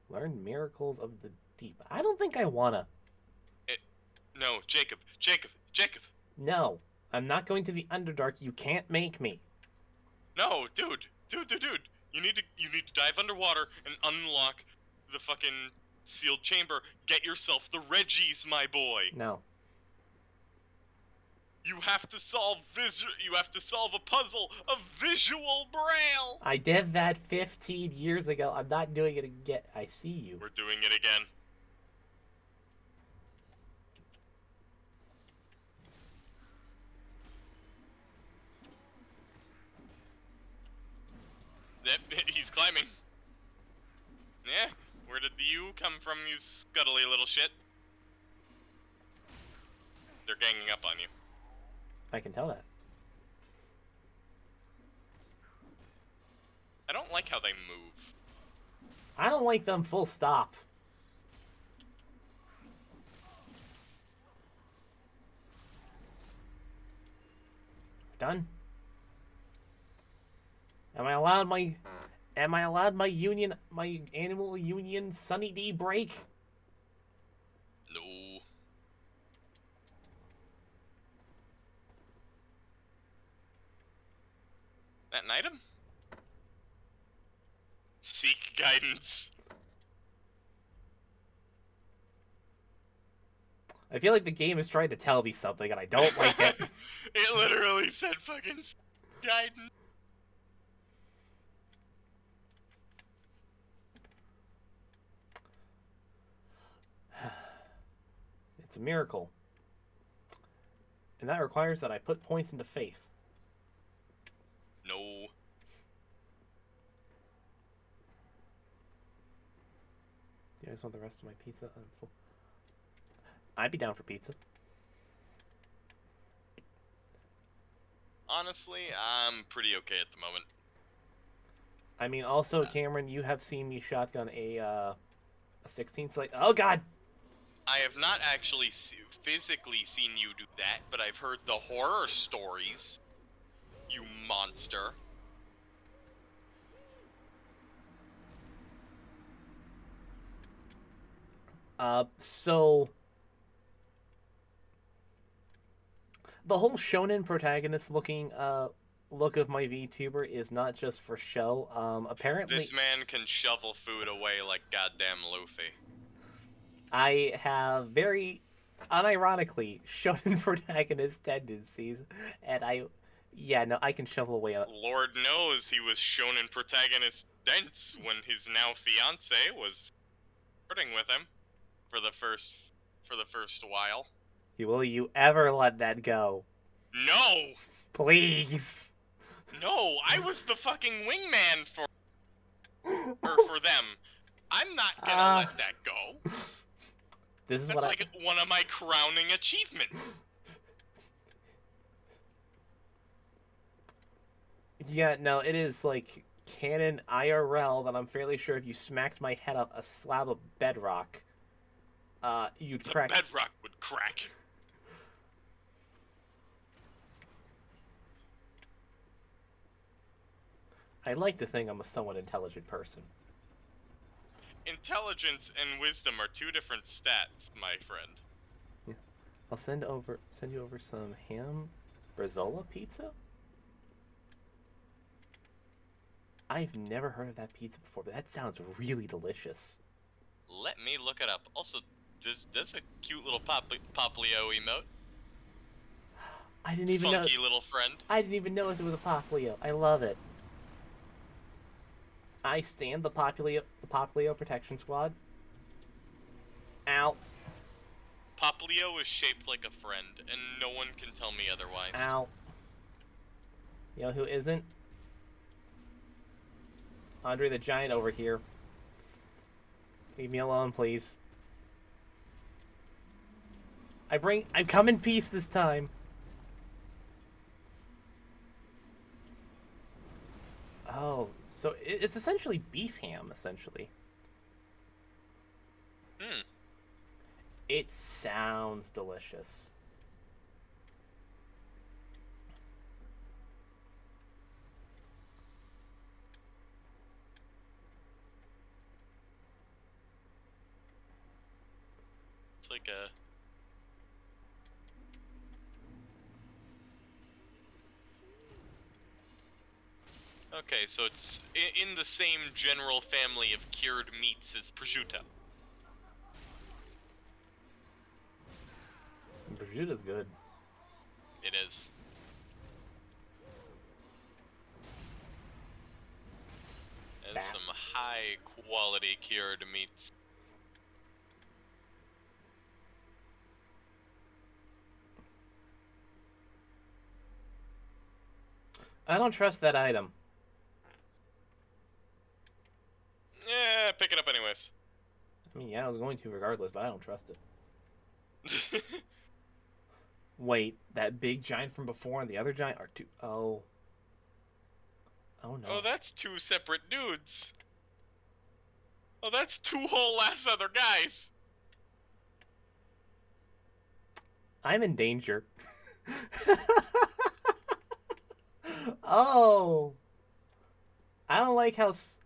Learn miracles of the deep. I don't think I wanna. No, Jacob. No. I'm not going to the Underdark. You can't make me. No, dude. You need to dive underwater and unlock the fucking Sealed chamber. Get yourself the Reggies, my boy. No. You have to solve a puzzle of visual braille. I did that 15 years ago. I'm not doing it again. I see you. We're doing it again. Yep, he's climbing. Yeah, where did you come from, you scuttly little shit? They're ganging up on you. I can tell that. I don't like how they move. I don't like them full stop. Done. Am I allowed my annual union Sunny D break? No. That an item? Seek guidance. I feel like the game is trying to tell me something and I don't like it. It literally said fucking guidance. It's a miracle. And that requires that I put points into faith. No. You guys want the rest of my pizza? I'm full. I'd be down for pizza. Honestly, I'm pretty okay at the moment. I mean, also, Cameron, you have seen me shotgun a 16 slate. Oh, God! I have not actually physically seen you do that, but I've heard the horror stories. You monster. So... The whole shonen protagonist looking, look of my VTuber is not just for show. Apparently... This man can shovel food away like goddamn Luffy. I have very unironically shonen protagonist tendencies, and I can shovel away on it. Lord knows he was shonen protagonist dense when his now fiance was flirting with him for the first while. Will you ever let that go? No! Please! No, I was the fucking wingman for them. I'm not gonna let that go. This is That's what like one of my crowning achievements. Yeah, no, it is like canon IRL that I'm fairly sure if you smacked my head up a slab of bedrock, you'd crack. The bedrock would crack. I like to think I'm a somewhat intelligent person. Intelligence and wisdom are two different stats, my friend. Yeah. I'll send you over some ham Brazola pizza. I've never heard of that pizza before, but that sounds really delicious. Let me look it up. Also, does a cute little Poplio emote. I didn't even know. Funky little friend. I didn't even notice it was a Poplio. I love it. I stand the Poplio Protection Squad. Ow. Poplio is shaped like a friend, and no one can tell me otherwise. Ow. You know who isn't? Andre the Giant over here. Leave me alone, please. I come in peace this time. Oh, so it's essentially beef ham, essentially. It sounds delicious. It's like a... Okay, so it's in the same general family of cured meats as prosciutto. Prosciutto's good. It is. And Bat. some high quality cured meats. I don't trust that item. Yeah, pick it up anyways. I mean, yeah, I was going to regardless, but I don't trust it. Wait, that big giant from before and the other giant are two... Oh. Oh, no. Oh, that's two separate dudes. Oh, that's two whole ass other guys. I'm in danger. Oh. I don't like how... is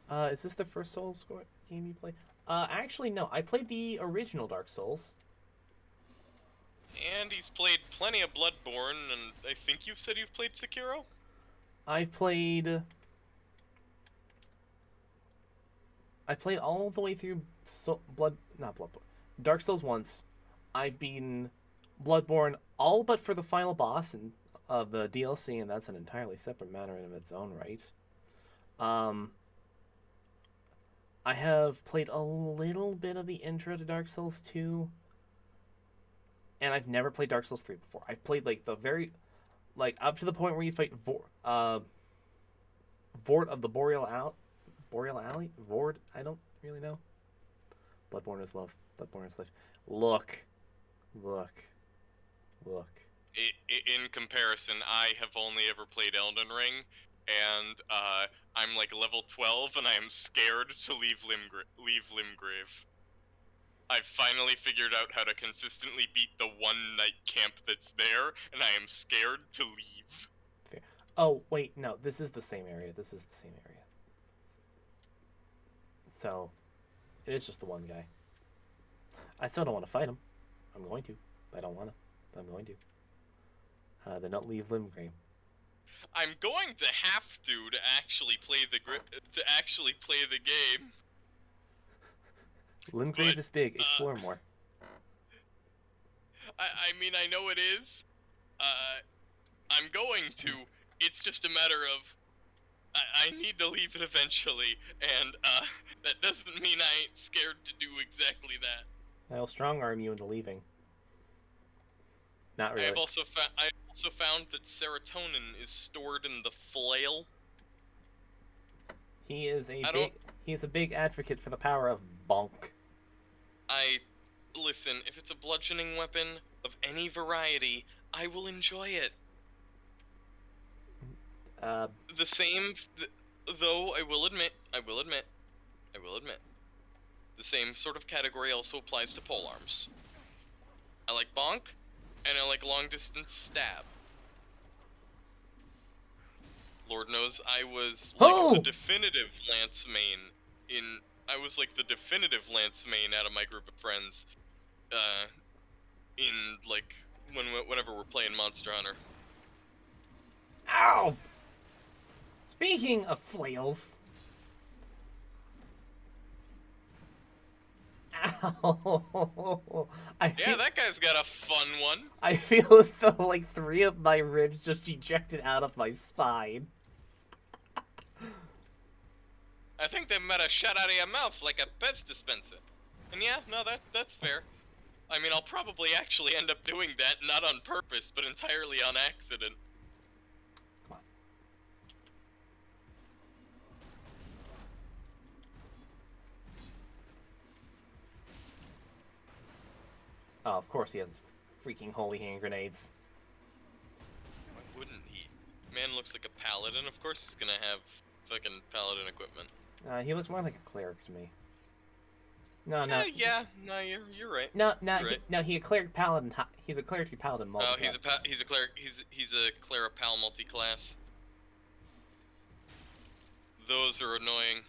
this the first Souls game you play? Actually, no. I played the original Dark Souls. And he's played plenty of Bloodborne, and I think you've said you've played Sekiro? I played all the way through not Bloodborne. Dark Souls once. I've beaten Bloodborne all but for the final boss of the DLC, and that's an entirely separate matter in its own right. I have played a little bit of the intro to Dark Souls 2, and I've never played Dark Souls 3 before. I've played like the very up to the point where you fight Vort of the Boreal Alley? Vord? I don't really know. Bloodborne is love. Bloodborne is life. Look. In comparison, I have only ever played Elden Ring, and I'm like level 12, and I am scared to leave Limgrave. I've finally figured out how to consistently beat the one night camp that's there, and I am scared to leave. Fair. Oh, wait, no, this is the same area. So, it is just the one guy. I still don't want to fight him. I'm going to, but I don't want to. But I'm going to. Then don't leave Limgrave. I'm going to have to actually play the game. Limgrave is big. Explore more. I mean, I know it is. I'm going to. It's just a matter of I need to leave it eventually, and that doesn't mean I ain't scared to do exactly that. I'll strong arm you into leaving. Not really. I also found that serotonin is stored in the flail. He is a big advocate for the power of bonk. Listen, if it's a bludgeoning weapon of any variety, I will enjoy it. Though I will admit, the same sort of category also applies to polearms. I like bonk, and I like long distance stab. Lord knows I was like the definitive lance main out of my group of friends, whenever we're playing Monster Hunter. Ow! Speaking of flails. Ow! That guy's got a fun one. I feel as though like 3 of my ribs just ejected out of my spine. I think they might have shot out of your mouth like a Pez dispenser. And yeah, no, that's fair. I mean, I'll probably actually end up doing that, not on purpose, but entirely on accident. Come on. Oh, of course he has freaking holy hand grenades. Why wouldn't he? Man looks like a paladin, of course he's gonna have fucking paladin equipment. He looks more like a cleric to me. No, you're right. No, You're right. he's a cleric paladin. He's a cleric paladin multi. Oh, he's a cleric. He's a cleripal multi-class. Those are annoying.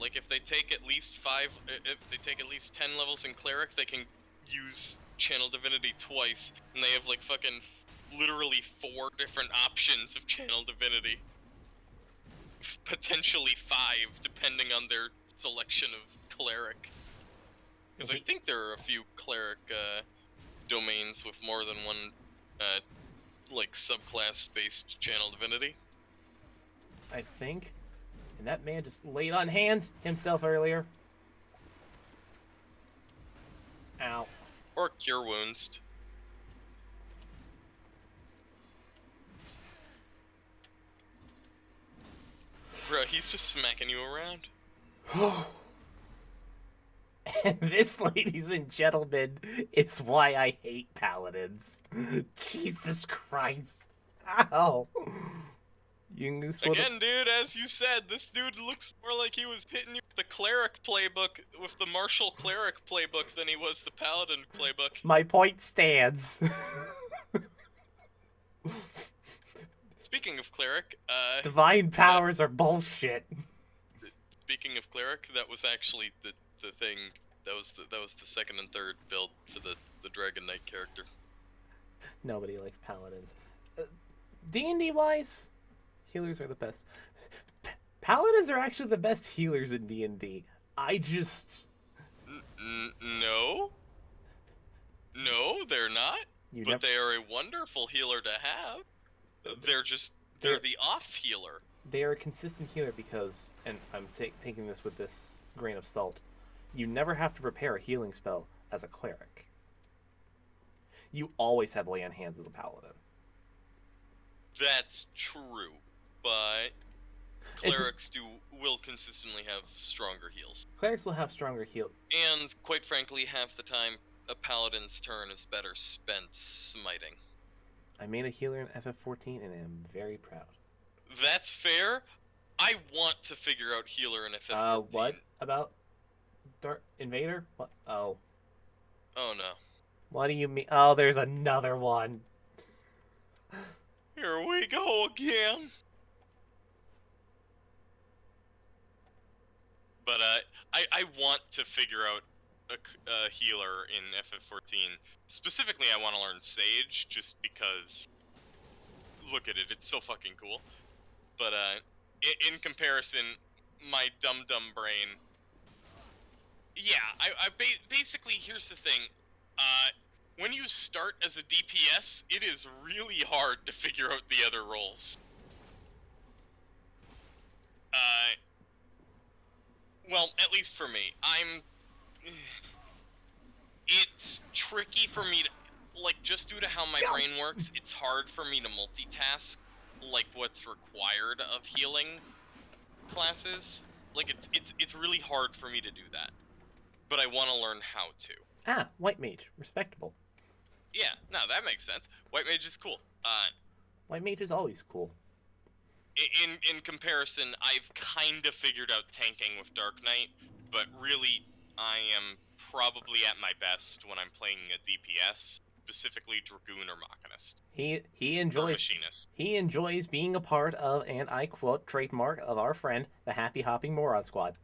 Like if they take at least 10 levels in cleric, they can use channel divinity twice, and they have like fucking literally 4 different options of channel divinity. Potentially 5, depending on their selection of cleric. Because I think there are a few cleric domains with more than one, like, subclass-based channel divinity. I think. And that man just laid on hands himself earlier. Ow. Or cure wounds. Bro, he's just smacking you around. And this, ladies and gentlemen, is why I hate paladins. Jesus Christ. Ow. Again, dude, as you said, this dude looks more like he was hitting you with the cleric playbook, with the martial cleric playbook, than he was the paladin playbook. My point stands. Speaking of cleric, Divine powers are bullshit. speaking of cleric, that was actually the thing. That was the second and third build for the Dragon Knight character. Nobody likes paladins. D&D wise, healers are the best. Paladins are actually the best healers in D&D. I just... No, they're not. But they are a wonderful healer to have. They're the off healer. They are a consistent healer because, and I'm taking this with this grain of salt, you never have to prepare a healing spell as a cleric. You always have lay on hands as a paladin. That's true, but clerics will consistently have stronger heals. Clerics will have stronger heal. And quite frankly, half the time, a paladin's turn is better spent smiting. I made a healer in FF14 and am very proud. That's fair. I want to figure out healer in FF14. What about Dark Invader? What? Oh. Oh no. What do you mean? Oh, there's another one. Here we go again. But I want to figure out a healer in FF14. Specifically, I want to learn Sage, just because. Look at it, it's so fucking cool. But in comparison, my dumb brain. Yeah, I basically, here's the thing. When you start as a DPS, it is really hard to figure out the other roles. Well, at least for me. It's tricky for me to, like, just due to how my brain works, it's hard for me to multitask, like, what's required of healing classes. Like, it's really hard for me to do that. But I want to learn how to. Ah, White Mage. Respectable. Yeah, no, that makes sense. White Mage is cool. White Mage is always cool. In comparison, I've kind of figured out tanking with Dark Knight, but really, I am probably at my best when I'm playing a DPS, specifically Dragoon or Machinist. He enjoys Machinist. He enjoys being a part of, and I quote, trademark of our friend, the Happy Hopping Moron Squad.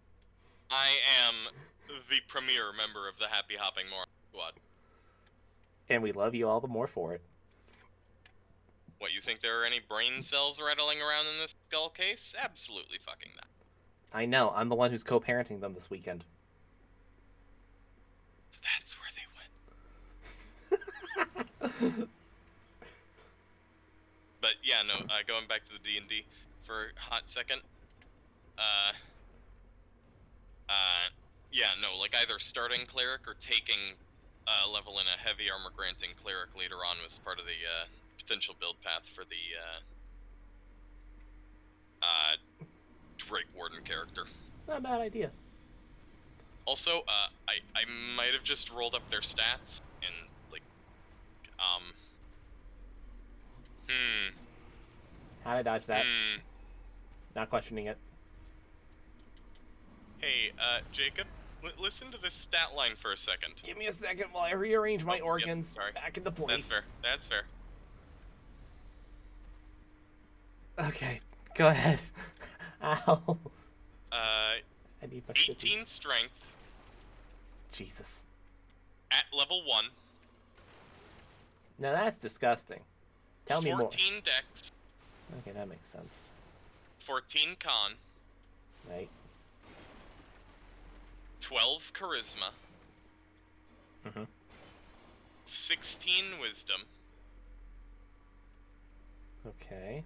I am the premier member of the Happy Hopping Moron Squad. And we love you all the more for it. What, you think there are any brain cells rattling around in this skull case? Absolutely fucking not. I know, I'm the one who's co-parenting them this weekend. That's where they went. But yeah, no, going back to the D&D for a hot second. Yeah, no, like either starting cleric or taking level in a heavy armor granting cleric later on was part of the potential build path for the Drake Warden character. It's not a bad idea. Also, I might have just rolled up their stats and like, How'd I dodge that? Not questioning it. Hey, Jacob, listen to this stat line for a second. Give me a second while I rearrange my organs sorry. back into place. That's fair. That's fair. Okay, go ahead. Ow. I need my 18 strength. Jesus. At level 1. Now that's disgusting. Tell me more. 14 dex. Okay, that makes sense. 14 con. Right. 12 charisma. Mhm. 16 wisdom, Okay.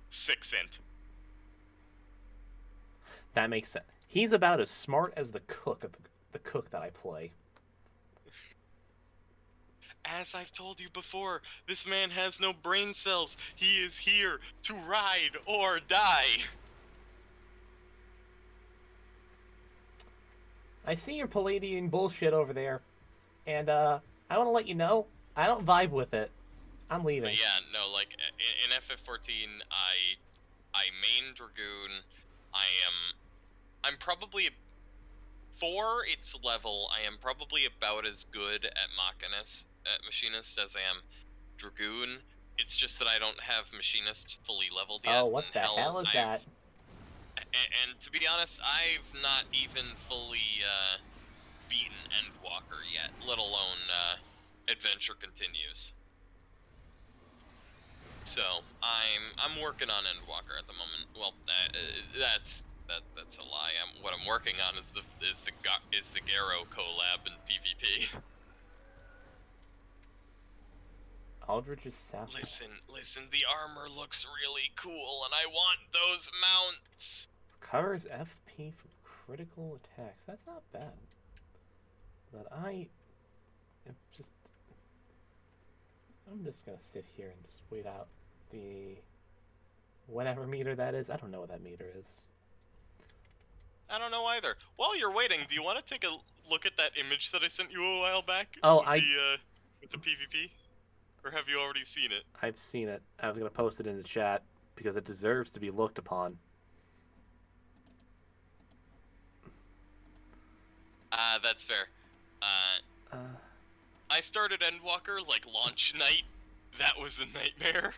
6 int. That makes sense. He's about as smart as the cook of the cook that I play. As I've told you before, this man has no brain cells. He is here to ride or die. I see your Palladian bullshit over there, and I want to let you know I don't vibe with it. I'm leaving. But yeah, no, like in FF14, I main Dragoon. I'm probably for its level. I am probably about as good at Machinist as I am Dragoon. It's just that I don't have Machinist fully leveled yet. Oh, what and the hell is that? And to be honest, I've not even fully beaten Endwalker yet, let alone Adventure Continues. So I'm working on Endwalker at the moment. Well, that's a lie. What I'm working on is the Garrow collab in PvP. Aldrich's sapphire. Listen. The armor looks really cool, and I want those mounts. Covers FP from critical attacks. That's not bad. But I'm just gonna sit here and just wait out the whatever meter that is. I don't know what that meter is. I don't know either. While you're waiting, do you want to take a look at that image that I sent you a while back? Oh, with the PvP? Or have you already seen it? I've seen it. I was gonna post it in the chat because it deserves to be looked upon. That's fair. I started Endwalker like launch night. That was a nightmare.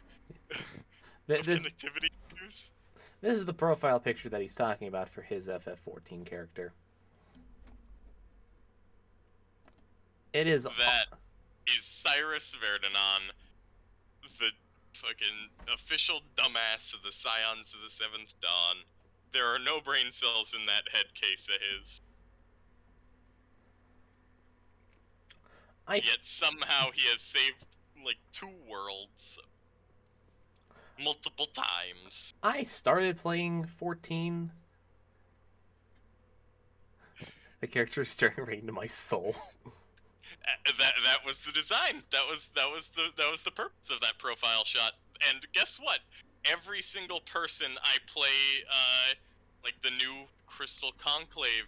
This Connectivity issues. This is the profile picture that he's talking about for his FF14 character. It is... That is Cyrus Verdanon, the fucking official dumbass of the Scions of the Seventh Dawn. There are no brain cells in that head case of his. Yet somehow he has saved, like, 2 worlds. Multiple times. I started playing 14. The character is staring right into my soul. That was the design. That was the purpose of that profile shot. And guess what? Every single person I play, like the new Crystal Conclave,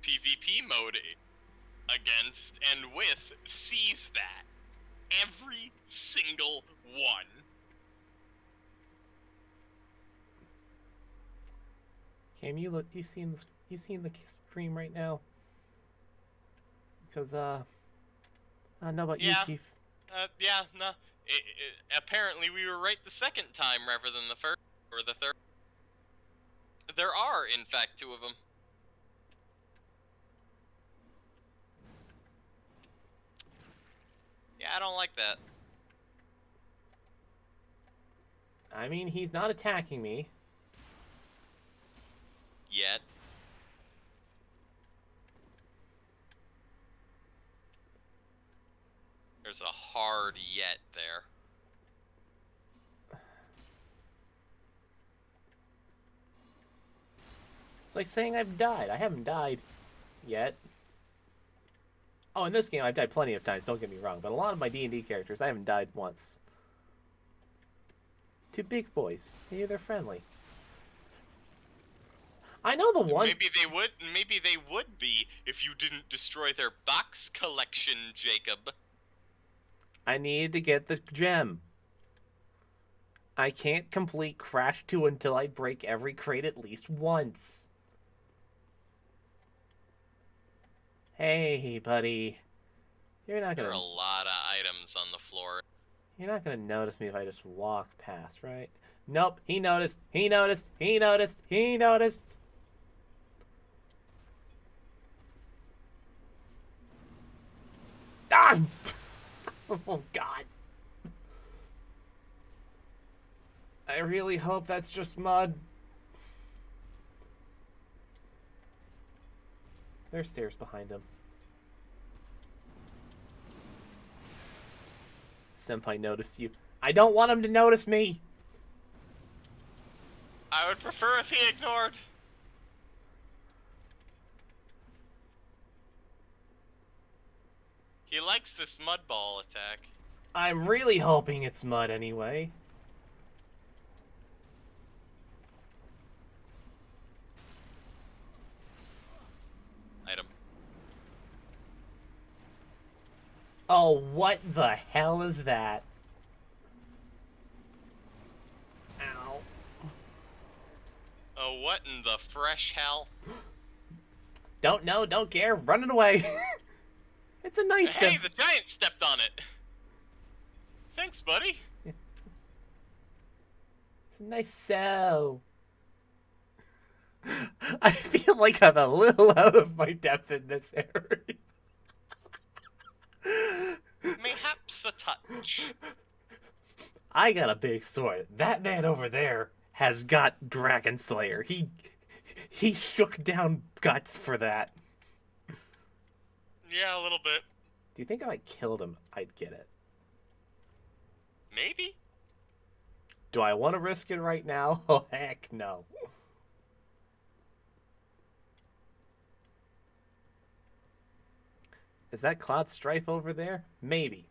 PvP mode against and with sees that. Every single one. Cam, you seen the stream right now? Because I don't know about you, Chief. Yeah, no. Apparently we were right the second time rather than the first or the third. There are, in fact, 2 of them. Yeah, I don't like that. I mean, he's not attacking me. Yet. There's a hard yet there. It's like saying I've died. I haven't died yet. Oh, in this game I've died plenty of times, don't get me wrong, but a lot of my D&D characters I haven't died once. 2 big boys. Maybe they're friendly. I know the one... Maybe they would be if you didn't destroy their box collection, Jacob. I need to get the gem. I can't complete Crash 2 until I break every crate at least once. Hey, buddy. You're not gonna... There are a lot of items on the floor. You're not gonna notice me if I just walk past, right? Nope, he noticed. He noticed. He noticed. He noticed. Ah! Oh, God. I really hope that's just mud. There's stairs behind him. Senpai noticed you. I don't want him to notice me. I would prefer if he ignored. He likes this mud ball attack. I'm really hoping it's mud anyway. Item. Oh, what the hell is that? Ow. Oh, what in the fresh hell? Don't know, don't care, run it away. It's a nice Hey, the giant stepped on it. Thanks, buddy. It's a nice cell. I feel like I'm a little out of my depth in this area. Mayhaps a touch. I got a big sword. That man over there has got Dragon Slayer. He shook down guts for that. Yeah, a little bit. Do you think if I killed him, I'd get it? Maybe? Do I want to risk it right now? Oh, heck no. Is that Cloud Strife over there? Maybe.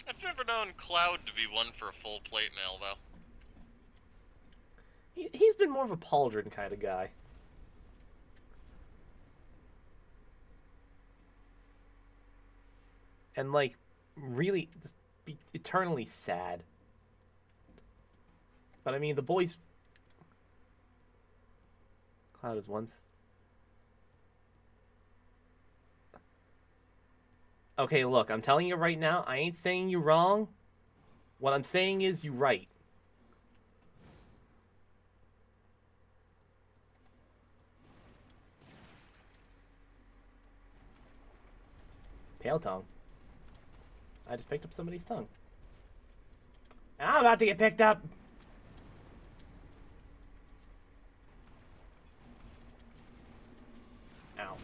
I've never known Cloud to be one for a full plate mail, though. He's been more of a pauldron kind of guy. And, like, really just be eternally sad. But, I mean, the boys... Cloud is once... Okay, look, I'm telling you right now, I ain't saying you wrong. What I'm saying is you right. Tail tongue. I just picked up somebody's tongue. And I'm about to get picked up. Ow.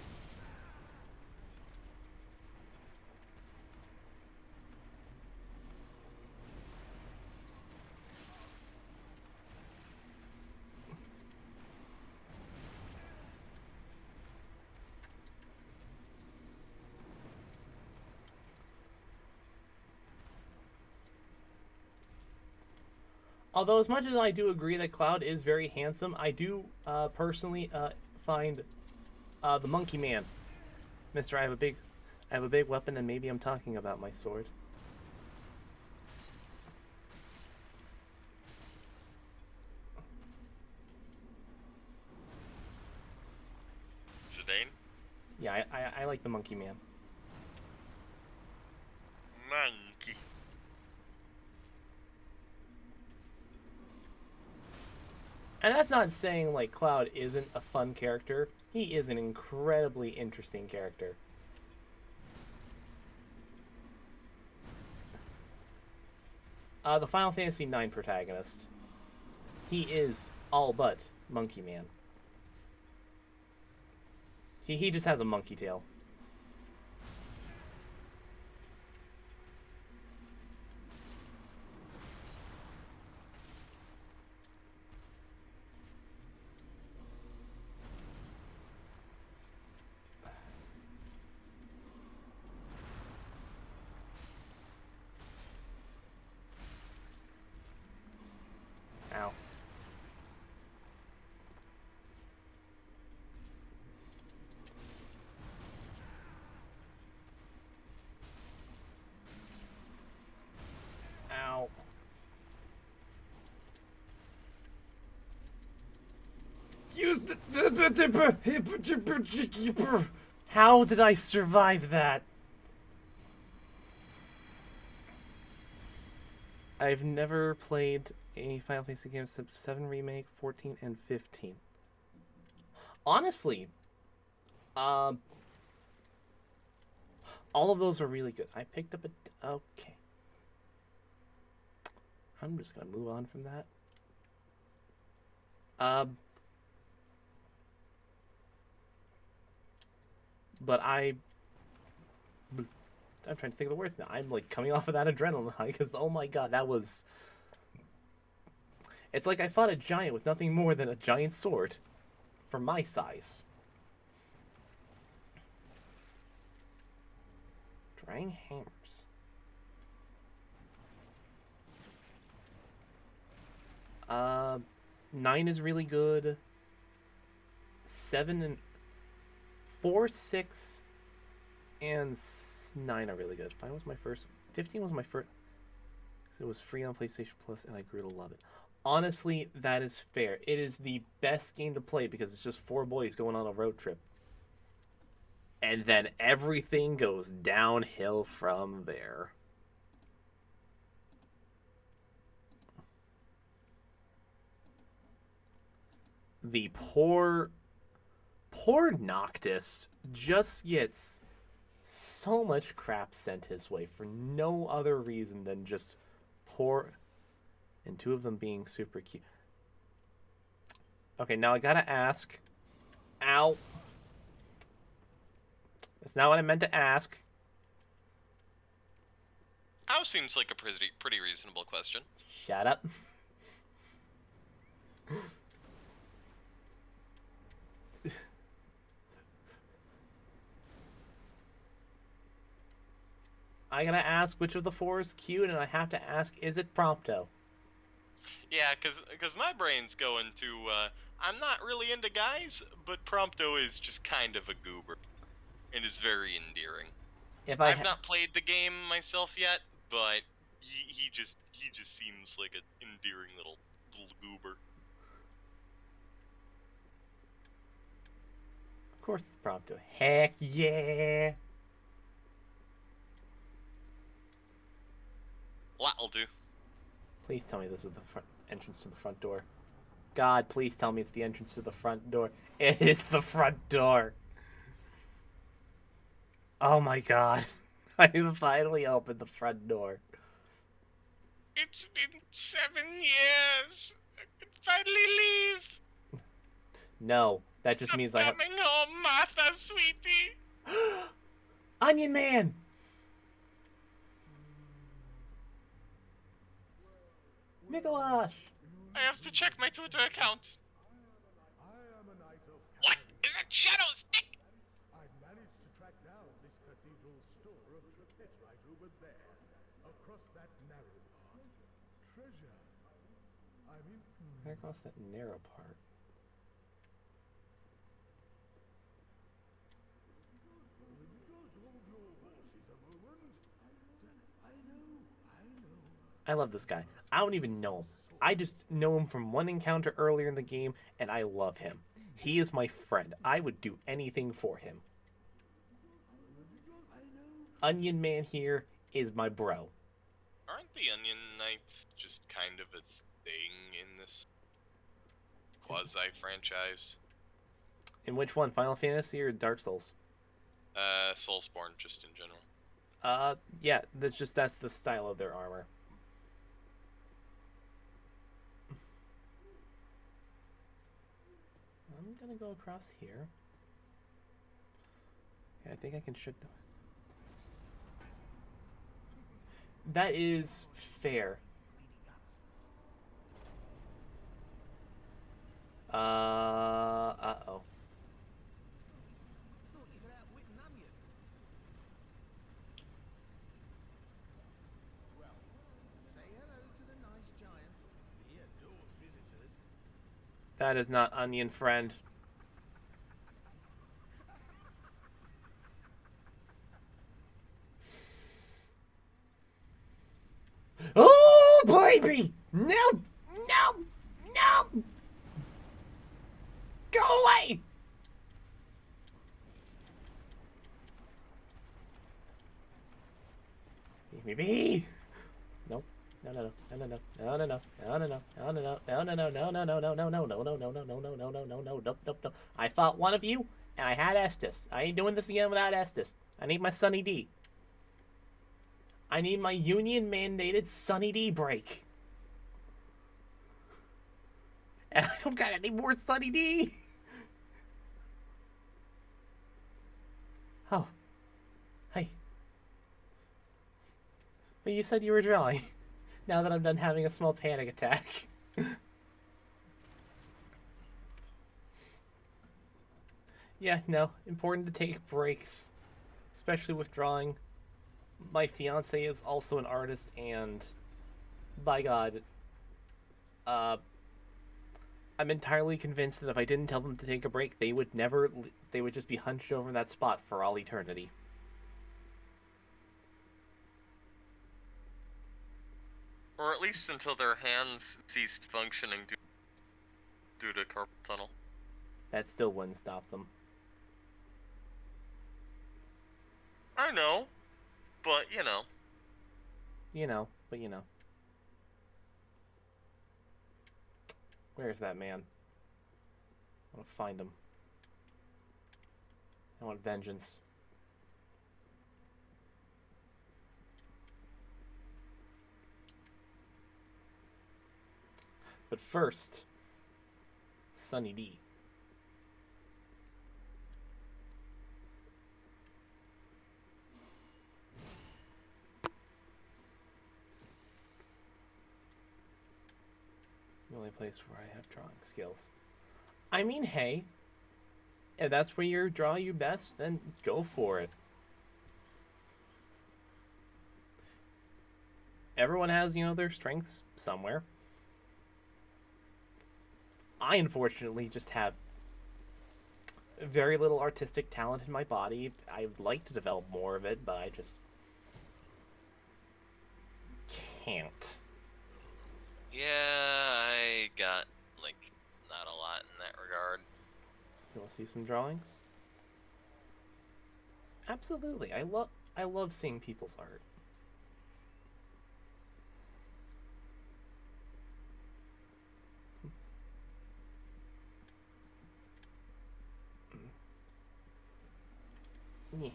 Although, as much as I do agree that Cloud is very handsome, I do personally find the Monkey Man. Mister, I have a big weapon, and maybe I'm talking about my sword. Zidane? Yeah, I like the Monkey Man. Monkey. And that's not saying, like, Cloud isn't a fun character. He is an incredibly interesting character. The Final Fantasy IX protagonist. He is all but Monkey Man. He just has a monkey tail. Ow. Ow. Use the... How did I survive that? I've never played any Final Fantasy games except 7 Remake, 14, and 15. Honestly, all of those are really good. I picked up a... Okay. I'm just going to move on from that. But I'm trying to think of the words now. I'm like coming off of that adrenaline high because oh my god, that was. It's like I fought a giant with nothing more than a giant sword, for my size. Drying hammers. 9 is really good. 7 and 4, 6, and 9 are really good. 5 was my first. 15 was my first. It was free on PlayStation Plus, and I grew to love it. Honestly, that is fair. It is the best game to play because it's just 4 boys going on a road trip. And then everything goes downhill from there. The poor Noctis just gets so much crap sent his way for no other reason than just poor, and 2 of them being super cute. Okay, now I gotta ask. Ow. That's not what I meant to ask. How seems like a pretty reasonable question. Shut up. I gotta ask which of the 4 is cute, and I have to ask, is it Prompto? Yeah, cause my brain's going to, I'm not really into guys, but Prompto is just kind of a goober, and is very endearing. If I've not played the game myself yet, but he just seems like an endearing little goober. Of course it's Prompto. Heck yeah! That'll do. Please tell me this is the entrance to the front door. God, please tell me it's the entrance to the front door. It is the front door. Oh my god. I finally opened the front door. It's been 7 years. I can finally leave. No, that just means I have... Coming home, Martha, sweetie. Onion Man! Mikolash! I have to check my Twitter account. What is that shadow stick? I managed to track down this cathedral's store of trinkets right over there, across that narrow part. Treasure. I mean, Right across that narrow part. just hold your horses a moment. I know. I love this guy. I don't even know him. I just know him from one encounter earlier in the game, and I love him. He is my friend. I would do anything for him. Onion Man here is my bro. Aren't the Onion Knights just kind of a thing in this quasi-franchise? In which one? Final Fantasy or Dark Souls? Soulsborne, just in general. Yeah, that's the style of their armor. I'm gonna go across here. Yeah, I think I should. That is fair. Uh-oh. That is not Onion Friend. Oh, baby! No! No! No! Go away! Leave me be! Nope. No. I fought one of you, and I had Estus. I ain't doing this again without Estus. I need my Sunny D. I need my union-mandated Sunny D break. And I don't got any more Sunny D. Oh. Hey. But you said you were drawing. Now that I'm done having a small panic attack. Yeah, no, important to take breaks, especially with drawing. My fiance is also an artist, and by God, uh, I'm entirely convinced that if I didn't tell them to take a break, they would never. They would just be hunched over in that spot for all eternity. Or at least until their hands ceased functioning due to carpal tunnel. That still wouldn't stop them. I know, but you know. You know, but you know. Where's that man? I want to find him. I want vengeance. But first, Sunny D. The only place where I have drawing skills. I mean, hey, if that's where you draw your best, then go for it. Everyone has, their strengths somewhere. I unfortunately just have very little artistic talent in my body. I would like to develop more of it, but I just can't. Yeah, I got, not a lot in that regard. You want to see some drawings? Absolutely. I love seeing people's art. Yeah.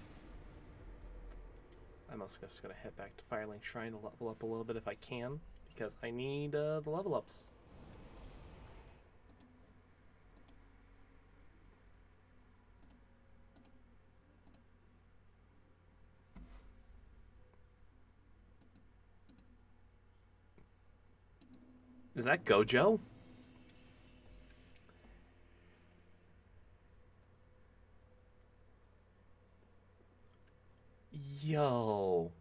I'm also just gonna head back to Firelink Shrine to level up a little bit if I can, because I need the level ups. Is that Gojo? Yo.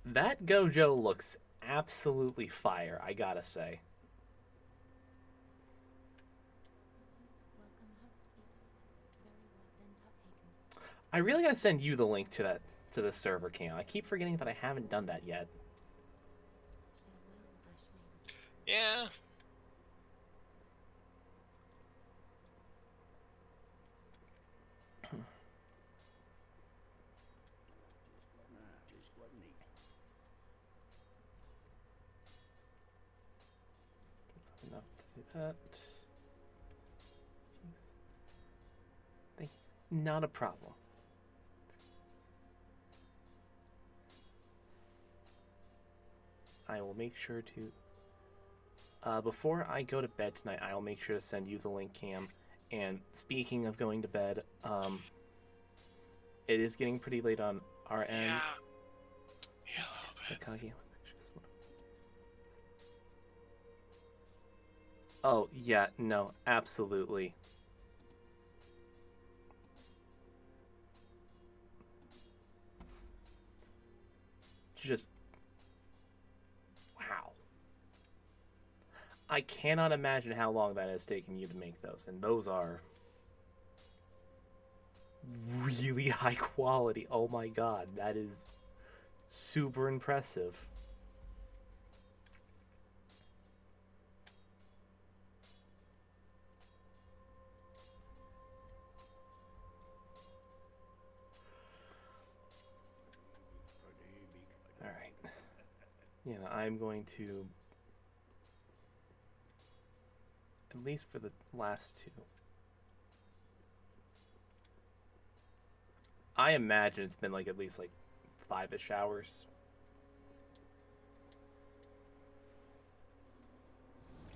That Gojo looks absolutely fire, I gotta say. I really gotta send you the link to this server, Cam. I keep forgetting that I haven't done that yet. Yeah. Enough to do that. Not a problem. I will make sure to... before I go to bed tonight, I'll make sure to send you the link, Cam. And speaking of going to bed, it is getting pretty late on our ends. Yeah, a little bit. Oh, yeah, no, absolutely. Just... wow. I cannot imagine how long that has taken you to make those, and those are really high quality. Oh my god, that is super impressive. Alright. Yeah, I'm going to, at least for the last two, I imagine it's been at least 5-ish hours.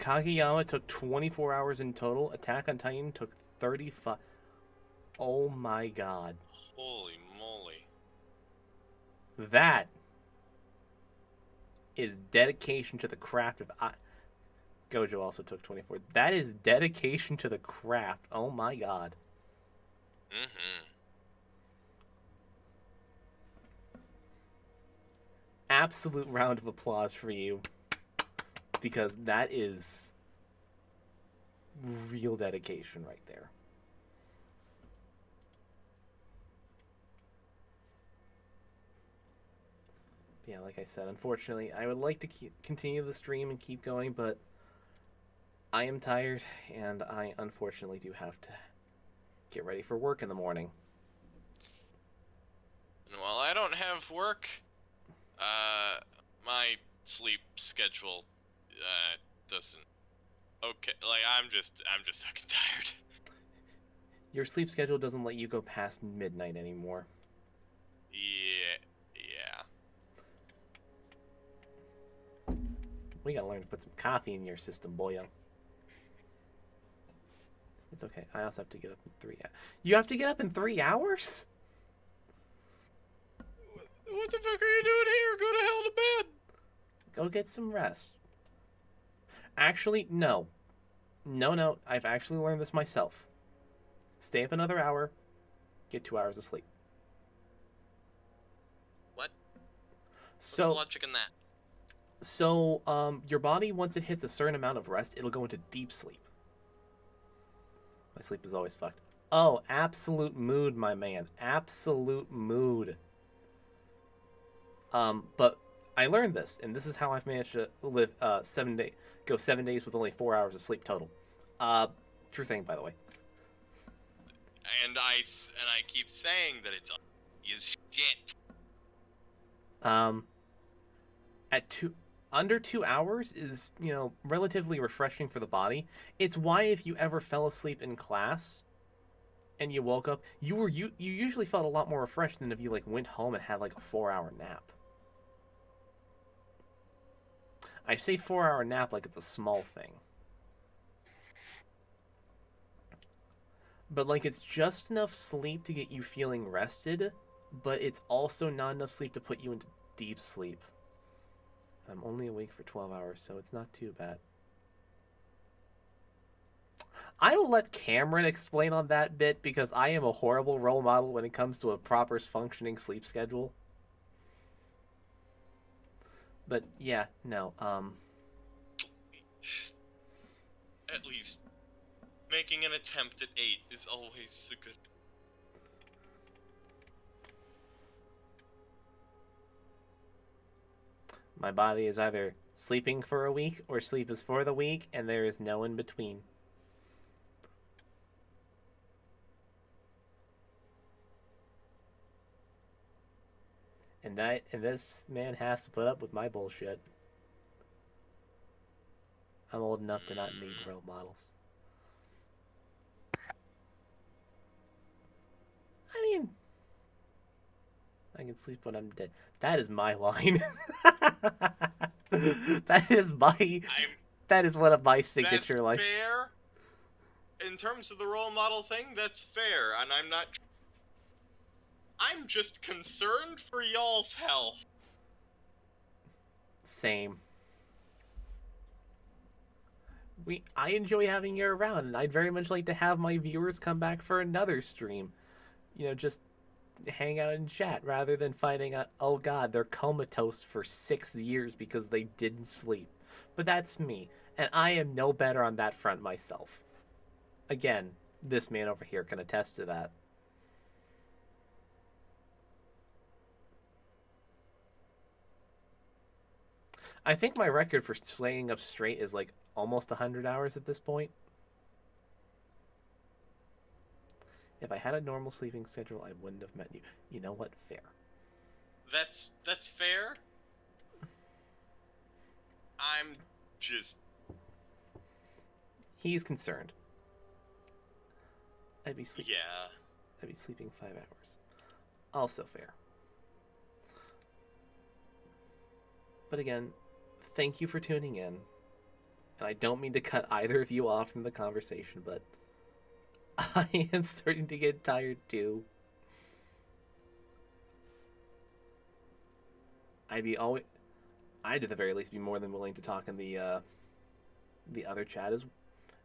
Kageyama took 24 hours in total. Attack on Titan took 35. Oh my god. Holy moly. That is dedication to the craft of... Gojo also took 24. That is dedication to the craft. Oh my god. Mm-hmm. Absolute round of applause for you. Because that is real dedication right there. Yeah, like I said, unfortunately, I would like to continue the stream and keep going, but I am tired, and I unfortunately do have to get ready for work in the morning. And while I don't have work, my sleep schedule doesn't. Okay, like I'm just fucking tired. Your sleep schedule doesn't let you go past midnight anymore. Yeah. We gotta learn to put some coffee in your system, boyo. It's okay. I also have to get up in 3 hours. You have to get up in 3 hours? What the fuck are you doing here? Go to hell to bed. Go get some rest. Actually, no. No. I've actually learned this myself. Stay up another hour. Get 2 hours of sleep. What? What's So, the logic in that? So, your body, once it hits a certain amount of rest, it'll go into deep sleep. My sleep is always fucked. Oh, absolute mood, my man. Absolute mood. But I learned this, and this is how I've managed to live 7 days, go 7 days with only 4 hours of sleep total. True thing, by the way. And I keep saying that it's is shit. Under 2 hours is, relatively refreshing for the body. It's why if you ever fell asleep in class and you woke up, you usually felt a lot more refreshed than if you went home and had a 4-hour nap. I say 4-hour nap like it's a small thing. But it's just enough sleep to get you feeling rested, but it's also not enough sleep to put you into deep sleep. I'm only awake for 12 hours, so it's not too bad. I will let Cameron explain on that bit because I am a horrible role model when it comes to a proper functioning sleep schedule. But yeah, no, At least making an attempt at 8 is always so good. my body is either sleeping for a week or sleep is for the week, and there is no in between. And this man has to put up with my bullshit. I'm old enough to not need role models. I mean, I can sleep when I'm dead. That is my line. That is one of my signature lines. That's fair. In terms of the role model thing, that's fair, and I'm just concerned for y'all's health. Same. I enjoy having you around, and I'd very much like to have my viewers come back for another stream. Just hang out and chat rather than finding out, oh god, they're comatose for 6 years because they didn't sleep. But that's me, and I am no better on that front myself. Again, this man over here can attest to that. I think my record for staying up straight is almost 100 hours at this point. If I had a normal sleeping schedule, I wouldn't have met you. You know what? Fair. That's fair. I'm just... He's concerned. I'd be sleeping 5 hours. Also fair. But again, thank you for tuning in. and I don't mean to cut either of you off from the conversation, but I am starting to get tired too. I'd at the very least be more than willing to talk in the other chat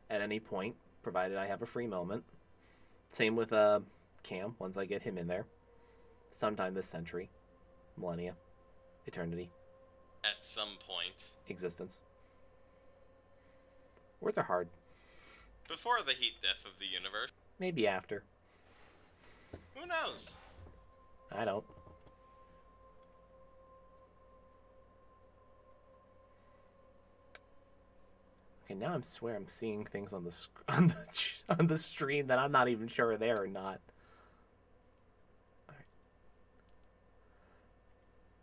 at any point, provided I have a free moment. Same with Cam, once I get him in there. Sometime this century, millennia, eternity, At some point. existence. Words are hard. Before the heat death of the universe. Maybe after. Who knows? I don't. Okay, now I swear I'm seeing things on the stream that I'm not even sure are there or not. Alright.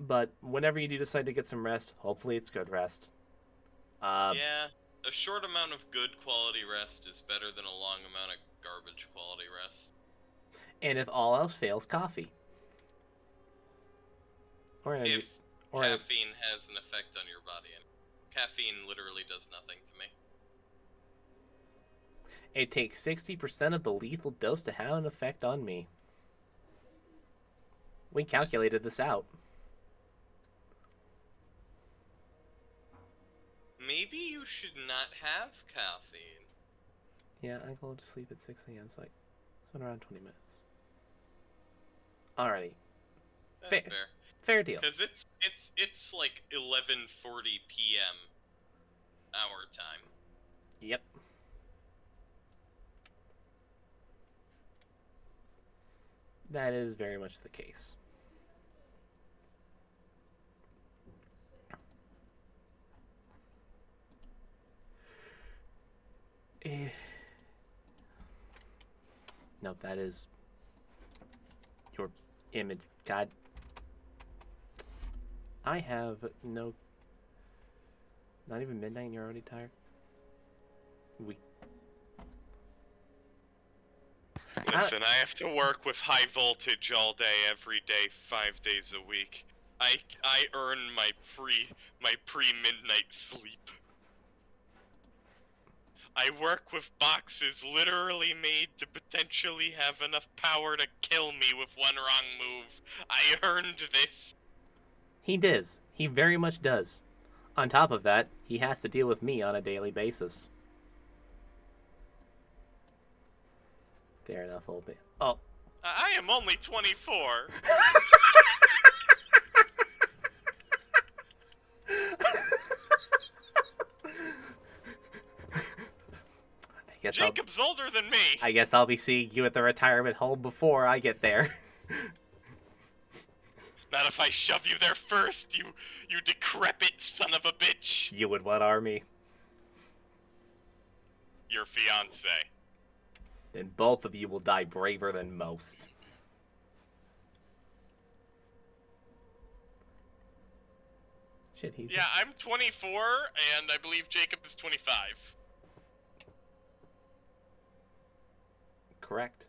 But whenever you do decide to get some rest, hopefully it's good rest. Yeah, a short amount of good quality rest is better than a long amount of garbage quality rest. And if all else fails, coffee. Or If or caffeine has an effect on your body. And caffeine literally does nothing to me. it takes 60% of the lethal dose to have an effect on me. We calculated this out. Maybe you should not have caffeine. Yeah, I go to sleep at 6 a.m., so in around 20 minutes. Alrighty. That's Fair. fair. Fair deal. Because it's like 11:40 p.m. our time. Yep. That is very much the case. No, that is your image. God. I have no... Not even midnight and you're already tired? Listen, I have to work with high voltage all day, every day, 5 days a week. I earn my pre-midnight sleep. I work with boxes literally made to potentially have enough power to kill me with one wrong move. I earned this. He does. He very much does. On top of that, he has to deal with me on a daily basis. Fair enough, old man. Oh. I am only 24. Jacob's older than me. I guess I'll be seeing you at the retirement home before I get there. Not if I shove you there first, you decrepit son of a bitch. You would what army? Your fiance. Then both of you will die braver than most. Shit, he's... Yeah, I'm 24, and I believe Jacob is 25. Correct.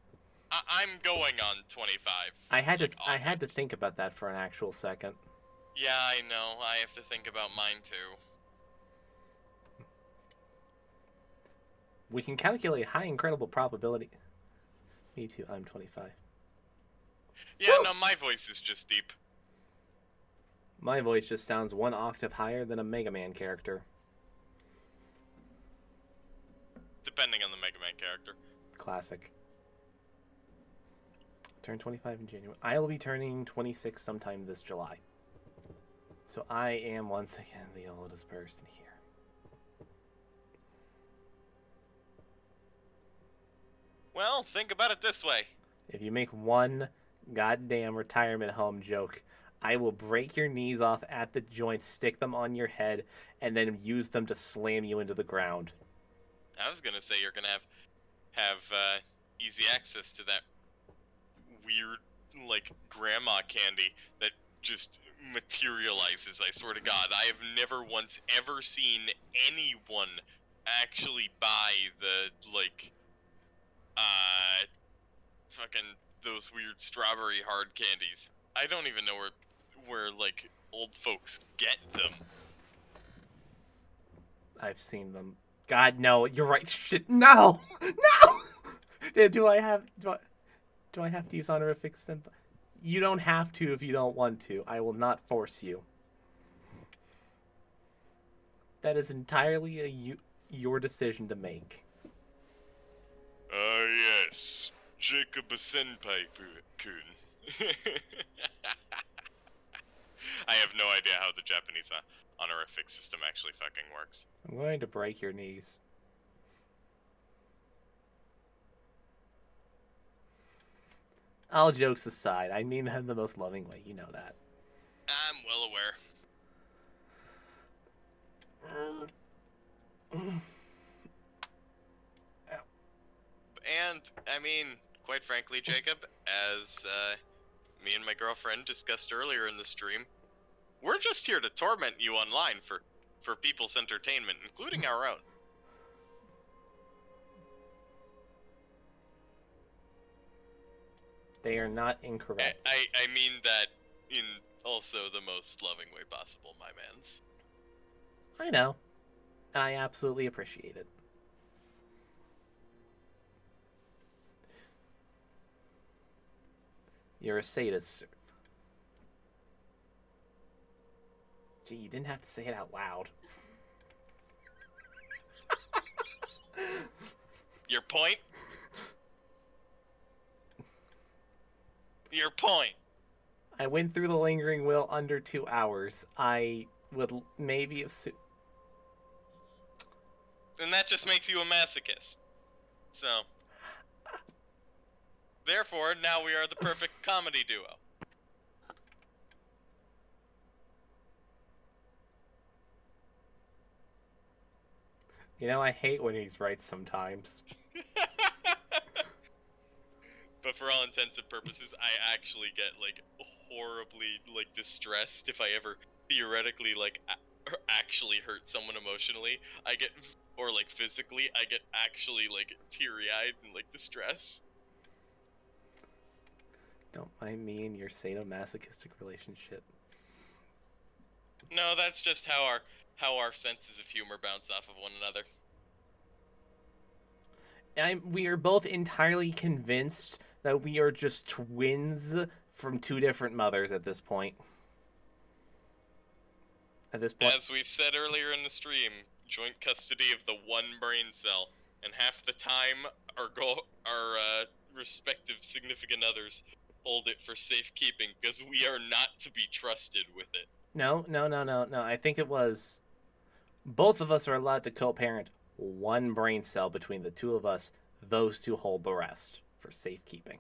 I'm going on 25. I had to think about that for an actual second. Yeah, I know. I have to think about mine too. We can calculate high incredible probability. Me too, I'm 25. Yeah, no, my voice is just deep. My voice just sounds one octave higher than a Mega Man character. Depending on the Mega Man character. Classic. Turn 25 in January. I will be turning 26 sometime this July. So I am once again the oldest person here. Well, think about it this way. If you make one goddamn retirement home joke, I will break your knees off at the joints, stick them on your head, and then use them to slam you into the ground. I was gonna say you're gonna have easy access to that weird, like, grandma candy that just materializes, I swear to God. I have never once ever seen anyone actually buy the, like, fucking those weird strawberry hard candies. I don't even know where like, old folks get them. I've seen them. God, no, you're right. Shit, no, no. Do I have to use honorific senpai? You don't have to if you don't want to. I will not force you. That is entirely your decision to make. Yes, Jacob Senpai-kun. I have no idea how the Japanese honorific system actually fucking works. I'm going to break your knees. All jokes aside, I mean that in the most loving way. You know that. I'm well aware. And, I mean, quite frankly, Jacob, as me and my girlfriend discussed earlier in the stream, we're just here to torment you online for people's entertainment, including our own. They are not incorrect. I mean that in also the most loving way possible, my mans. I know. And I absolutely appreciate it. You're a sadist. Gee, you didn't have to say it out loud. Your point? Your point. I went through the lingering will under 2 hours. I would maybe assume... Then that just makes you a masochist. So... Therefore, now we are the perfect comedy duo. You know, I hate when he's right sometimes. But for all intents and purposes, I actually get, like, horribly, like, distressed if I ever theoretically, like, actually hurt someone emotionally. I get, or, like, physically, I get actually, like, teary-eyed and, like, distressed. Don't mind me and your sadomasochistic relationship. No, that's just how our senses of humor bounce off of one another. We are both entirely convinced that we are just twins from 2 different mothers at this point. As we said earlier in the stream, joint custody of the one brain cell, and half the time our respective significant others hold it for safekeeping because we are not to be trusted with it. No. I think it was both of us are allowed to co-parent 1 brain cell between the 2 of us. Those 2 hold the rest for safekeeping.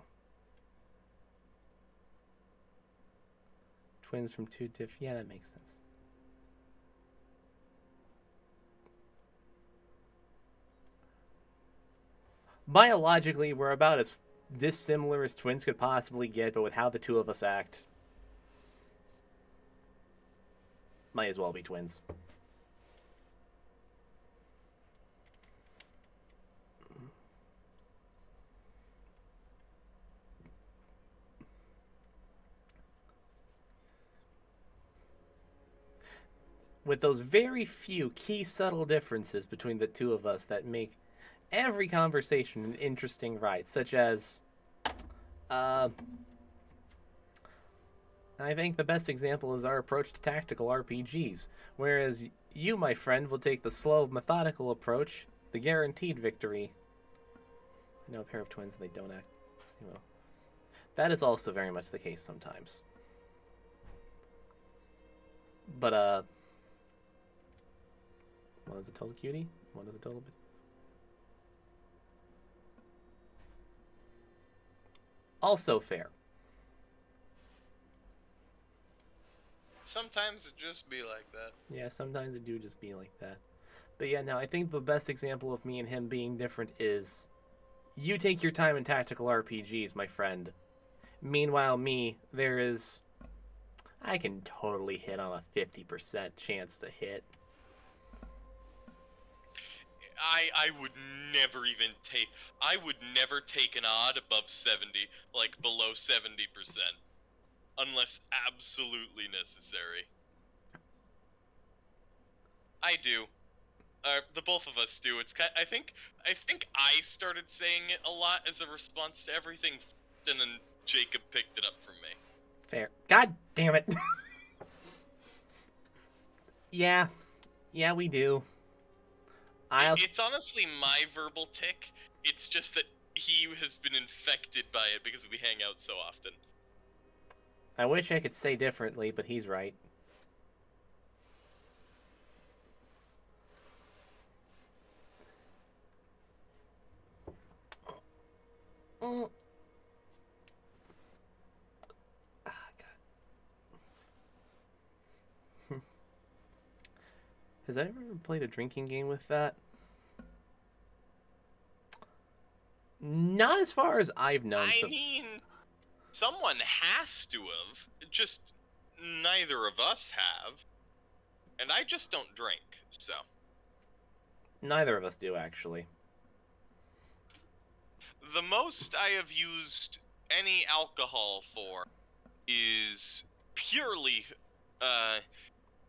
Twins from 2 different... Yeah, that makes sense. Biologically, we're about as dissimilar as twins could possibly get, but with how the 2 of us act, might as well be twins. With those very few key subtle differences between the 2 of us that make every conversation an interesting ride, such as, I think the best example is our approach to tactical RPGs, whereas you, my friend, will take the slow, methodical approach, the guaranteed victory. I know a pair of twins and they don't act. Well, that is also very much the case sometimes. But, one is a total cutie, one is a total bit. Also fair. Sometimes it just be like that. Yeah, sometimes it do just be like that. But yeah, no, I think the best example of me and him being different is you take your time in tactical RPGs, my friend. Meanwhile, me, I can totally hit on a 50% chance to hit. I would never take an odd above 70, like below 70%, unless absolutely necessary. I do. The both of us do. I think I started saying it a lot as a response to everything, and then Jacob picked it up from me. Fair. God damn it. Yeah, we do. It's honestly my verbal tick. It's just that he has been infected by it because we hang out so often. I wish I could say differently, but he's right. Oh. Ah, God. Has anyone ever played a drinking game with that? Not as far as I've known. I mean, someone has to have. Just neither of us have. And I just don't drink, so. Neither of us do, actually. The most I have used any alcohol for is purely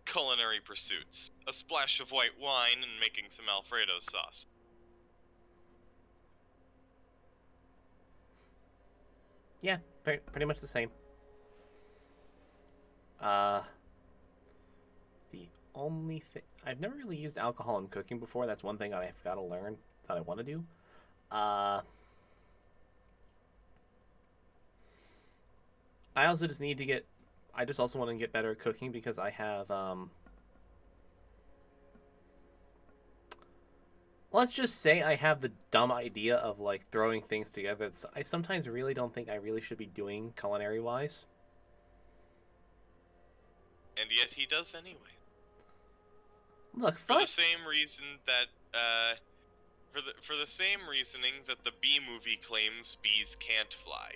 culinary pursuits. A splash of white wine and making some Alfredo sauce. Yeah, pretty much the same. The only thing... I've never really used alcohol in cooking before. That's one thing I've got to learn that I want to do. I also just need to get... I just also want to get better at cooking because I have... Let's just say I have the dumb idea of, like, throwing things together. I sometimes really don't think I really should be doing culinary-wise. And yet he does anyway. Look, for the same reason that, for the same reasoning that the Bee Movie claims bees can't fly.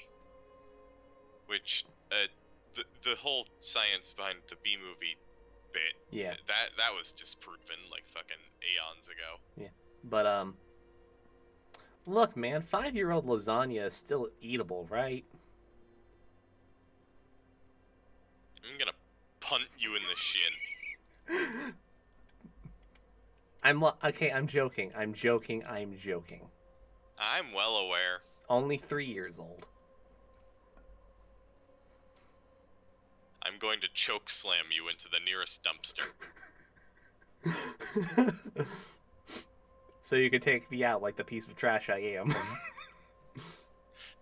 Which, the whole science behind the Bee Movie bit, yeah, that was disproven like fucking eons ago. Yeah, but look, man, 5-year-old lasagna is still eatable, right? I'm gonna punt you in the shin. Okay, I'm joking. I'm joking. I'm well aware. Only 3 years old. I'm going to choke slam you into the nearest dumpster. So you can take me out like the piece of trash I am.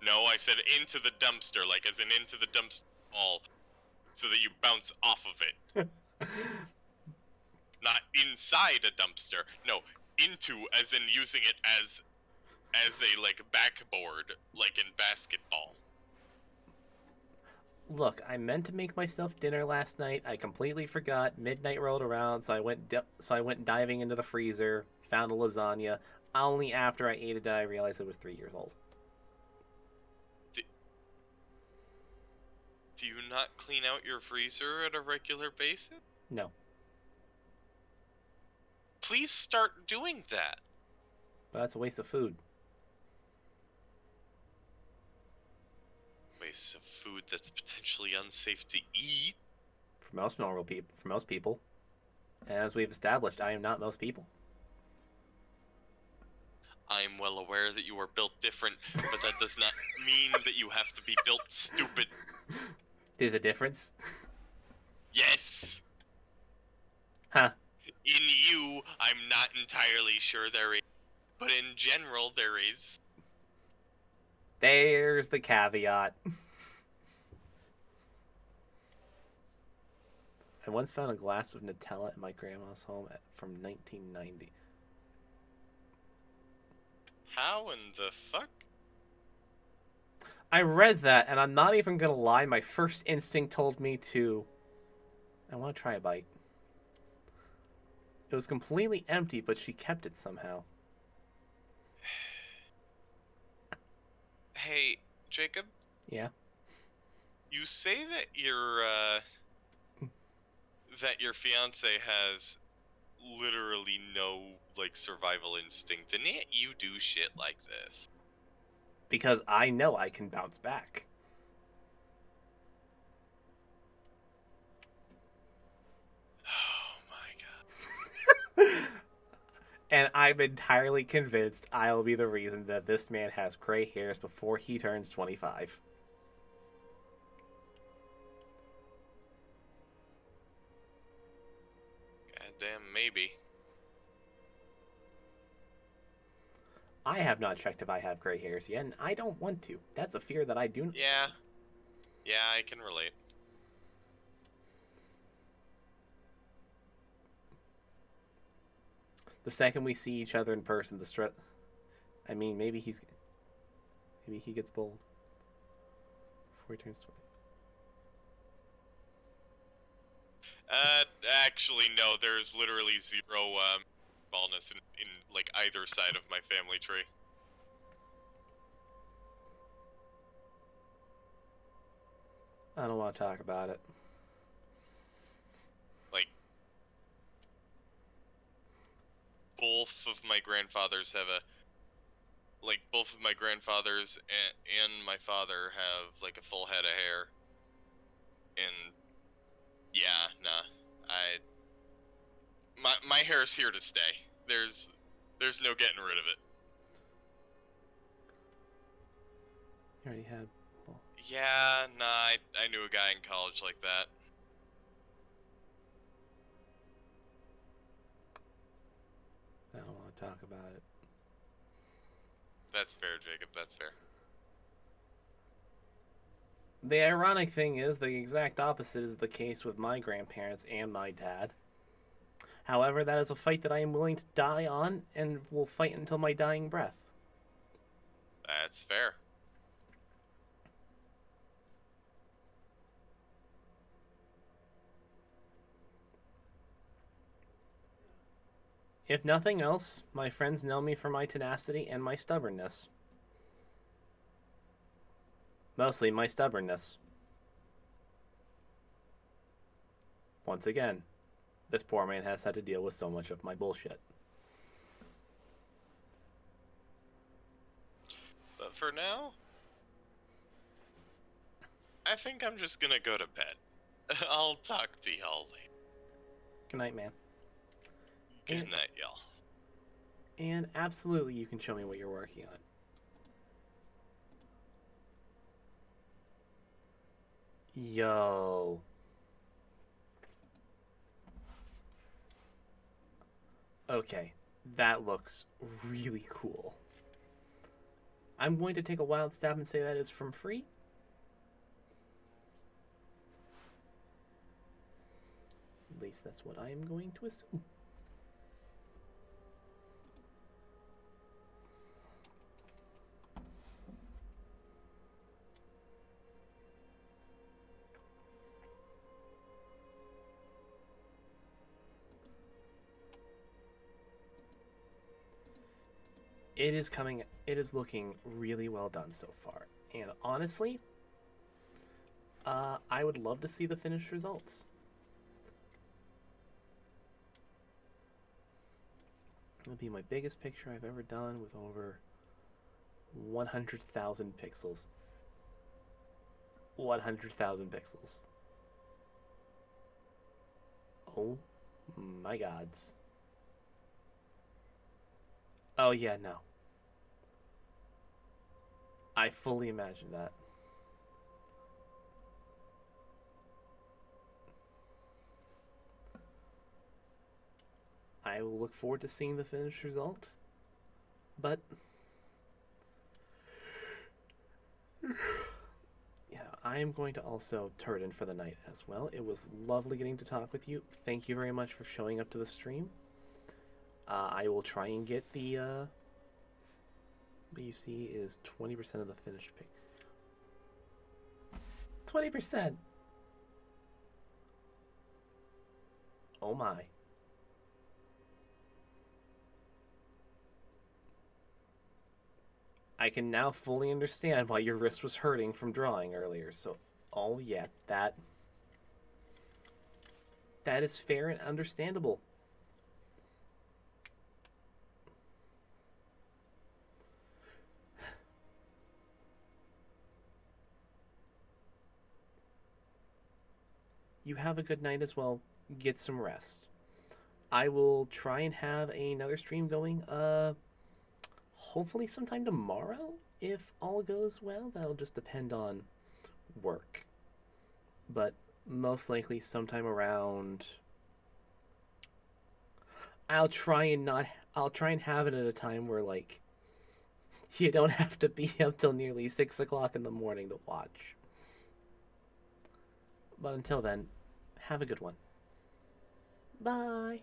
No, I said into the dumpster, like as in into the dumpster ball, so that you bounce off of it. Not inside a dumpster. No, into, as in using it as a, like, backboard, like in basketball. Look, I meant to make myself dinner last night. I completely forgot. Midnight rolled around, so I went diving into the freezer, found a lasagna. Only after I ate it did I realize it was 3 years old. Do you not clean out your freezer at a regular basis? No. Please start doing that. But that's a waste of food. Waste of food that's potentially unsafe to eat. For most people. And as we've established, I am not most people. I'm well aware that you are built different, but that does not mean that you have to be built stupid. There's a difference? Yes! Huh. In you, I'm not entirely sure there is, but in general, there is. There's the caveat. I once found a glass of Nutella in my grandma's home from 1990. How in the fuck? I read that, and I'm not even gonna lie, my first instinct told me to... I want to try a bite. It was completely empty, but she kept it somehow. Hey, Jacob? Yeah? You say that your fiance has literally no, like, survival instinct, and yet you do shit like this. Because I know I can bounce back. Oh my god. And I'm entirely convinced I'll be the reason that this man has gray hairs before he turns 25. Goddamn, maybe. I have not checked if I have gray hairs yet, and I don't want to. That's a fear that I do. Yeah. Yeah, I can relate. The second we see each other in person, the stress. I mean, maybe he gets bold before he turns 20. Actually, no. There's literally zero baldness in like either side of my family tree. I don't want to talk about it. Like, both of my grandfathers have both of my grandfathers and my father have like a full head of hair. And yeah, nah, my hair's here to stay. There's no getting rid of it. You already had. Yeah, nah, I knew a guy in college like that. I don't want to talk about it. That's fair, Jacob. That's fair. The ironic thing is, the exact opposite is the case with my grandparents and my dad. However, that is a fight that I am willing to die on and will fight until my dying breath. That's fair. If nothing else, my friends know me for my tenacity and my stubbornness. Mostly my stubbornness. Once again, this poor man has had to deal with so much of my bullshit. But for now, I think I'm just gonna go to bed. I'll talk to y'all later. Good night, man. Good night, y'all. And absolutely, you can show me what you're working on. Yo. Okay, that looks really cool. I'm going to take a wild stab and say that is from free. At least that's what I am going to assume. It is looking really well done so far. And honestly, I would love to see the finished results. It'll be my biggest picture I've ever done with over 100,000 pixels. 100,000 pixels. Oh my gods. Oh yeah, no. I fully imagine that. I will look forward to seeing the finished result. But yeah, I am going to also turn in for the night as well. It was lovely getting to talk with you. Thank you very much for showing up to the stream. I will try and get the what you see is 20% of the finished pic. 20%. Oh my. I can now fully understand why your wrist was hurting from drawing earlier. So, oh yeah, that is fair and understandable. You have a good night as well. Get some rest. I will try and have another stream going. Hopefully sometime tomorrow, if all goes well. That'll just depend on work. But most likely sometime around. I'll try and have it at a time where like you don't have to be up till nearly 6 o'clock in the morning to watch. But until then, have a good one. Bye.